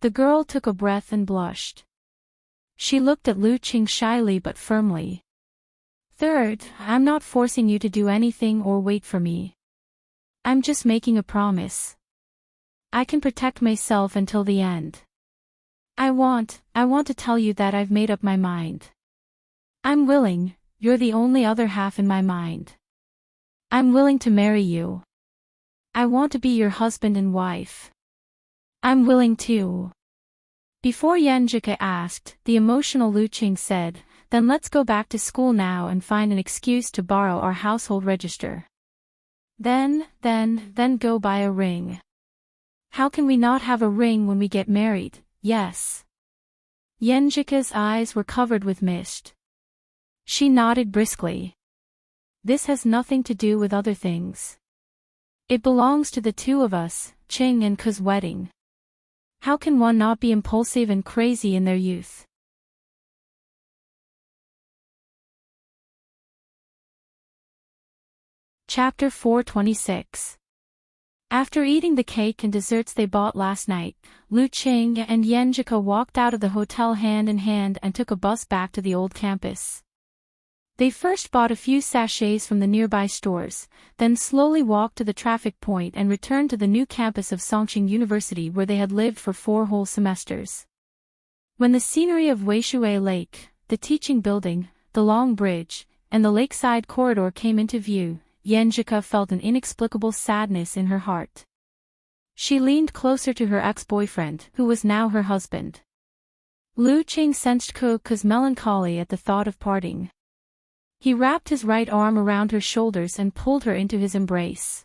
The girl took a breath and blushed. She looked at Lu Qing shyly but firmly. "Third, I'm not forcing you to do anything or wait for me. I'm just making a promise. I can protect myself until the end. I want to tell you that I've made up my mind. I'm willing. You're the only other half in my mind. I'm willing to marry you. I want to be your husband and wife. I'm willing to." Before Yenjika asked, the emotional Lu Qing said, "Then let's go back to school now and find an excuse to borrow our household register. Then go buy a ring. How can we not have a ring when we get married, yes?" Yenjika's eyes were covered with mist. She nodded briskly. "This has nothing to do with other things. It belongs to the two of us, Qing and Ke's wedding. How can one not be impulsive and crazy in their youth? Chapter 426. After eating the cake and desserts they bought last night, Lu Qing and Yenjika walked out of the hotel hand in hand and took a bus back to the old campus. They first bought a few sachets from the nearby stores, then slowly walked to the traffic point and returned to the new campus of Songqing University where they had lived for 4 whole semesters. When the scenery of Weishui Lake, the teaching building, the long bridge, and the lakeside corridor came into view, Yenjika felt an inexplicable sadness in her heart. She leaned closer to her ex-boyfriend, who was now her husband. Lu Qing sensed Ku's melancholy at the thought of parting. He wrapped his right arm around her shoulders and pulled her into his embrace.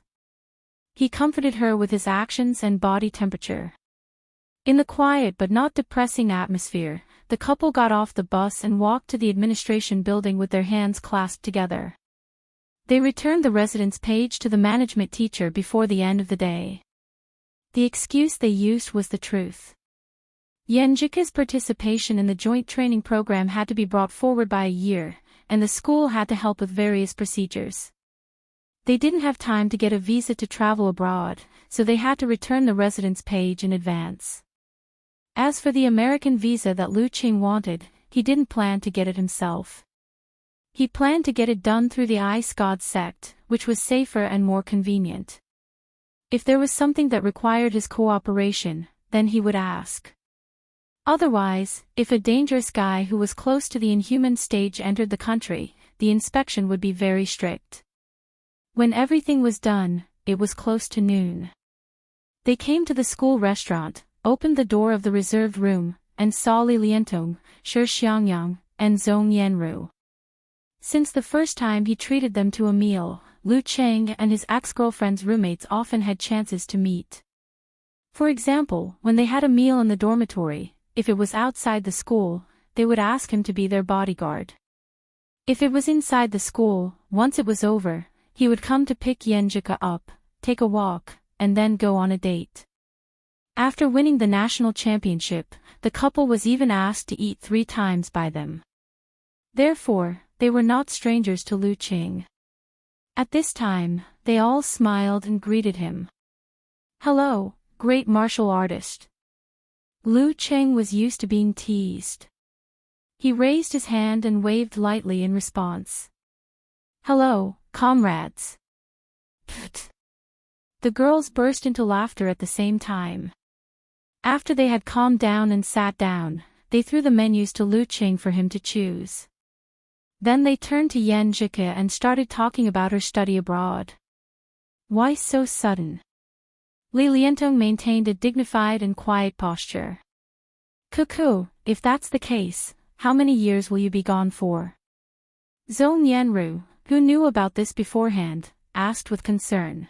He comforted her with his actions and body temperature. In the quiet but not depressing atmosphere, the couple got off the bus and walked to the administration building with their hands clasped together. They returned the residence page to the management teacher before the end of the day. The excuse they used was the truth. Yenjika's participation in the joint training program had to be brought forward by a year, and the school had to help with various procedures. They didn't have time to get a visa to travel abroad, so they had to return the residence page in advance. As for the American visa that Lu Qing wanted, he didn't plan to get it himself. He planned to get it done through the Ice God sect, which was safer and more convenient. If there was something that required his cooperation, then he would ask. Otherwise, if a dangerous guy who was close to the inhuman stage entered the country, the inspection would be very strict. When everything was done, it was close to noon. They came to the school restaurant, opened the door of the reserved room, and saw Li Liantong, Shi Xiangyang, and Zhong Yanru. Since the first time he treated them to a meal, Lu Cheng and his ex-girlfriend's roommates often had chances to meet. For example, when they had a meal in the dormitory, if it was outside the school, they would ask him to be their bodyguard. If it was inside the school, once it was over, he would come to pick Yenjika up, take a walk, and then go on a date. After winning the national championship, the couple was even asked to eat 3 times by them. Therefore, they were not strangers to Lu Qing. At this time, they all smiled and greeted him. "Hello, great martial artist." Lu Qing was used to being teased. He raised his hand and waved lightly in response. "Hello, comrades." Pfft. The girls burst into laughter at the same time. After they had calmed down and sat down, they threw the menus to Lu Qing for him to choose. Then they turned to Yenjika and started talking about her study abroad. "Why so sudden?" Li Liantong maintained a dignified and quiet posture. "Cuckoo, if that's the case, how many years will you be gone for?" Zhong Yanru, who knew about this beforehand, asked with concern.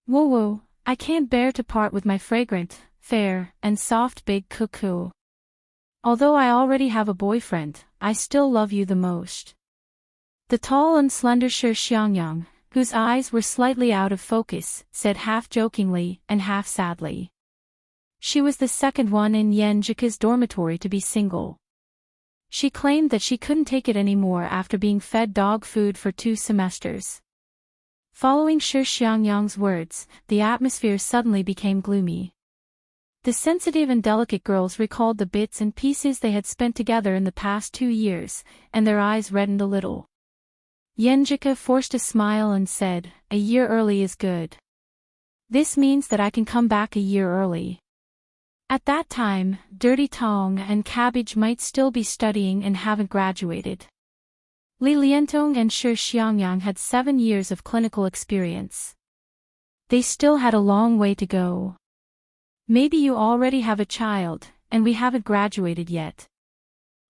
"Woo, I can't bear to part with my fragrant, fair, and soft big cuckoo. Although I already have a boyfriend, I still love you the most." The tall and slender Shi Xiangyang, whose eyes were slightly out of focus, said half jokingly and half sadly. She was the second one in Yenjika's dormitory to be single. She claimed that she couldn't take it anymore after being fed dog food for 2 semesters. Following Shi Xiangyang's words, the atmosphere suddenly became gloomy. The sensitive and delicate girls recalled the bits and pieces they had spent together in the past 2 years, and their eyes reddened a little. Yenjika forced a smile and said, "A year early is good. This means that I can come back a year early." At that time, Dirty Tong and Cabbage might still be studying and haven't graduated. Li Liantong and Shi Xiangyang had 7 years of clinical experience. They still had a long way to go. "Maybe you already have a child, and we haven't graduated yet."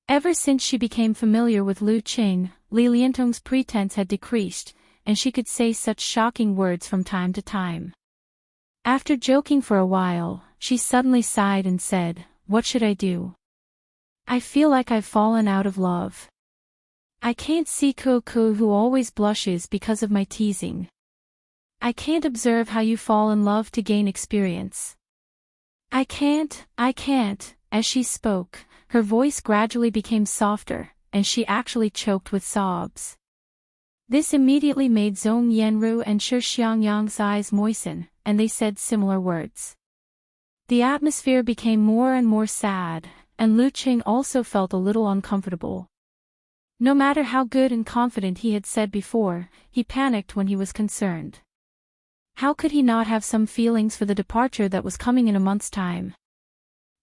Ever since she became familiar with Lu Qing, Li Liantong's pretense had decreased, and she could say such shocking words from time to time. After joking for a while, she suddenly sighed and said, "What should I do? I feel like I've fallen out of love. I can't see Cuckoo who always blushes because of my teasing. I can't observe how you fall in love to gain experience. I can't. As she spoke, her voice gradually became softer, and she actually choked with sobs. This immediately made Zhong Yanru and Shi Xiangyang's eyes moisten, and they said similar words. The atmosphere became more and more sad, and Lu Qing also felt a little uncomfortable. No matter how good and confident he had said before, he panicked when he was concerned. How could he not have some feelings for the departure that was coming in a month's time?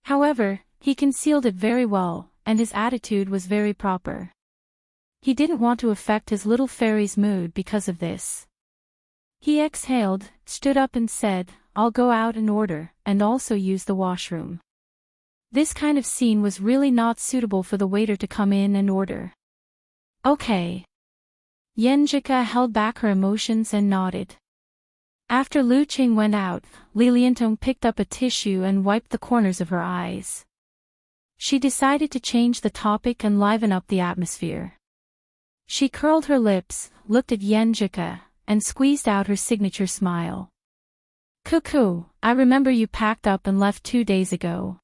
However, he concealed it very well, and his attitude was very proper. He didn't want to affect his little fairy's mood because of this. He exhaled, stood up and said, "I'll go out and order, and also use the washroom." This kind of scene was really not suitable for the waiter to come in and order. Okay. Yenjika held back her emotions and nodded. After Lu Qing went out, Li Liantong picked up a tissue and wiped the corners of her eyes. She decided to change the topic and liven up the atmosphere. She curled her lips, looked at Yenjika, and squeezed out her signature smile. "Cuckoo, I remember you packed up and left 2 days ago.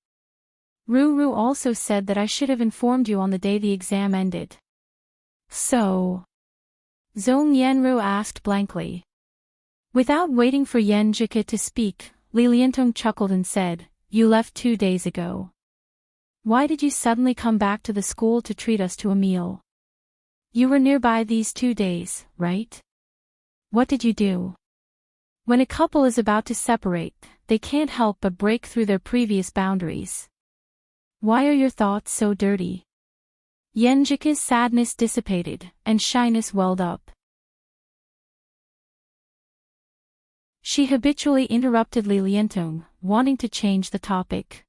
Ruru also said that I should have informed you on the day the exam ended." "So?" Zhong Yanru asked blankly. Without waiting for Yenjika to speak, Li Liantong chuckled and said, "You left 2 days ago. Why did you suddenly come back to the school to treat us to a meal? You were nearby these 2 days, right? What did you do?" When a couple is about to separate, they can't help but break through their previous boundaries. Why are your thoughts so dirty? Yenjika's sadness dissipated, and shyness welled up. She habitually interrupted Li Liantong, wanting to change the topic.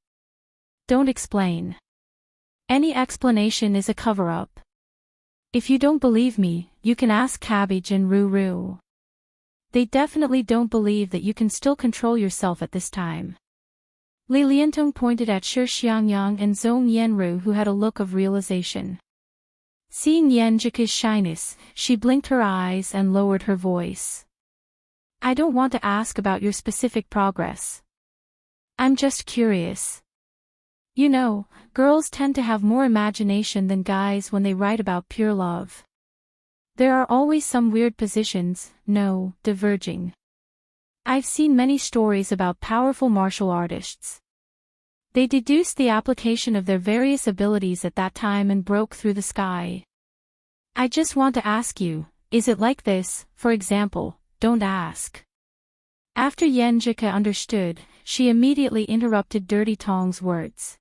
"Don't explain. Any explanation is a cover-up. If you don't believe me, you can ask Cabbage and Ruru. They definitely don't believe that you can still control yourself at this time." Li Liantong pointed at Shi Xiangyang and Zhong Yanru, who had a look of realization. Seeing Yenjika's shyness, she blinked her eyes and lowered her voice. "I don't want to ask about your specific progress. I'm just curious. You know, girls tend to have more imagination than guys when they write about pure love. There are always some weird positions, no, diverging. I've seen many stories about powerful martial artists. They deduced the application of their various abilities at that time and broke through the sky. I just want to ask you, is it like this? For example, don't ask." After Yenjika understood, she immediately interrupted Dirty Tong's words.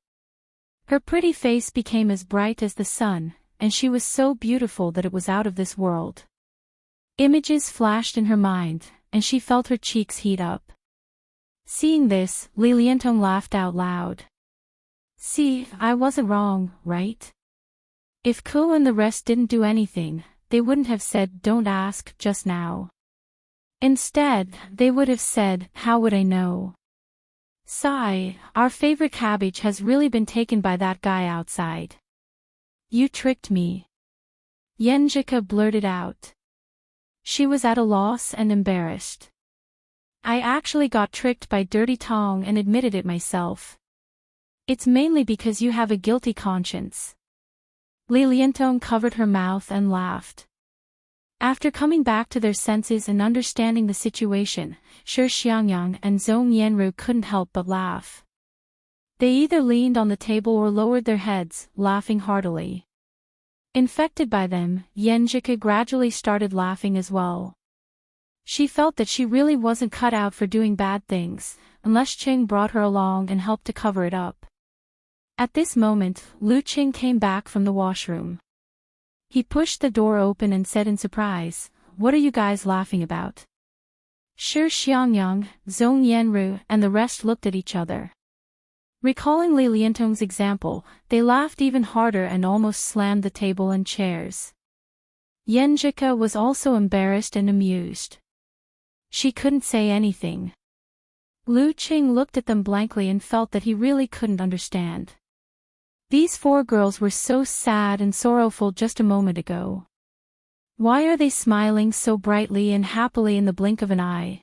Her pretty face became as bright as the sun, and she was so beautiful that it was out of this world. Images flashed in her mind, and she felt her cheeks heat up. Seeing this, Li Liantong laughed out loud. "See, I wasn't wrong, right? If Ko and the rest didn't do anything, they wouldn't have said don't ask just now. Instead, they would have said, how would I know? Sigh, our favorite Cabbage has really been taken by that guy outside. You tricked me." Yenjika blurted out. She was at a loss and embarrassed. "I actually got tricked by Dirty Tong and admitted it myself. It's mainly because you have a guilty conscience." Li Liantong covered her mouth and laughed. After coming back to their senses and understanding the situation, Shi Xiangyang and Zhong Yanru couldn't help but laugh. They either leaned on the table or lowered their heads, laughing heartily. Infected by them, Yenjika gradually started laughing as well. She felt that she really wasn't cut out for doing bad things, unless Qing brought her along and helped to cover it up. At this moment, Lu Qing came back from the washroom. He pushed the door open and said in surprise, "What are you guys laughing about?" Shi Xiangyang, Zhong Yanru, and the rest looked at each other. Recalling Li Liantong's example, they laughed even harder and almost slammed the table and chairs. Yenjika was also embarrassed and amused. She couldn't say anything. Lu Qing looked at them blankly and felt that he really couldn't understand. These 4 girls were so sad and sorrowful just a moment ago. Why are they smiling so brightly and happily in the blink of an eye?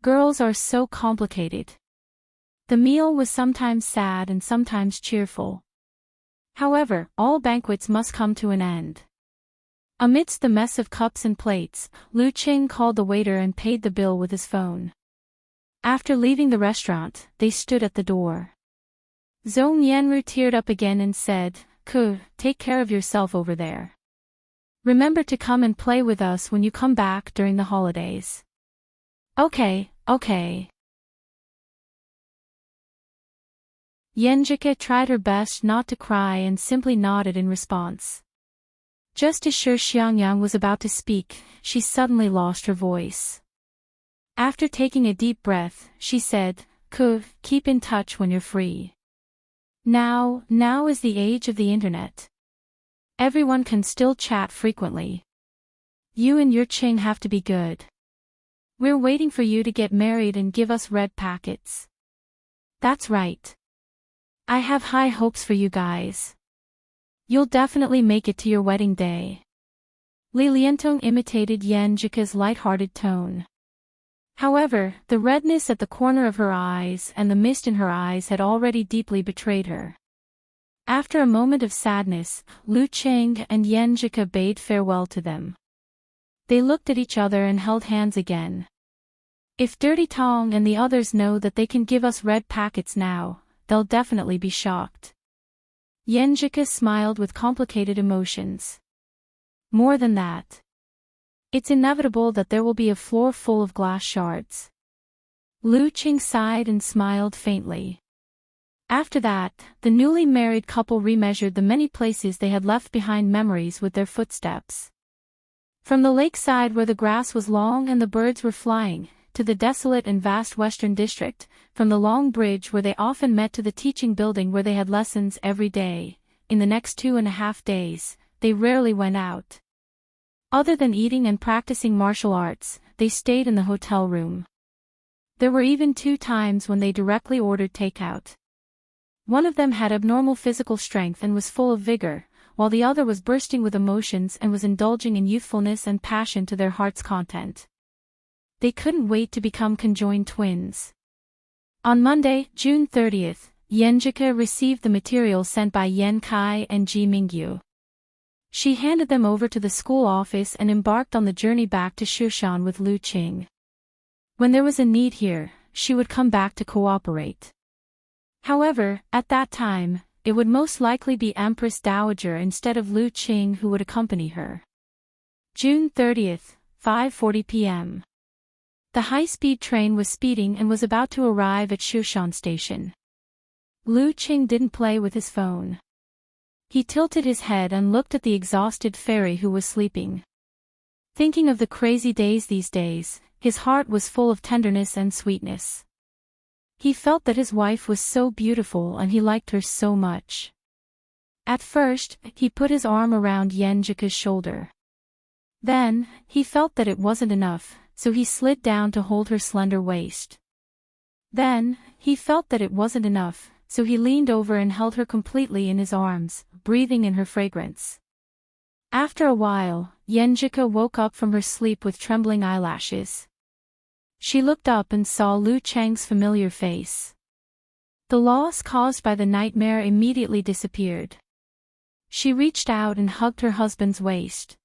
Girls are so complicated. The meal was sometimes sad and sometimes cheerful. However, all banquets must come to an end. Amidst the mess of cups and plates, Lu Qing called the waiter and paid the bill with his phone. After leaving the restaurant, they stood at the door. Zhong Yanru teared up again and said, Take care of yourself over there. Remember to come and play with us when you come back during the holidays. Okay. Yenjika tried her best not to cry and simply nodded in response. Just as Shi Xiangyang was about to speak, she suddenly lost her voice. After taking a deep breath, she said, Keep in touch when you're free. Now is the age of the internet. Everyone can still chat frequently. You and your Qing have to be good. We're waiting for you to get married and give us red packets. That's right. I have high hopes for you guys. You'll definitely make it to your wedding day. Li Liantong imitated Yenjika's light-hearted tone. However, the redness at the corner of her eyes and the mist in her eyes had already deeply betrayed her. After a moment of sadness, Lu Qing and Yenjika bade farewell to them. They looked at each other and held hands again. If Dirty Tong and the others know that they can give us red packets now, they'll definitely be shocked. Yenjika smiled with complicated emotions. More than that. It's inevitable that there will be a floor full of glass shards. Lu Qing sighed and smiled faintly. After that, the newly married couple remeasured the many places they had left behind memories with their footsteps. From the lakeside where the grass was long and the birds were flying, to the desolate and vast western district, from the long bridge where they often met to the teaching building where they had lessons every day, in the next 2.5 days, they rarely went out. Other than eating and practicing martial arts, they stayed in the hotel room. There were even 2 times when they directly ordered takeout. One of them had abnormal physical strength and was full of vigor, while the other was bursting with emotions and was indulging in youthfulness and passion to their heart's content. They couldn't wait to become conjoined twins. On Monday, June 30th, Yenjika received the material sent by Yen Kai and Ji Mingyu. She handed them over to the school office and embarked on the journey back to Shushan with Lu Qing. When there was a need here, she would come back to cooperate. However, at that time, it would most likely be Empress Dowager instead of Lu Qing who would accompany her. June 30th, 5:40 p.m. The high-speed train was speeding and was about to arrive at Shushan Station. Lu Qing didn't play with his phone. He tilted his head and looked at the exhausted fairy who was sleeping. Thinking of the crazy days these days, his heart was full of tenderness and sweetness. He felt that his wife was so beautiful and he liked her so much. At first, he put his arm around Yenjika's shoulder. Then, he felt that it wasn't enough, so he slid down to hold her slender waist. Then, he felt that it wasn't enough, so he leaned over and held her completely in his arms, breathing in her fragrance. After a while, Yenjika woke up from her sleep with trembling eyelashes. She looked up and saw Lu Chang's familiar face. The loss caused by the nightmare immediately disappeared. She reached out and hugged her husband's waist.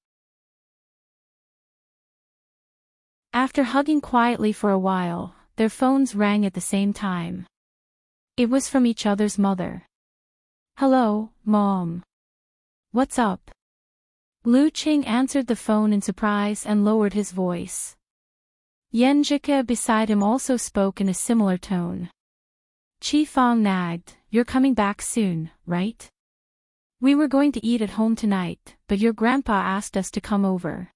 After hugging quietly for a while, their phones rang at the same time. It was from each other's mother. "Hello, Mom. What's up?" Lu Qing answered the phone in surprise and lowered his voice. Yenjika beside him also spoke in a similar tone. Qi Fang nagged, "You're coming back soon, right? We were going to eat at home tonight, but your grandpa asked us to come over.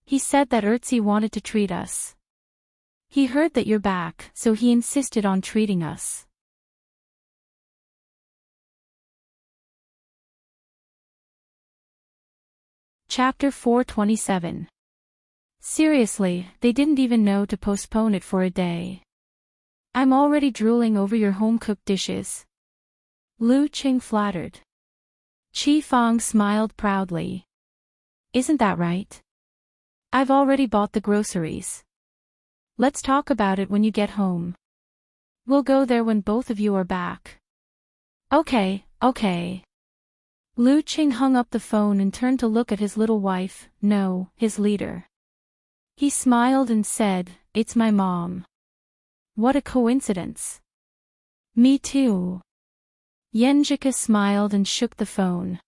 He said that Erzi wanted to treat us. He heard that you're back, so he insisted on treating us." Chapter 427. Seriously, they didn't even know to postpone it for a day. "I'm already drooling over your home-cooked dishes." Lu Qing flattered. Qi Fang smiled proudly. Isn't that right? I've already bought the groceries. Let's talk about it when you get home. We'll go there when both of you are back. Okay, okay. Lu Qing hung up the phone and turned to look at his little wife, no, his leader. He smiled and said, "It's my mom." What a coincidence. Me too. Yenjika smiled and shook the phone.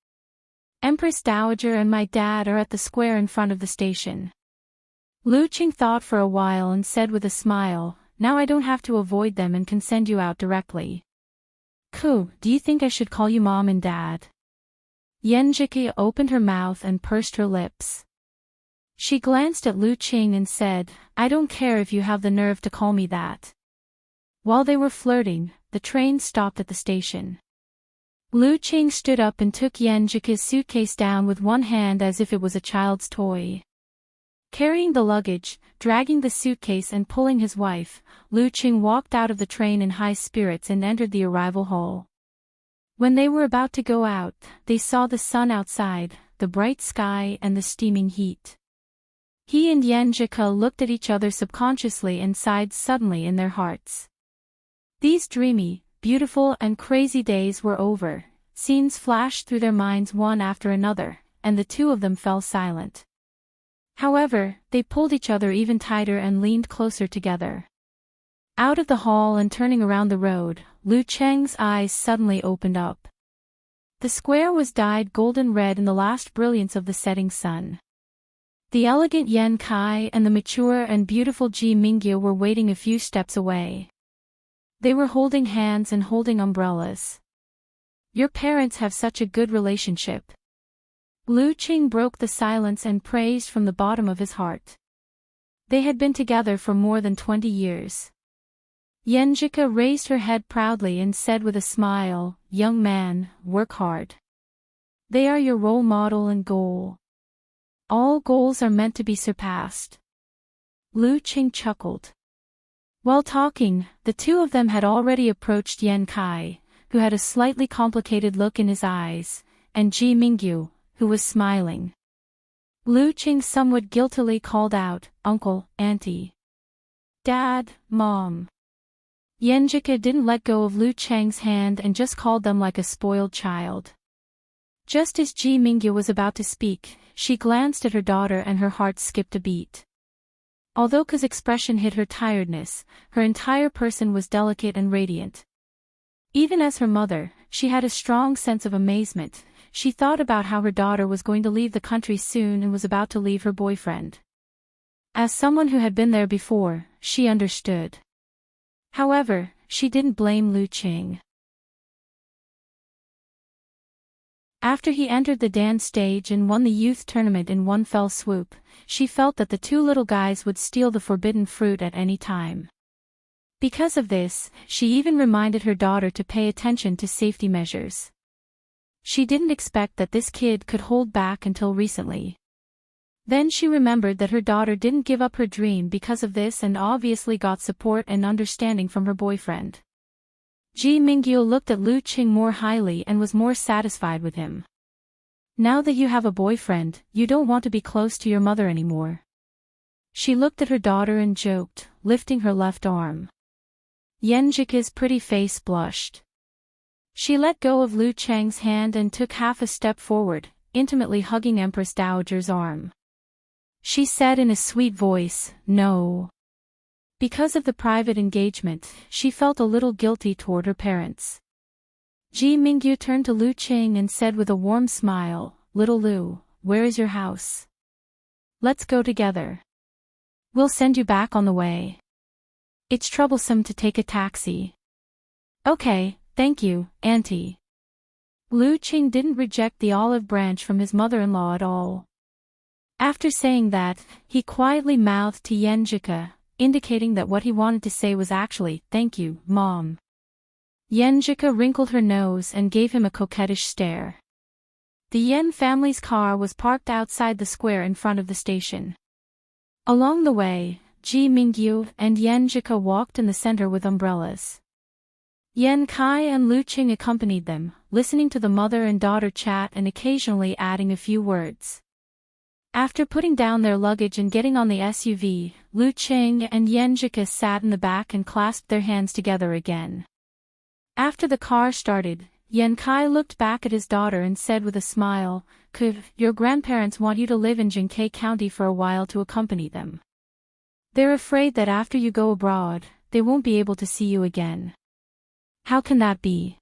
Empress Dowager and my dad are at the square in front of the station. Lu Qing thought for a while and said with a smile, "Now I don't have to avoid them and can send you out directly." "Cool, do you think I should call you mom and dad?" Yenjika opened her mouth and pursed her lips. She glanced at Lu Qing and said, "I don't care if you have the nerve to call me that." While they were flirting, the train stopped at the station. Lu Qing stood up and took Yenjika's suitcase down with one hand as if it was a child's toy. Carrying the luggage, dragging the suitcase and pulling his wife, Lu Qing walked out of the train in high spirits and entered the arrival hall. When they were about to go out, they saw the sun outside, the bright sky and the steaming heat. He and Yenjika looked at each other subconsciously and sighed suddenly in their hearts. These dreamy, beautiful and crazy days were over, scenes flashed through their minds one after another, and the two of them fell silent. However, they pulled each other even tighter and leaned closer together. Out of the hall and turning around the road, Lu Cheng's eyes suddenly opened up. The square was dyed golden red in the last brilliance of the setting sun. The elegant Yan Kai and the mature and beautiful Ji Mingyu were waiting a few steps away. They were holding hands and holding umbrellas. "Your parents have such a good relationship." Lu Qing broke the silence and praised from the bottom of his heart. They had been together for more than 20 years. Yenjika raised her head proudly and said with a smile, "Young man, work hard. They are your role model and goal. All goals are meant to be surpassed." Lu Qing chuckled. While talking, the two of them had already approached Yan Kai, who had a slightly complicated look in his eyes, and Ji Mingyu, who was smiling. Lu Qing somewhat guiltily called out, "Uncle, Auntie. Dad, Mom." Yenjika didn't let go of Lu Cheng's hand and just called them like a spoiled child. Just as Ji Mingyu was about to speak, she glanced at her daughter and her heart skipped a beat. Although Ka's expression hid her tiredness, her entire person was delicate and radiant. Even as her mother, she had a strong sense of amazement. She thought about how her daughter was going to leave the country soon and was about to leave her boyfriend. As someone who had been there before, she understood. However, she didn't blame Lu Qing. After he entered the dance stage and won the youth tournament in one fell swoop, she felt that the two little guys would steal the forbidden fruit at any time. Because of this, she even reminded her daughter to pay attention to safety measures. She didn't expect that this kid could hold back until recently. Then she remembered that her daughter didn't give up her dream because of this and obviously got support and understanding from her boyfriend. Ji Mingyu looked at Lu Qing more highly and was more satisfied with him. "Now that you have a boyfriend, you don't want to be close to your mother anymore." She looked at her daughter and joked, lifting her left arm. Yenjika's pretty face blushed. She let go of Lu Cheng's hand and took half a step forward, intimately hugging Empress Dowager's arm. She said in a sweet voice, "No." Because of the private engagement, she felt a little guilty toward her parents. Ji Mingyu turned to Lu Qing and said with a warm smile, "Little Lu, where is your house? Let's go together. We'll send you back on the way. It's troublesome to take a taxi." "Okay, thank you, Auntie." Lu Qing didn't reject the olive branch from his mother-in-law at all. After saying that, he quietly mouthed to Yenjika, indicating that what he wanted to say was actually, "Thank you, Mom." Yenjika wrinkled her nose and gave him a coquettish stare. The Yen family's car was parked outside the square in front of the station. Along the way, Ji Mingyu and Yenjika walked in the center with umbrellas. Yan Kai and Lu Qing accompanied them, listening to the mother and daughter chat and occasionally adding a few words. After putting down their luggage and getting on the SUV, Lu Qing and Yan Zhike sat in the back and clasped their hands together again. After the car started, Yan Kai looked back at his daughter and said with a smile, "Your grandparents want you to live in Jinkei County for a while to accompany them. They're afraid that after you go abroad, they won't be able to see you again." "How can that be?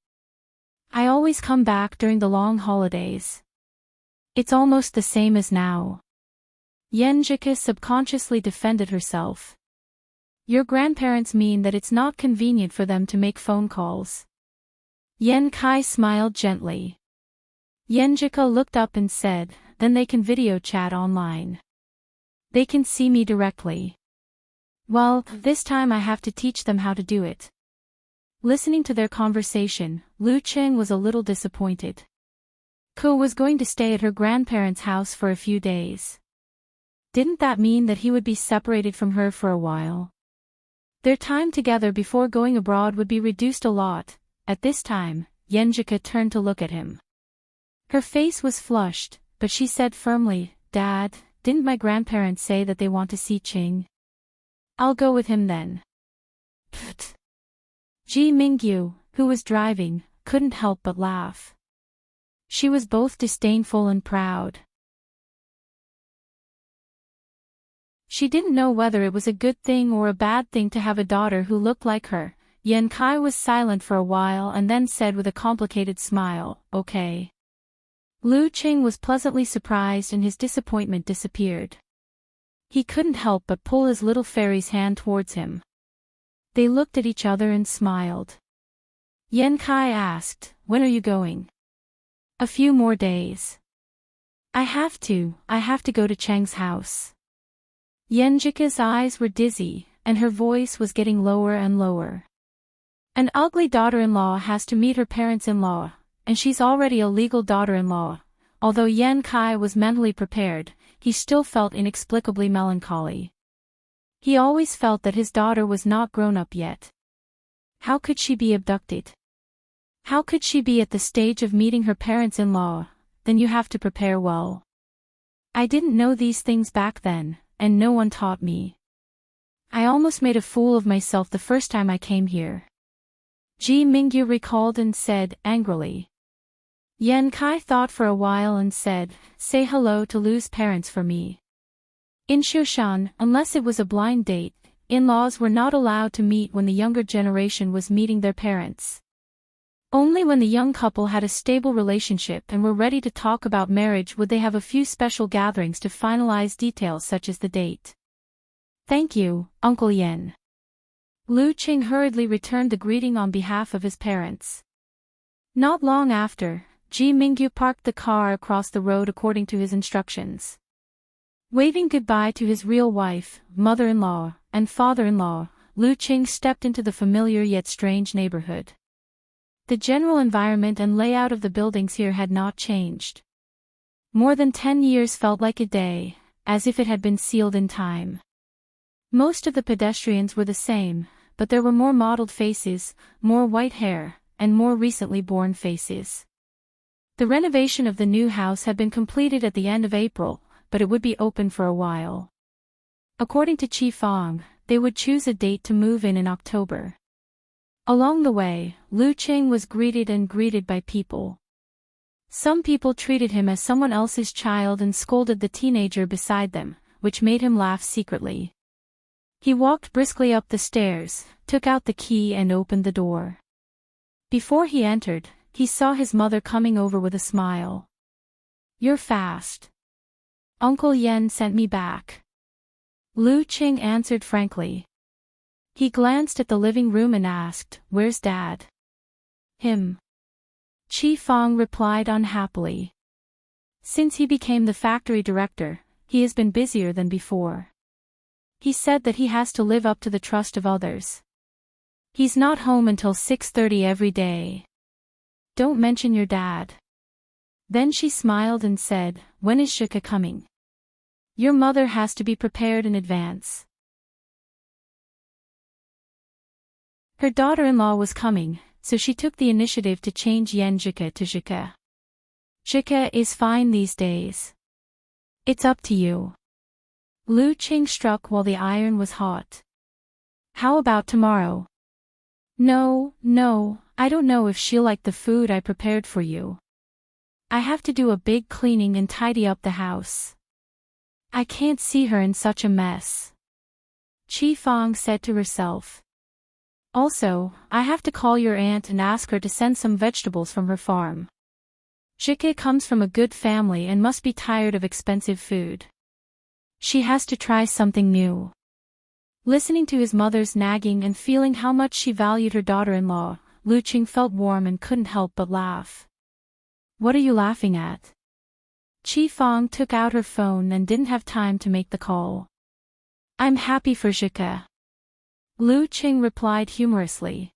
I always come back during the long holidays. It's almost the same as now." Yan Zhike subconsciously defended herself. "Your grandparents mean that it's not convenient for them to make phone calls." Yan Kai smiled gently. Yan Zhike looked up and said, "Then they can video chat online. They can see me directly. Well, this time I have to teach them how to do it." Listening to their conversation, Lu Qing was a little disappointed. Ko was going to stay at her grandparents' house for a few days. Didn't that mean that he would be separated from her for a while? Their time together before going abroad would be reduced a lot. At this time, Yan Zhike turned to look at him. Her face was flushed, but she said firmly, "Dad, didn't my grandparents say that they want to see Qing? I'll go with him then." Pfft. Ji Mingyu, who was driving, couldn't help but laugh. She was both disdainful and proud. She didn't know whether it was a good thing or a bad thing to have a daughter who looked like her. Yan Kai was silent for a while and then said with a complicated smile, "Okay." Lu Qing was pleasantly surprised and his disappointment disappeared. He couldn't help but pull his little fairy's hand towards him. They looked at each other and smiled. Yan Kai asked, "When are you going?" "A few more days. I have to go to Cheng's house." Yan Zhike's eyes were dizzy, and her voice was getting lower and lower. An ugly daughter-in-law has to meet her parents-in-law, and she's already a legal daughter-in-law. Although Yan Kai was mentally prepared, he still felt inexplicably melancholy. He always felt that his daughter was not grown up yet. How could she be abducted? How could she be at the stage of meeting her parents-in-law? Then you have to prepare well. I didn't know these things back then, and no one taught me. I almost made a fool of myself the first time I came here. Ji Mingyu recalled and said, angrily. Yan Kai thought for a while and said, "Say hello to Lu's parents for me." In Shushan, unless it was a blind date, in-laws were not allowed to meet when the younger generation was meeting their parents. Only when the young couple had a stable relationship and were ready to talk about marriage would they have a few special gatherings to finalize details such as the date. "Thank you, Uncle Yan." Lu Qing hurriedly returned the greeting on behalf of his parents. Not long after, Ji Mingyu parked the car across the road according to his instructions. Waving goodbye to his real wife, mother-in-law, and father-in-law, Lu Qing stepped into the familiar yet strange neighborhood. The general environment and layout of the buildings here had not changed. More than 10 years felt like a day, as if it had been sealed in time. Most of the pedestrians were the same, but there were more modeled faces, more white hair, and more recently born faces. The renovation of the new house had been completed at the end of April, but it would be open for a while. According to Qi Fang, they would choose a date to move in October. Along the way, Lu Qing was greeted by people. Some people treated him as someone else's child and scolded the teenager beside them, which made him laugh secretly. He walked briskly up the stairs, took out the key and opened the door. Before he entered, he saw his mother coming over with a smile. "You're fast. Uncle Yan sent me back." Lu Qing answered frankly. He glanced at the living room and asked, "Where's Dad?" "Him." Qi Fang replied unhappily. Since he became the factory director, he has been busier than before. He said that he has to live up to the trust of others. He's not home until 6:30 every day. "Don't mention your dad." Then she smiled and said, "When is Shika coming? Your mother has to be prepared in advance." Her daughter-in-law was coming, so she took the initiative to change Yan Zhike to Zhike. "Zhike is fine these days. It's up to you. Lu Qing struck while the iron was hot. How about tomorrow? No, I don't know if she'll like the food I prepared for you. I have to do a big cleaning and tidy up the house. I can't see her in such a mess. Qi Fang said to herself. Also, I have to call your aunt and ask her to send some vegetables from her farm. Zhike comes from a good family and must be tired of expensive food. She has to try something new. Listening to his mother's nagging and feeling how much she valued her daughter-in-law, Lu Qing felt warm and couldn't help but laugh. What are you laughing at? Qi Fang took out her phone and didn't have time to make the call. I'm happy for Zhike. Lu Qing replied humorously.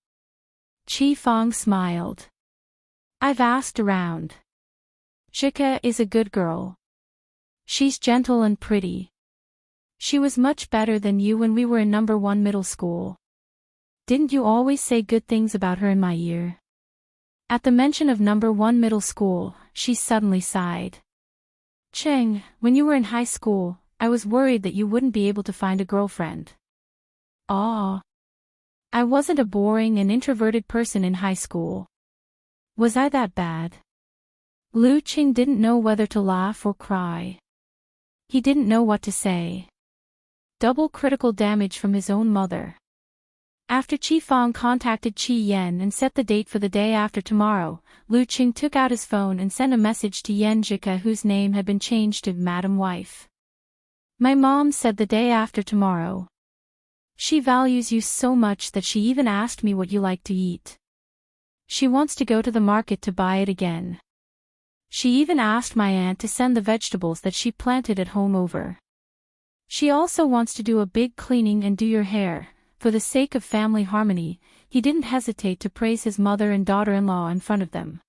Qi Fang smiled. I've asked around. Zhike is a good girl. She's gentle and pretty. She was much better than you when we were in number 1 middle school. Didn't you always say good things about her in my ear? At the mention of number 1 middle school, she suddenly sighed. Cheng, when you were in high school, I was worried that you wouldn't be able to find a girlfriend. Ah. I wasn't a boring and introverted person in high school. Was I that bad? Lu Qing didn't know whether to laugh or cry. He didn't know what to say. Double critical damage from his own mother. After Qi Fang contacted Qi Yan and set the date for the day after tomorrow, Lu Qing took out his phone and sent a message to Yan Zhike, whose name had been changed to Madam Wife. My mom said the day after tomorrow. She values you so much that she even asked me what you like to eat. She wants to go to the market to buy it again. She even asked my aunt to send the vegetables that she planted at home over. She also wants to do a big cleaning and do your hair. For the sake of family harmony, he didn't hesitate to praise his mother and daughter-in-law in front of them.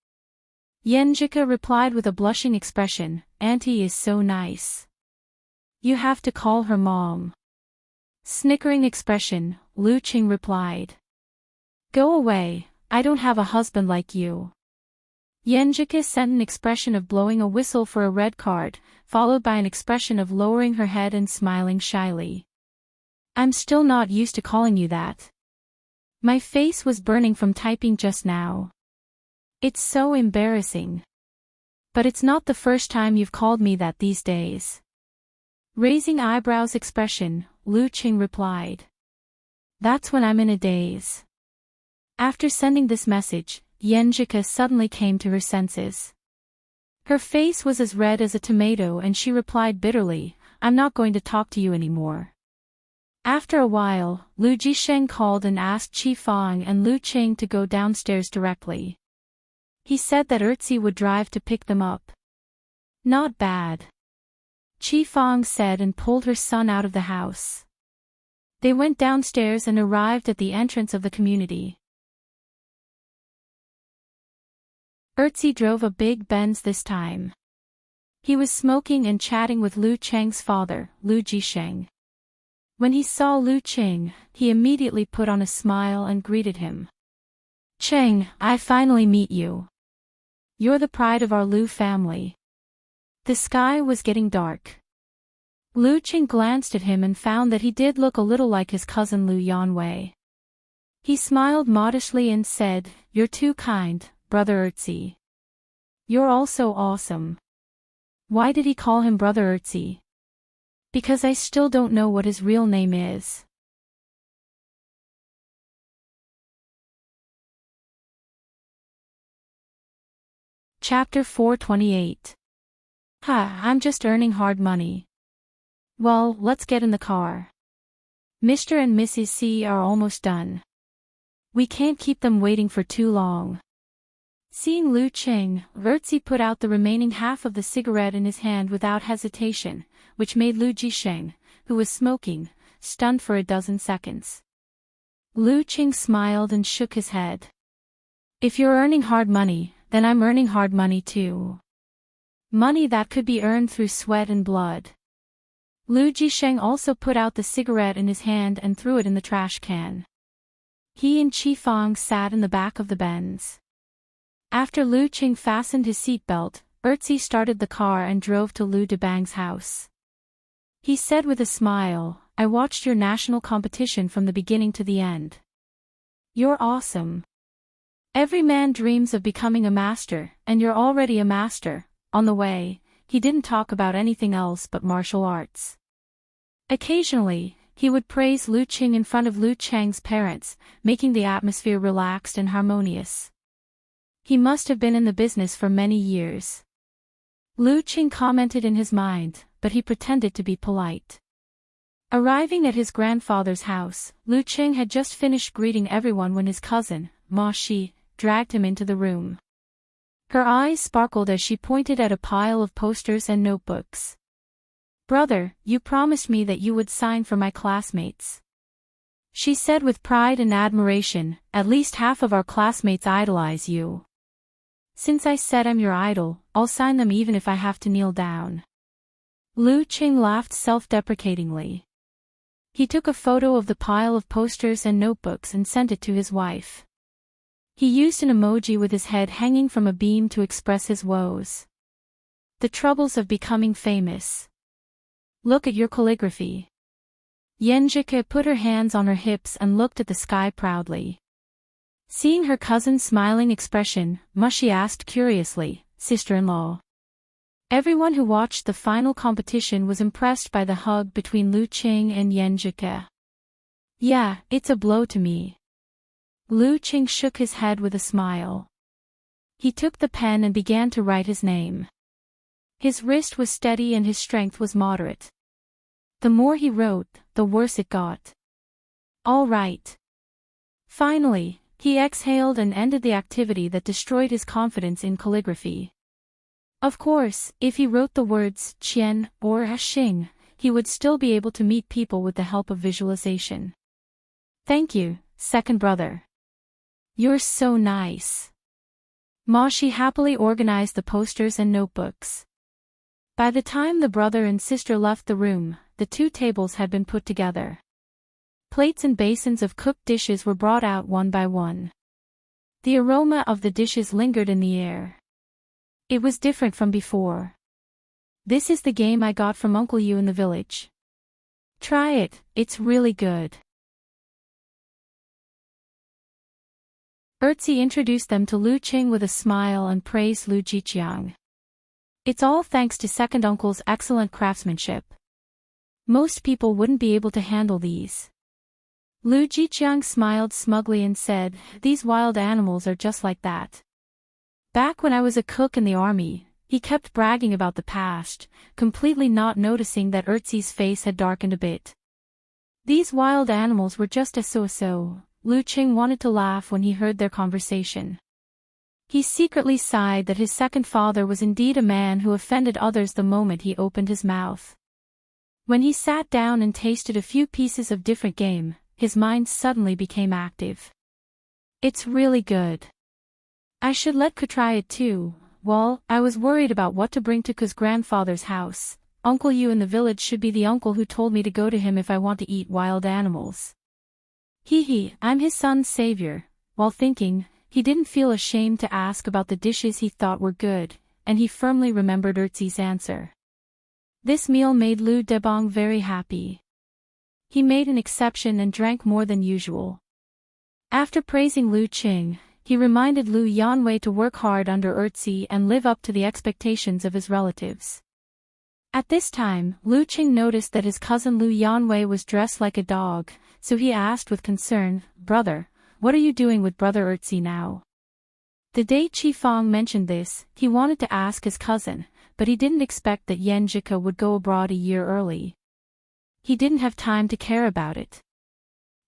Yan Zhike replied with a blushing expression, Auntie is so nice. You have to call her mom. Snickering expression, Lu Qing replied. Go away, I don't have a husband like you. Yan Zhike sent an expression of blowing a whistle for a red card, followed by an expression of lowering her head and smiling shyly. I'm still not used to calling you that. My face was burning from typing just now. It's so embarrassing. But it's not the first time you've called me that these days. Raising eyebrows expression, Lu Qing replied. That's when I'm in a daze. After sending this message, Yan Zhike suddenly came to her senses. Her face was as red as a tomato and she replied bitterly, I'm not going to talk to you anymore. After a while, Lu Jisheng called and asked Qi Fang and Lu Qing to go downstairs directly. He said that Erzi would drive to pick them up. Not bad. Qi Fang said and pulled her son out of the house. They went downstairs and arrived at the entrance of the community. Erzi drove a big Benz this time. He was smoking and chatting with Lu Cheng's father, Lu Jisheng. When he saw Lu Qing, he immediately put on a smile and greeted him. Cheng, I finally meet you. You're the pride of our Lu family. The sky was getting dark. Lu Qing glanced at him and found that he did look a little like his cousin Lu Yanwei. He smiled modestly and said, You're too kind, Brother Erzi. You're also awesome. Why did he call him Brother Erzi? Because I still don't know what his real name is. Chapter 428. I'm just earning hard money. Well, let's get in the car. Mr. and Mrs. C are almost done. We can't keep them waiting for too long. Seeing Lu Qing, Erzi put out the remaining half of the cigarette in his hand without hesitation, which made Lu Jisheng, who was smoking, stunned for a dozen seconds. Lu Qing smiled and shook his head. If you're earning hard money, then I'm earning hard money too. Money that could be earned through sweat and blood. Lu Jisheng also put out the cigarette in his hand and threw it in the trash can. He and Qi Fang sat in the back of the Benz. After Lu Qing fastened his seatbelt, Ertzi started the car and drove to Lu Debang's house. He said with a smile, "I watched your national competition from the beginning to the end. You're awesome. Every man dreams of becoming a master, and you're already a master." On the way, he didn't talk about anything else but martial arts. Occasionally, he would praise Lu Qing in front of Lu Cheng's parents, making the atmosphere relaxed and harmonious. He must have been in the business for many years. Lu Qing commented in his mind, but he pretended to be polite. Arriving at his grandfather's house, Lu Qing had just finished greeting everyone when his cousin, Ma Shi, dragged him into the room. Her eyes sparkled as she pointed at a pile of posters and notebooks. "Brother, you promised me that you would sign for my classmates," she said with pride and admiration. "At least half of our classmates idolize you. Since I said I'm your idol, I'll sign them even if I have to kneel down." Lu Qing laughed self-deprecatingly. He took a photo of the pile of posters and notebooks and sent it to his wife. He used an emoji with his head hanging from a beam to express his woes. "The troubles of becoming famous. Look at your calligraphy." Yenjike put her hands on her hips and looked at the sky proudly. Seeing her cousin's smiling expression, Mushi asked curiously, "Sister-in-law?" Everyone who watched the final competition was impressed by the hug between Lu Qing and Yenjike. "Yeah, it's a blow to me." Lu Qing shook his head with a smile. He took the pen and began to write his name. His wrist was steady and his strength was moderate. The more he wrote, the worse it got. "All right." Finally, he exhaled and ended the activity that destroyed his confidence in calligraphy. Of course, if he wrote the words Qian or Xing, he would still be able to meet people with the help of visualization. "Thank you, second brother. You're so nice." Ma Shi happily organized the posters and notebooks. By the time the brother and sister left the room, the two tables had been put together. Plates and basins of cooked dishes were brought out one by one. The aroma of the dishes lingered in the air. It was different from before. "This is the game I got from Uncle Yu in the village. Try it, it's really good." Ertzi introduced them to Lu Qing with a smile and praised Lu Jiqiang. "It's all thanks to second uncle's excellent craftsmanship. Most people wouldn't be able to handle these." Lu Jiqiang smiled smugly and said, "These wild animals are just like that." Back when I was a cook in the army, he kept bragging about the past, completely not noticing that Ertzi's face had darkened a bit. These wild animals were just as so. Lu Qing wanted to laugh when he heard their conversation. He secretly sighed that his second father was indeed a man who offended others the moment he opened his mouth. When he sat down and tasted a few pieces of different game, his mind suddenly became active. "It's really good. I should let Ku try it too." "Well, I was worried about what to bring to Ku's grandfather's house. Uncle Yu in the village should be the uncle who told me to go to him if I want to eat wild animals. I'm his son's savior." While thinking, he didn't feel ashamed to ask about the dishes he thought were good, and he firmly remembered Ertzi's answer. This meal made Lu Debang very happy. He made an exception and drank more than usual. After praising Lu Qing, he reminded Lu Yanwei to work hard under Ertzi and live up to the expectations of his relatives. At this time, Lu Qing noticed that his cousin Lu Yanwei was dressed like a dog, so he asked with concern, "Brother, what are you doing with brother Ertzi now?" The day Qi Fang mentioned this, he wanted to ask his cousin, but he didn't expect that Yan Jika would go abroad a year early. He didn't have time to care about it.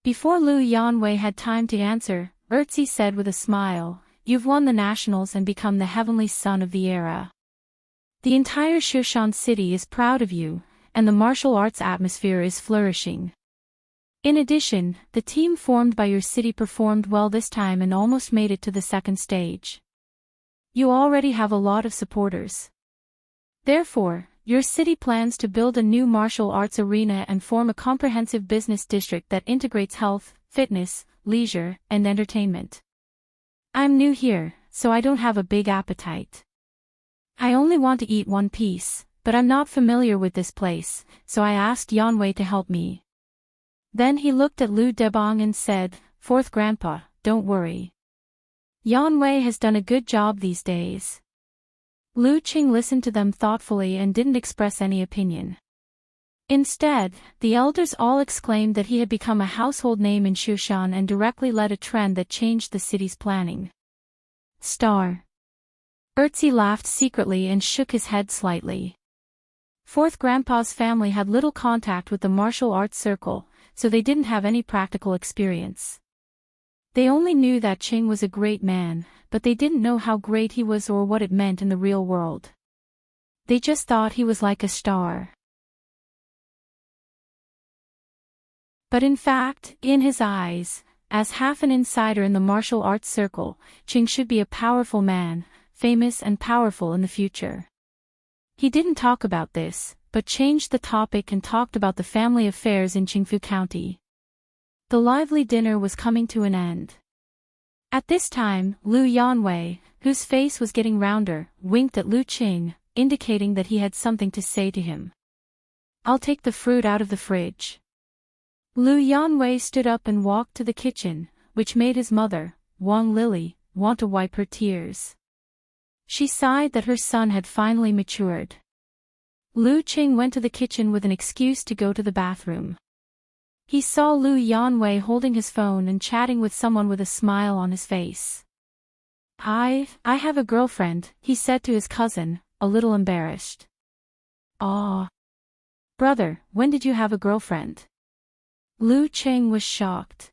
Before Lu Yanwei had time to answer, Ertzi said with a smile, "You've won the nationals and become the heavenly son of the era. The entire Shushan city is proud of you, and the martial arts atmosphere is flourishing. In addition, the team formed by your city performed well this time and almost made it to the second stage. You already have a lot of supporters. Therefore, your city plans to build a new martial arts arena and form a comprehensive business district that integrates health, fitness, leisure, and entertainment. I'm new here, so I don't have a big appetite. I only want to eat one piece, but I'm not familiar with this place, so I asked Yanwei to help me. Then he looked at Lu Debong and said, "Fourth grandpa, don't worry. Yanwei has done a good job these days." Lu Qing listened to them thoughtfully and didn't express any opinion. Instead, the elders all exclaimed that he had become a household name in Shushan and directly led a trend that changed the city's planning. Star. Erzi laughed secretly and shook his head slightly. Fourth grandpa's family had little contact with the martial arts circle, so they didn't have any practical experience. They only knew that Qing was a great man, but they didn't know how great he was or what it meant in the real world. They just thought he was like a star. But in fact, in his eyes, as half an insider in the martial arts circle, Qing should be a powerful man, famous and powerful in the future. He didn't talk about this, but changed the topic and talked about the family affairs in Qingfu County. The lively dinner was coming to an end. At this time, Lu Yanwei, whose face was getting rounder, winked at Lu Qing, indicating that he had something to say to him. "I'll take the fruit out of the fridge." Lu Yanwei stood up and walked to the kitchen, which made his mother, Wang Lily, want to wipe her tears. She sighed that her son had finally matured. Lu Qing went to the kitchen with an excuse to go to the bathroom. He saw Lu Yanwei holding his phone and chatting with someone with a smile on his face. I have a girlfriend," he said to his cousin, a little embarrassed. "Aw. Brother, when did you have a girlfriend?" Lu Qing was shocked.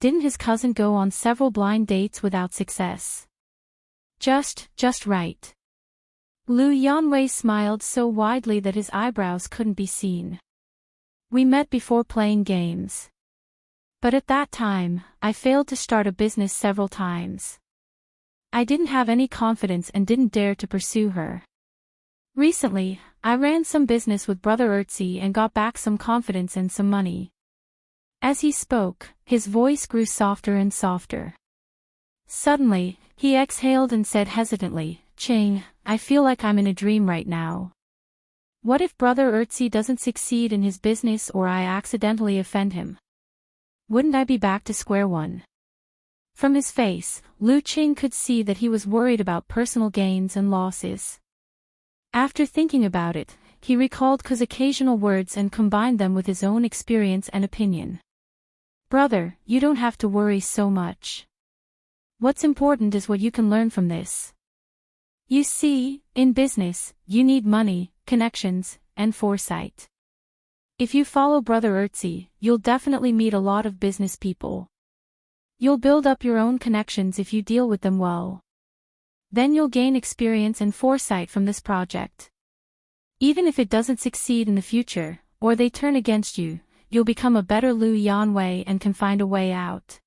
Didn't his cousin go on several blind dates without success? Just right. Lu Yanwei smiled so widely that his eyebrows couldn't be seen. "We met before playing games. But at that time, I failed to start a business several times. I didn't have any confidence and didn't dare to pursue her. Recently, I ran some business with Brother Erzi and got back some confidence and some money." As he spoke, his voice grew softer and softer. Suddenly, he exhaled and said hesitantly, "Qing, I feel like I'm in a dream right now. What if Brother Erzi doesn't succeed in his business or I accidentally offend him? Wouldn't I be back to square one?" From his face, Lu Qing could see that he was worried about personal gains and losses. After thinking about it, he recalled Ku's occasional words and combined them with his own experience and opinion. "Brother, you don't have to worry so much. What's important is what you can learn from this. You see, in business, you need money, connections, and foresight. If you follow Brother Erzi, you'll definitely meet a lot of business people. You'll build up your own connections if you deal with them well. Then you'll gain experience and foresight from this project. Even if it doesn't succeed in the future, or they turn against you, you'll become a better Lu Yanwei and can find a way out."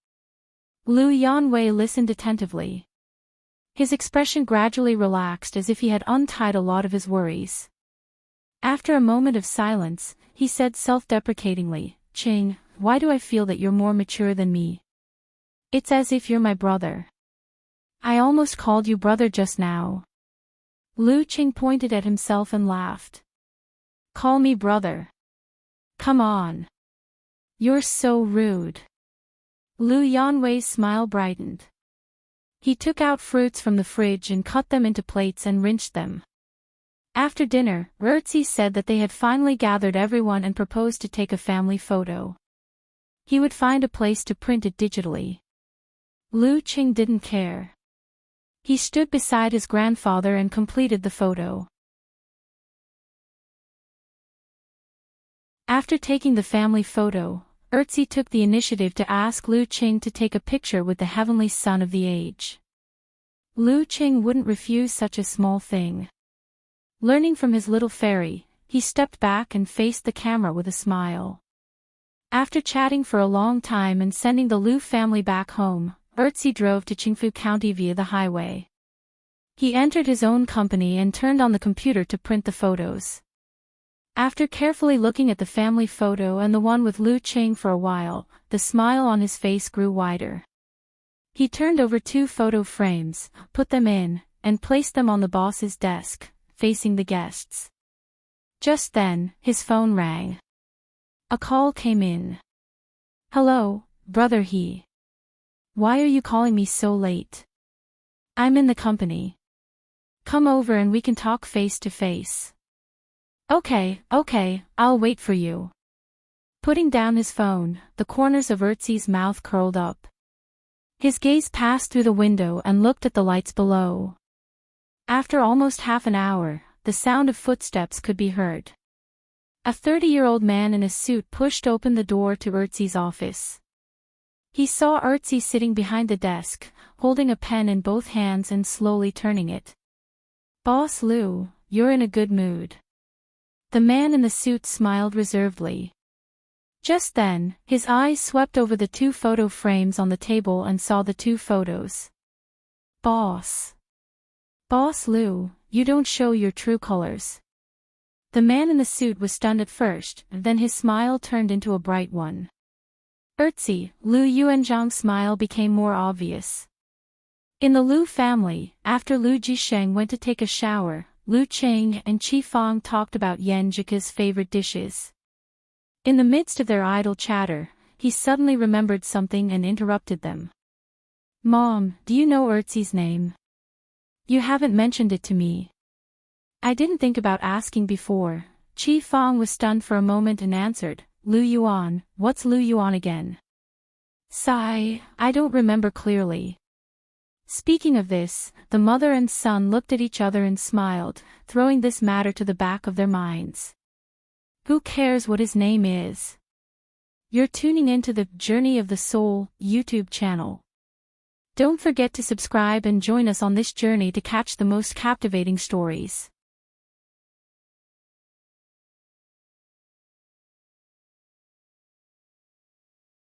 Lu Yanwei listened attentively. His expression gradually relaxed as if he had untied a lot of his worries. After a moment of silence, he said self-deprecatingly, "Qing, why do I feel that you're more mature than me? It's as if you're my brother. I almost called you brother just now." Lu Qing pointed at himself and laughed. "Call me brother. Come on. You're so rude." Lu Yanwei's smile brightened. He took out fruits from the fridge and cut them into plates and rinsed them. After dinner, Erzi said that they had finally gathered everyone and proposed to take a family photo. He would find a place to print it digitally. Lu Qing didn't care. He stood beside his grandfather and completed the photo. After taking the family photo, Erzi took the initiative to ask Lu Qing to take a picture with the heavenly son of the age. Lu Qing wouldn't refuse such a small thing. Learning from his little fairy, he stepped back and faced the camera with a smile. After chatting for a long time and sending the Lu family back home, Erzi drove to Qingfu County via the highway. He entered his own company and turned on the computer to print the photos. After carefully looking at the family photo and the one with Lu Qing for a while, the smile on his face grew wider. He turned over 2 photo frames, put them in, and placed them on the boss's desk, facing the guests. Just then, his phone rang. A call came in. "Hello, brother he. Why are you calling me so late? I'm in the company. Come over and we can talk face to face." Okay, I'll wait for you." Putting down his phone, the corners of Ertzi's mouth curled up. His gaze passed through the window and looked at the lights below. After almost half an hour, the sound of footsteps could be heard. A 30-year-old man in a suit pushed open the door to Ertzi's office. He saw Ertzi sitting behind the desk, holding a pen in both hands and slowly turning it. "Boss Lou, you're in a good mood." The man in the suit smiled reservedly. Just then, his eyes swept over the 2 photo frames on the table and saw the 2 photos. Boss Lou, you don't show your true colors." The man in the suit was stunned at first, then his smile turned into a bright one. Ertzi, Lu Yuanzhang's smile became more obvious. In the Lu family, after Lu Jisheng went to take a shower, Lu Cheng and Qi Fang talked about Yan Zhika's favorite dishes. In the midst of their idle chatter, he suddenly remembered something and interrupted them. "Mom, do you know Ertzi's name? You haven't mentioned it to me." "I didn't think about asking before." Qi Fang was stunned for a moment and answered, "Lu Yuan, what's Lu Yuan again?" "Sigh, I don't remember clearly." Speaking of this, the mother and son looked at each other and smiled, throwing this matter to the back of their minds. Who cares what his name is? You're tuning into the Journey of the Soul YouTube channel. Don't forget to subscribe and join us on this journey to catch the most captivating stories.